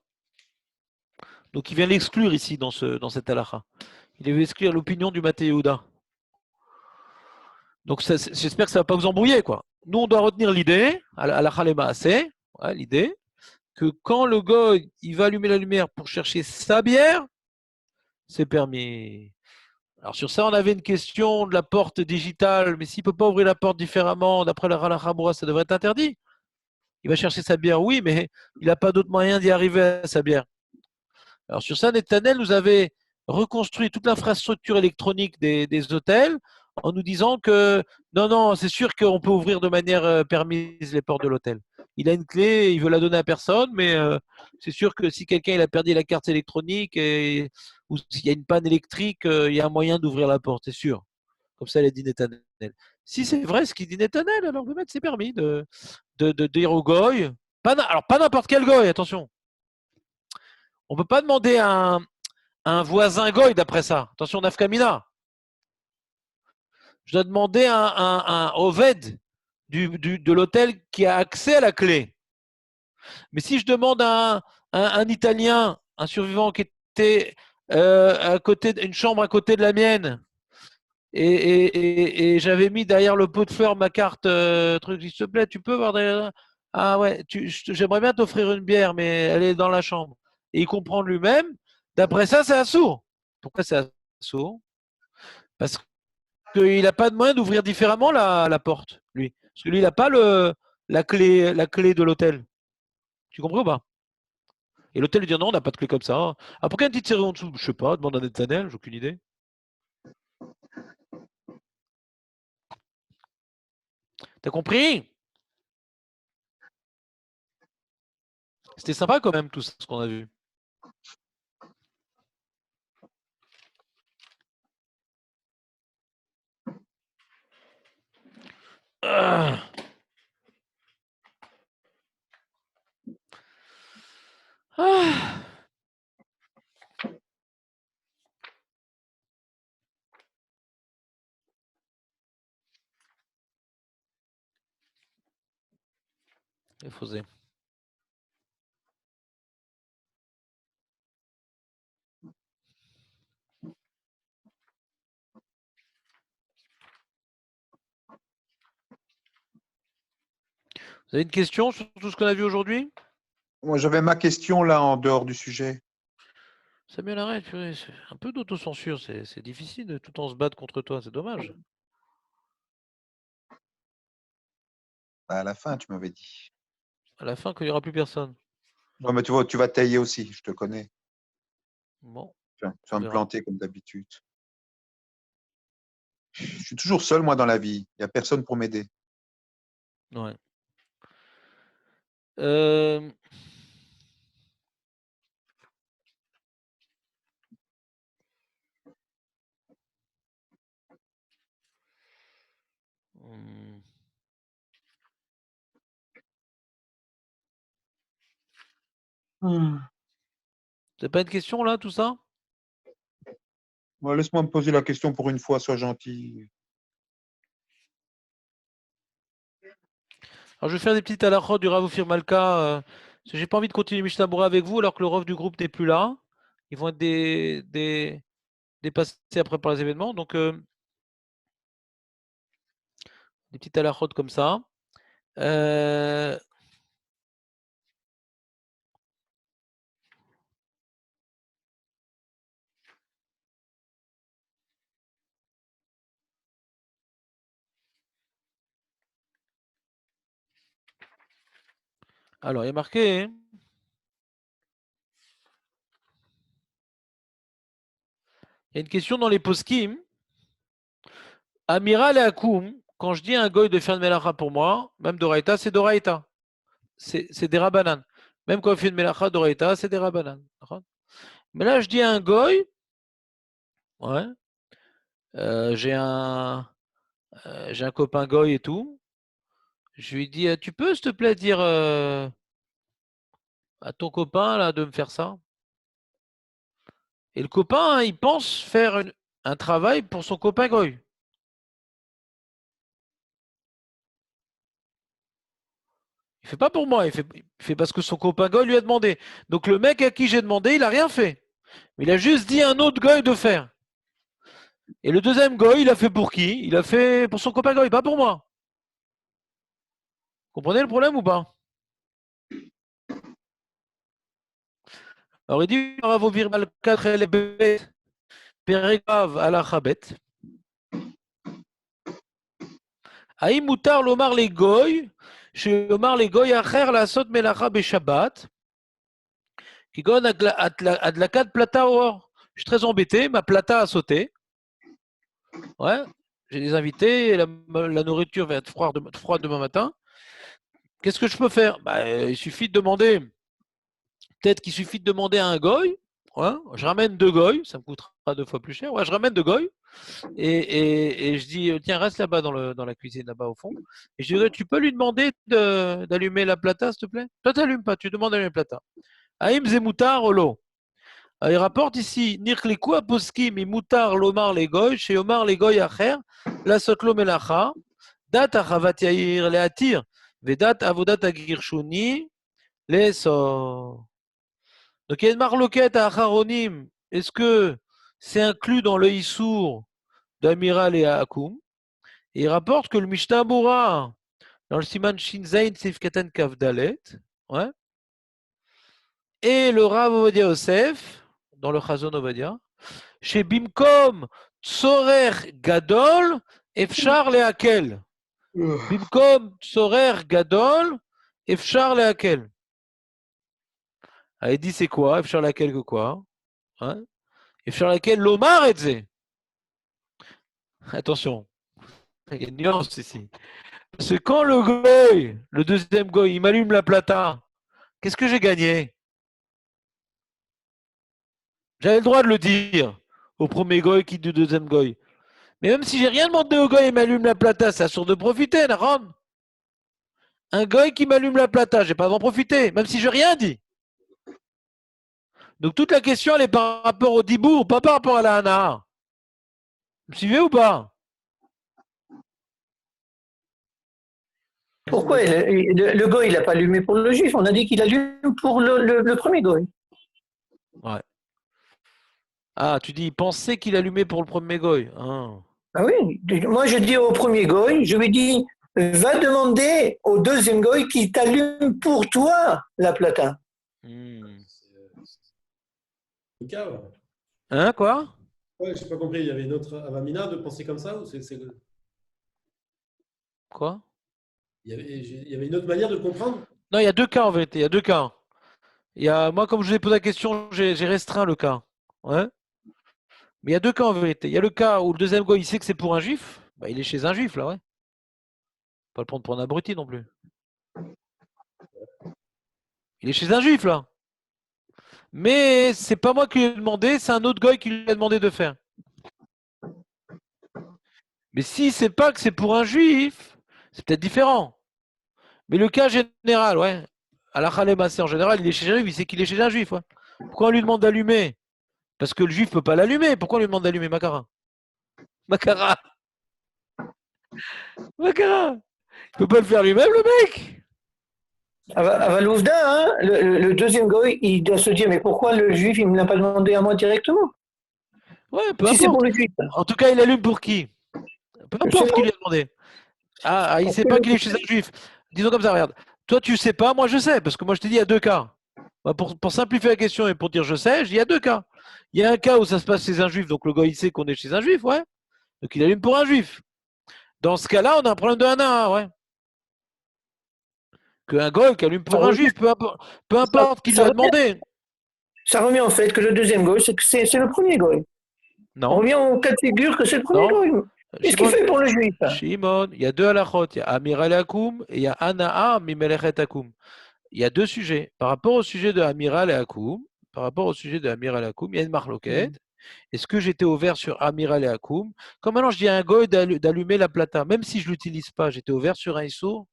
Donc il vient l'exclure ici dans cette halakha. Il veut exclure l'opinion du Maté Yehuda. Donc j'espère que ça ne va pas vous embrouiller, quoi. Nous, on doit retenir l'idée, à la Khalema assez, l'idée, que quand le goy il va allumer la lumière pour chercher sa bière, c'est permis. Alors sur ça, on avait une question de la porte digitale, mais s'il ne peut pas ouvrir la porte différemment, d'après la Halakha, ça devrait être interdit. Il va chercher sa bière, oui, mais il n'a pas d'autre moyen d'y arriver à sa bière. Alors sur ça, Netanel nous avait reconstruit toute l'infrastructure électronique des hôtels en nous disant que non, c'est sûr qu'on peut ouvrir de manière permise les portes de l'hôtel. Il a une clé, il veut la donner à personne, mais c'est sûr que si quelqu'un il a perdu la carte électronique ou s'il y a une panne électrique, il y a un moyen d'ouvrir la porte, c'est sûr. Comme ça, il a dit Netanel. Si c'est vrai ce qu'il dit Netanel, alors le maître c'est permis de dire au goy. Alors pas n'importe quel goy, attention. On ne peut pas demander à un voisin goy d'après ça. Attention, Nafkamina. Je dois demander un Oved de l'hôtel qui a accès à la clé. Mais si je demande à un Italien, un survivant qui était une chambre à côté de la mienne, et j'avais mis derrière le pot de fleurs ma carte, truc, s'il te plaît, tu peux voir derrière. Ah ouais, j'aimerais bien t'offrir une bière, mais elle est dans la chambre. Et il comprend lui-même. D'après ça, c'est assourd. Pourquoi c'est assourd? Parce qu'il n'a pas de moyen d'ouvrir différemment la porte, lui. Parce que lui, il n'a pas la clé de l'hôtel. Tu comprends ou pas? Et l'hôtel lui dit non, on n'a pas de clé comme ça. Ah, pourquoi une petite série en dessous? Je sais pas, demande à Netanel, j'ai aucune idée. T'as compris? C'était sympa quand même tout ce qu'on a vu. Ah. איפה זה? Vous avez une question sur tout ce qu'on a vu aujourd'hui? Moi, j'avais ma question là en dehors du sujet. Samuel, arrête, c'est un peu d'autocensure, c'est difficile de tout le temps se battre contre toi, c'est dommage. À la fin, tu m'avais dit. À la fin, qu'il n'y aura plus personne. Non, mais tu vois, tu vas tailler aussi, je te connais. Bon. Tu vas me planter comme d'habitude. Je suis toujours seul, moi, dans la vie. Il n'y a personne pour m'aider. Ouais. T'as pas une question là, tout ça? Bon, laisse-moi me poser la question pour une fois, sois gentil. Alors je vais faire des petites halachot du Rav Ophir Malka. Parce que j'ai pas envie de continuer Mishnah Berurah avec vous alors que le Rav du groupe n'est plus là. Ils vont être dépassés après par les événements. Donc des petites halachot comme ça. Alors, il y a marqué. Il y a une question dans les poskim. Amiral et Akoum, quand je dis un goy de faire une melacha pour moi, même d'Oraïta, c'est d'Oraïta. C'est des rabanan. Même quand on fait une melacha d'Oraïta, c'est des rabanan. Mais là, je dis à un goy, ouais, j'ai un copain goy et tout. Je lui dis, tu peux, s'il te plaît, dire à ton copain là de me faire ça. Et le copain, il pense faire un travail pour son copain goy. Il fait pas pour moi, il fait parce que son copain goy lui a demandé. Donc le mec à qui j'ai demandé, il a rien fait. Il a juste dit à un autre goy de faire. Et le deuxième goy, il a fait pour qui? Il a fait pour son copain goy, pas pour moi. Vous comprenez le problème ou pas? Alors il dit, Rav Virbal 4 LB, Peregav Alachabet. Aïm Moutar Lomar les goy, chez Lomar les goy Acher la Sot Melacha Beshabbat, qui gonne Adlakat Plata or. Je suis très embêté, ma plata a sauté. Ouais, j'ai des invités, la nourriture va être froide demain matin. Qu'est-ce que je peux faire? Il suffit de demander. Peut-être qu'il suffit de demander à un goy. Ouais, je ramène 2 goy, ça me coûtera 2 fois plus cher. Ouais, je ramène 2 goy. Et je dis, tiens, reste là-bas dans la cuisine, là-bas au fond. Et je dirais, tu peux lui demander d'allumer la plata, s'il te plaît? Toi, tu n'allumes pas, tu demandes d'allumer la plata. Aïm Zemoutar Olo. Il rapporte ici, Nirkliku aposkim imoutar lomar les goy, chez Omar les goy acher, la sotlo melacha, dat achavat yair leatir, vedat avodat agirshuni, les so. Donc il y a une marloquette à Acharonim. Est-ce que c'est inclus dans le Issour d'Amiral et Akoum? Et il rapporte que le Mishnah Bora, dans le Siman Shinzain Sifkatan Kavdalet, ouais, et le Rav Ovadia Yosef, dans le Chazon Ovadia, chez Bimkom Tsorer Gadol, Efchar Leakel. Bimkom Tsorer Gadol, Efchar Leakel. Il dit c'est quoi? Efchar Leakel que quoi? Hein? Efchar Leakel Lomar Etze. Attention, il y a une nuance ici. Parce que quand le goy, le deuxième goy, il m'allume la plata, qu'est-ce que j'ai gagné? J'avais le droit de le dire au premier goy qui du deuxième goy. Mais même si j'ai rien demandé au goy et m'allume la plata, c'est sûr de profiter, Naran. Un goy qui m'allume la plata, j'ai pas d'en profiter, même si j'ai rien dit. Donc toute la question, elle est par rapport au dibour, pas par rapport à la hana. Vous me suivez ou pas? Pourquoi le goy, il n'a pas allumé pour le juif? On a dit qu'il allume pour le premier goy. Ouais. Ah, tu dis, il pensait qu'il allumait pour le premier goy. Ah. Ah oui, moi je dis au premier goy, je lui dis, va demander au deuxième goy qui t'allume pour toi la plata. Le cas, ouais. Hein, quoi? Ouais, je n'ai pas compris. Il y avait une autre Avamina de penser comme ça ou Quoi? Il y avait une autre manière de comprendre? Non, il y a deux cas en vérité. Il y a deux cas. Moi, comme je vous ai posé la question, j'ai restreint le cas. Ouais. Mais il y a deux cas en vérité. Il y a le cas où le deuxième goy, il sait que c'est pour un juif. Bah, il est chez un juif, là, ouais. Pas le prendre pour un abruti non plus. Il est chez un juif, là. Mais c'est pas moi qui lui ai demandé, c'est un autre goy qui lui a demandé de faire. Mais s'il sait pas que c'est pour un juif, c'est peut-être différent. Mais le cas général, ouais. À la Khalemassé, en général, il est chez un juif, il sait qu'il est chez un juif. Ouais. Pourquoi on lui demande d'allumer? Parce que le juif peut pas l'allumer. Pourquoi on lui demande d'allumer, Makara? Makara, il peut pas le faire lui-même, le mec. À Louvda, hein, le deuxième goy, il doit se dire, mais pourquoi le juif, il ne me l'a pas demandé à moi directement? Ouais, peu si c'est pour importe. le juif. En tout cas, il allume pour qui? Peu importe qui lui a demandé. Ah, il sait pas qu'il est chez un juif. Disons comme ça, regarde. Toi, tu sais pas, moi je sais, parce que moi je t'ai dit il y a deux cas. Bah, pour simplifier la question et pour dire je sais, je dis il y a deux cas. Il y a un cas où ça se passe chez un juif, donc le gars il sait qu'on est chez un juif, ouais. Donc il allume pour un juif. Dans ce cas-là, on a un problème de Hana, ouais. Qu'un goy qui allume pour un juif, peu importe qui lui a demandé. Ça remet en fait que le deuxième goy, c'est le premier goy. Non. On revient au cas de figure que c'est le premier goy. Qu'est-ce qu'il fait pour le juif? Shimon, il y a deux halachot, il y a Amiral Akum et il y a Ana'a Mimelechet Akum. Il y a deux sujets. Par rapport au sujet de Amiral et Akum, il y a une marloquette. Est-ce que j'étais ouvert sur Amiral et Akum? Comme maintenant je dis à un goy d'allumer la plata, même si je ne l'utilise pas, j'étais ouvert sur un ISO.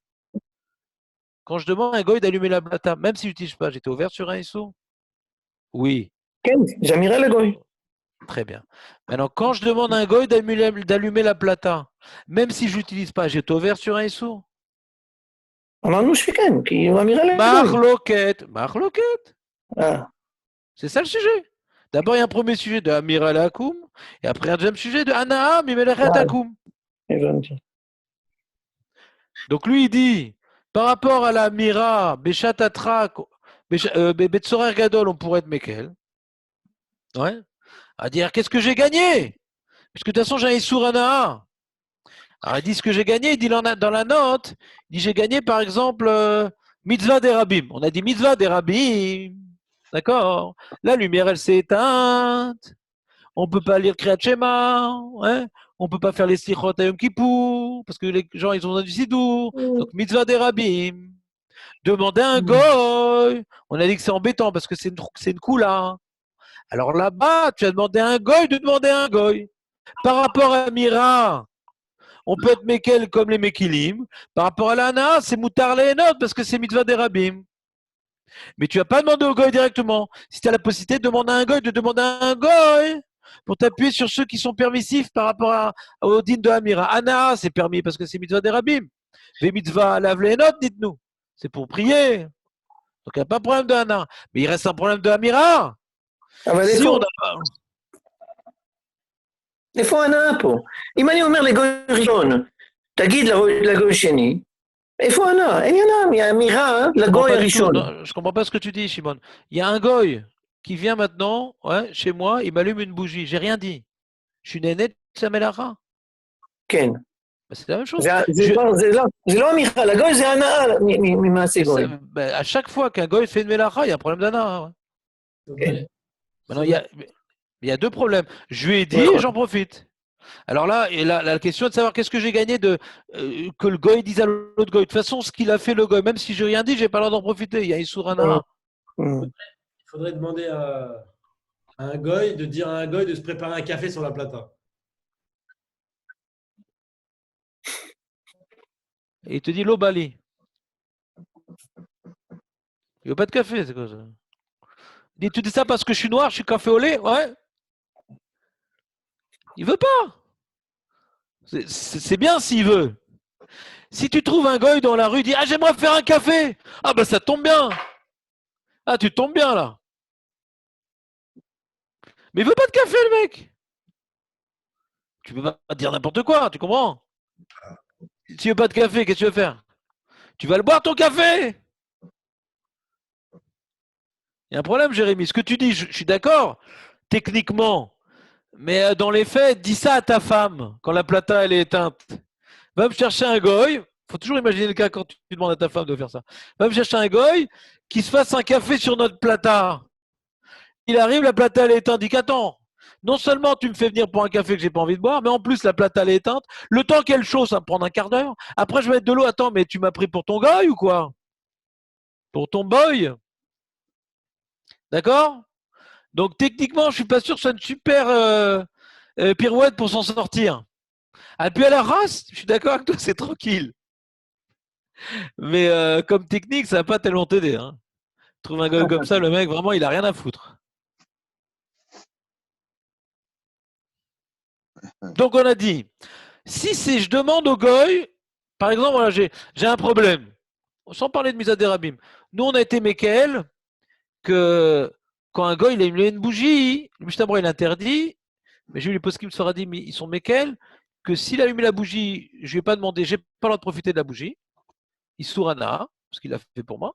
Quand je demande à un goy d'allumer la plata, même si je l'utilise pas, j'étais ouvert sur un ISO? Oui. J'amiral le goy. Très bien. Maintenant, quand je demande à un goy d'allumer la plata, même si je l'utilise pas, j'étais ouvert sur un ISO? Marloquette. Ah. C'est ça le sujet. D'abord, il y a un premier sujet de Amiral Akum, et après un deuxième sujet de Ana'a Mimelechet Akum. Donc lui, il dit, par rapport à la Mira, Beshat Atrak, Betzorer Gadol, on pourrait être Mekel. Ouais. À dire, qu'est-ce que j'ai gagné? Parce que de toute façon, j'ai un Issour Ana'a. Alors, il dit ce que j'ai gagné, il dit dans la note, il dit j'ai gagné par exemple Mitzvah des Rabim. On a dit Mitzvah des Rabim. D'accord? La lumière, elle s'est éteinte. On ne peut pas lire Kriyat Shema. Hein? On ne peut pas faire les Slichot à Yom Kippour. Parce que les gens, ils ont besoin du Sidour. Donc, Mitzvah des Rabim. Demander à un goy. On a dit que c'est embêtant parce que c'est une coula. Alors là-bas, tu as demandé à un goy de demander à un goy. Par rapport à Mira, on peut être Mekel comme les Mekilim. Par rapport à l'Ana, c'est Moutar Lehenot parce que c'est Mitzvah des Rabim. Mais tu vas pas demander au goy directement. Si tu as la possibilité de demander à un goy, de demander à un goy pour t'appuyer sur ceux qui sont permissifs par rapport au din de Amira. Ana, c'est permis parce que c'est Mitzvah des Rabim. Les Mitzvah lave les notes, dites-nous. C'est pour prier. Donc il n'y a pas de problème de Ana. Mais il reste un problème de Amira. Si on a pas... איפה ההנאה פה? אם אני אומר לגוי ראשון, תגיד לגוי שני, איפה ההנאה? אין הנאה, מהאמירה לגוי הראשון. Je comprends pas ce que tu dis, Shimon. Il y a un goy qui vient maintenant, ouais, chez moi, il m'allume une bougie. J'ai rien dit. Je suis néné de Samelara. כן. C'est la même chose. זה לא אמירה, לגוי זה הנאה ממעשה גוי. À chaque fois qu'un goy fait une melacha, il y a un problème d'ana. Ouais. Maintenant, il y a deux problèmes. Je lui ai dit et j'en profite. Alors là, la question est de savoir qu'est-ce que j'ai gagné que le goy dise à l'autre goy. De toute façon, ce qu'il a fait le goy, même si je n'ai rien dit, j'ai pas le droit d'en profiter. Il y a Issour Hana. Il faudrait demander à un goy de dire à un goy de se préparer un café sur la plata. Et il te dit l'obali. Il veut pas de café, c'est quoi ça? Il dit, tu dis ça parce que je suis noir, je suis café au lait? Ouais. Il veut pas. C'est bien s'il veut. Si tu trouves un goy dans la rue, dis « Ah, j'aimerais faire un café !» Ah, bah ça tombe bien. Ah, tu tombes bien, là. Mais il veut pas de café, le mec. Tu peux pas dire n'importe quoi, tu comprends? Si tu veux pas de café, qu'est-ce que tu veux faire? Tu vas le boire, ton café? Il y a un problème, Jérémy. Ce que tu dis, je suis d'accord, techniquement. Mais dans les faits, dis ça à ta femme quand la plata elle est éteinte. Va me chercher un goy. Faut toujours imaginer le cas quand tu demandes à ta femme de faire ça. Va me chercher un goy qui se fasse un café sur notre plata. Il arrive, la plata elle est éteinte. Dis qu'attends. Non seulement tu me fais venir pour un café que j'ai pas envie de boire, mais en plus la plata elle est éteinte. Le temps qu'elle chauffe, ça me prend un quart d'heure. Après je vais mettre de l'eau. Attends, mais tu m'as pris pour ton goy ou quoi? Pour ton boy? D'accord? Donc techniquement, je suis pas sûr que ce soit une super pirouette pour s'en sortir. Ah, puis à la race, je suis d'accord avec toi, c'est tranquille. Mais comme technique, ça va pas tellement t'aider. Hein. Trouve un gars comme ça, le mec, vraiment, il a rien à foutre. Donc on a dit, si c'est je demande au goy, par exemple, voilà, j'ai un problème, sans parler de Misa Derabim. Nous, on a été Mekel, que quand un goy il a allumé une bougie, le Mishnah il interdit, mais j'ai eu les poskim Sfaradim, ils sont Mekel, que s'il a allumé la bougie, je lui ai pas demandé, j'ai pas le droit de profiter de la bougie. Isourana, parce qu'il a fait pour moi.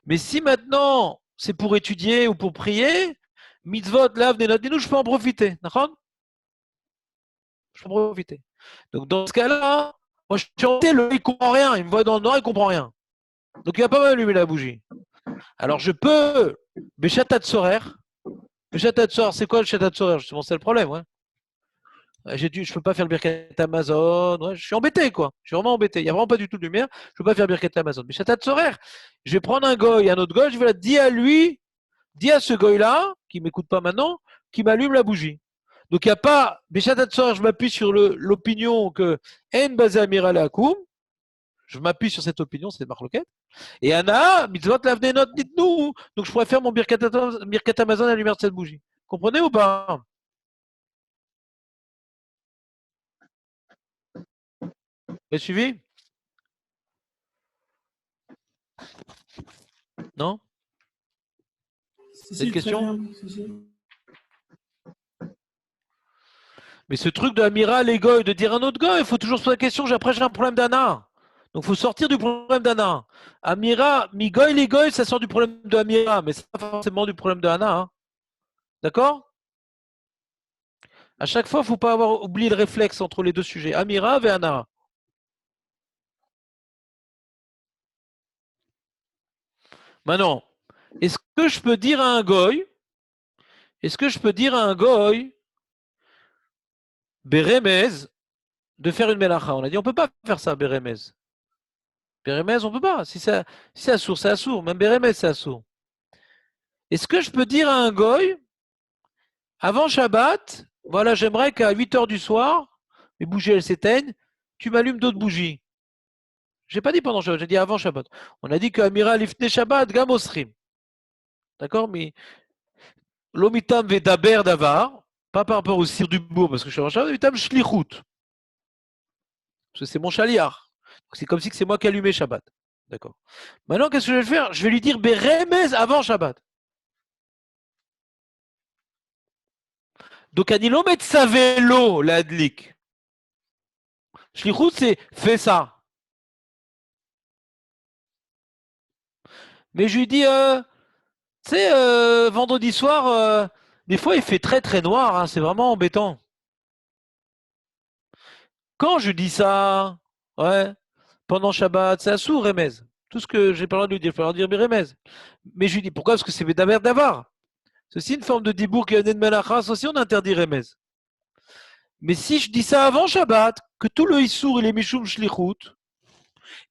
Mais si maintenant c'est pour étudier ou pour prier, mitzvot, lav, nenot, nous, je peux en profiter. D'accord? Je peux en profiter. Donc dans ce cas-là, moi je suis en il comprend rien. Il me voit dans le noir, il comprend rien. Donc il va pas m'allumer la bougie. Alors je peux, Béchatat Sorer. Béchatat Sorer, c'est quoi le Chatat Sorer? Justement, c'est le problème, ouais. Je peux pas faire le Birkat Amazon. Ouais, je suis embêté, quoi. Je suis vraiment embêté. Il n'y a vraiment pas du tout de lumière. Je peux pas faire Birkat Amazon. Mais Chatat Sorer, je vais prendre un goy, un autre goy, je vais la dire à lui, dis à ce goy-là, qui m'écoute pas maintenant, qui m'allume la bougie. Donc il n'y a pas, Béchatat Sorer, je m'appuie sur l'opinion que En Bazé Amira Lakoum. Je m'appuie sur cette opinion, c'est Marloquette. Et Anna, mitzvot lavnenot dites-nous. Donc je pourrais faire mon Birkat Amazon à la lumière de cette bougie. Comprenez ou pas? Vous avez suivi? Non? C'est une question? Mais ce truc de Amira, les goy, de dire un autre goy, il faut toujours se poser la question. Après, j'ai un problème d'Anna. Donc, il faut sortir du problème d'Anna. Amira, mi goy, les goy, ça sort du problème de Amira, mais c'est pas forcément du problème de Anna. Hein. D'accord? À chaque fois, il ne faut pas avoir oublié le réflexe entre les deux sujets. Amira et Anna. Maintenant, est-ce que je peux dire à un goy, Beremez, de faire une melacha? On a dit, on ne peut pas faire ça, Beremez. Beremez, on ne peut pas. Si c'est assourd, c'est assourd. Même Beremez, c'est assourd. Est-ce que je peux dire à un goy, avant Shabbat, voilà, j'aimerais qu'à 8h du soir, mes bougies, elles s'éteignent, tu m'allumes d'autres bougies. Je n'ai pas dit pendant Shabbat, j'ai dit avant Shabbat. On a dit qu'Amira lifne Shabbat, gamosrim. D'accord? Mais l'omitam vedaber davar, pas par rapport au cire du bourg, parce que je suis avant Shabbat, l'omitam shlichut. Parce que c'est mon chaliar. C'est comme si c'est moi qui allumais Shabbat. D'accord. Maintenant, qu'est-ce que je vais faire? Je vais lui dire Beremez avant Shabbat. Donc, Anilo met sa vélo, la adlik. Shlichut, c'est fais ça. Mais je lui dis, tu sais, vendredi soir, des fois il fait très très noir, hein, c'est vraiment embêtant. Quand je dis ça, ouais, pendant Shabbat, c'est assourd, Remez. Tout ce que j'ai pas le droit de lui dire, il faut leur dire Remez. Mais je lui dis, pourquoi? Parce que c'est Bédaber d'avar. C'est aussi une forme de dibour qui est de Melachas, aussi on interdit Remez. Mais si je dis ça avant Shabbat, que tout le Issour il est Mishum Shlichut,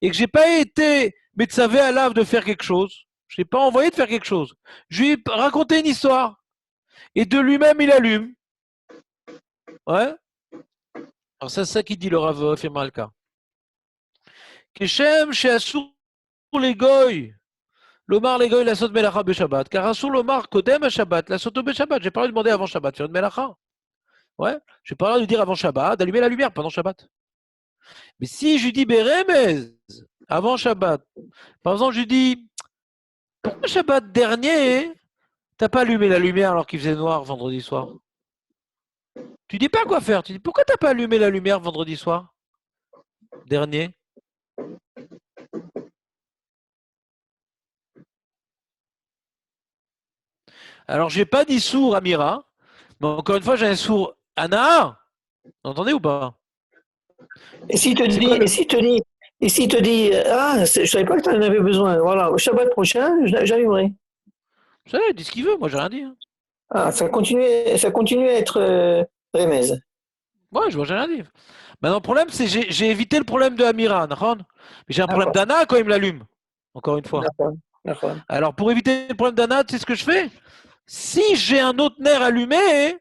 et que j'ai pas été Metzavé à l'ave de faire quelque chose, je l'ai pas envoyé de faire quelque chose, je lui ai raconté une histoire, et de lui-même il allume. Ouais. Alors c'est ça qui dit le Rav Femalka. Keshem she'asur les goy. Lomar les goy la sot melacha be-Shabbat. Car asur lomar kodem Shabbat la soto be-Shabbat. J'ai pas le demander avant Shabbat faire une melacha. Ouais. J'ai pas le de dire avant Shabbat d'allumer la lumière pendant Shabbat. Mais si je lui dis Bérémez, avant Shabbat, par exemple, je lui dis, pourquoi Shabbat dernier, t'as pas allumé la lumière alors qu'il faisait noir vendredi soir? Tu dis pas quoi faire, tu dis, pourquoi t'as pas allumé la lumière vendredi soir dernier? Alors, j'ai pas dit sourd Amira, mais encore une fois, j'ai un sourd Anna. Vous entendez ou pas? Et s'il te dit, je savais pas que tu en avais besoin. Voilà, au Shabbat prochain, j'allumerai. Vous savez, il dit ce qu'il veut, moi j'ai rien dit. Hein. Ah, ça continue à être Remez. Ouais, je vois, j'ai rien dit. Maintenant, le problème, c'est que j'ai évité le problème de Amira, mais j'ai un problème d'Anna quand il me l'allume. Encore une fois. Alors, pour éviter le problème d'Anna, tu sais ce que je fais? Si j'ai un autre nerf allumé,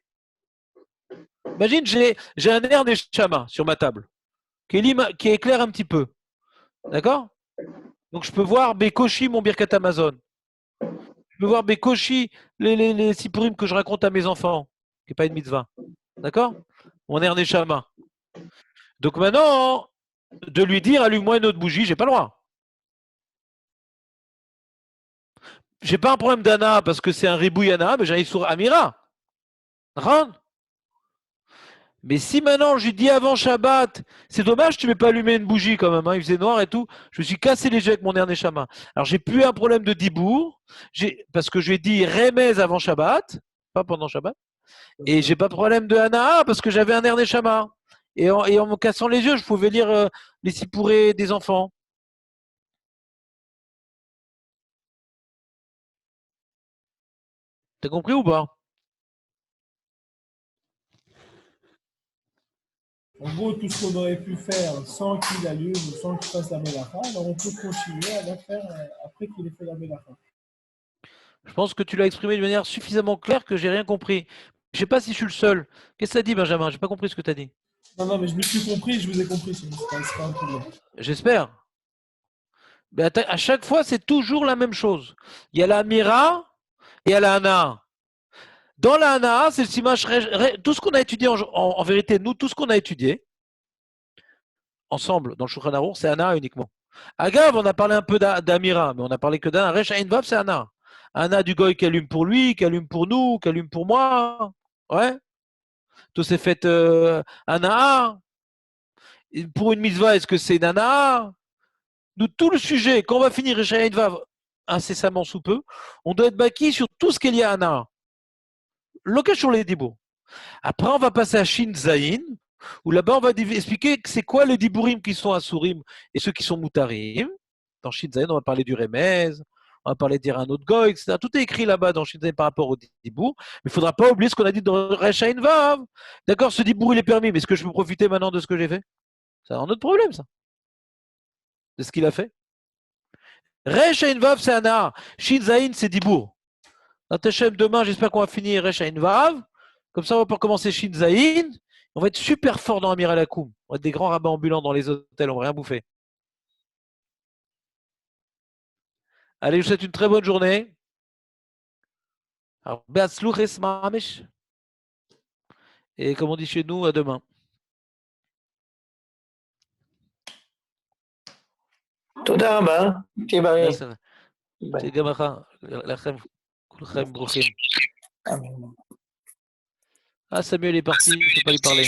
imagine, j'ai un nerf Neshama sur ma table, qui éclaire un petit peu. D'accord? Donc, je peux voir Bekoshi, mon Birkat Amazon. Je peux voir Bekoshi, les Sipurim que je raconte à mes enfants, qui n'est pas une mitzvah. D'accord? Mon nerf Neshama. Donc maintenant, de lui dire allume-moi une autre bougie, j'ai pas le droit. J'ai pas un problème d'Anna parce que c'est un ribouille Anna, mais j'arrive sur Amira. Mais si maintenant je lui dis avant Shabbat, c'est dommage, tu ne m'as pas allumé une bougie quand même, hein, il faisait noir et tout, je me suis cassé les yeux avec mon dernier Neshama. Alors j'ai plus un problème de Dibour, parce que je lui ai dit Remez avant Shabbat, pas pendant Shabbat, et j'ai pas de problème de Anna parce que j'avais un dernier Neshama. Et en me cassant les yeux, je pouvais lire les sipourés des enfants. T'as compris ou pas? En gros, tout ce qu'on aurait pu faire sans qu'il allume ou sans qu'il fasse la mélacha, alors on peut continuer à la faire après qu'il ait fait la mélacha. Je pense que tu l'as exprimé de manière suffisamment claire que j'ai rien compris. Je sais pas si je suis le seul. Qu'est-ce que t'as dit, Benjamin? J'ai pas compris ce que t'as dit. Non, mais je me suis compris, je vous ai compris, c'est pas un problème. J'espère. Mais à chaque fois, c'est toujours la même chose. Il y a la Mira et il y a la Hana. Dans la Hana, c'est le Simash. Tout ce qu'on a étudié, en vérité, nous, tout ce qu'on a étudié, ensemble, dans le Shulchan Aruch, c'est Hana uniquement. Agav, on a parlé un peu d'Amira, mais on a parlé que d'Hana. Resh Ain Vav, c'est Hana. Hana du Goy qui allume pour lui, qui allume pour nous, qui allume pour moi. Ouais. Tout s'est fait Hana. Pour une mitzvah, est-ce que c'est Nana? Nous, tout le sujet, quand on va finir Resh Ain Vav incessamment sous peu, on doit être baki sur tout ce qu'il y a à Hana. Local sur les dibours. Après, on va passer à Shin Zayin, où là-bas, on va expliquer c'est quoi les dibourim qui sont Asurim et ceux qui sont Mutarim. Dans Shin Zayin, on va parler du Remez, on va parler d'Iran Goy, etc. Tout est écrit là-bas dans Shin Zayin par rapport au dibour. Mais il ne faudra pas oublier ce qu'on a dit dans Rechain Vav. D'accord, ce dibour, il est permis, mais est-ce que je peux profiter maintenant de ce que j'ai fait? C'est un autre problème, ça. De ce qu'il a fait. Rechain Vav, c'est Ana. Shin Zayin, c'est dibour. Demain, j'espère qu'on va finir Rechain Vav. Comme ça, on va pouvoir commencer Shin Zayin. On va être super fort dans Amir al-Akoum. On va être des grands rabbins ambulants dans les hôtels, on va rien bouffer. Allez, je vous souhaite une très bonne journée. Et comme on dit chez nous, à demain. תודה רבה, תהיה בריא. תהיה גם לכם, כולכם ברוכים. Ah, Samuel est parti, je ne peux pas lui parler.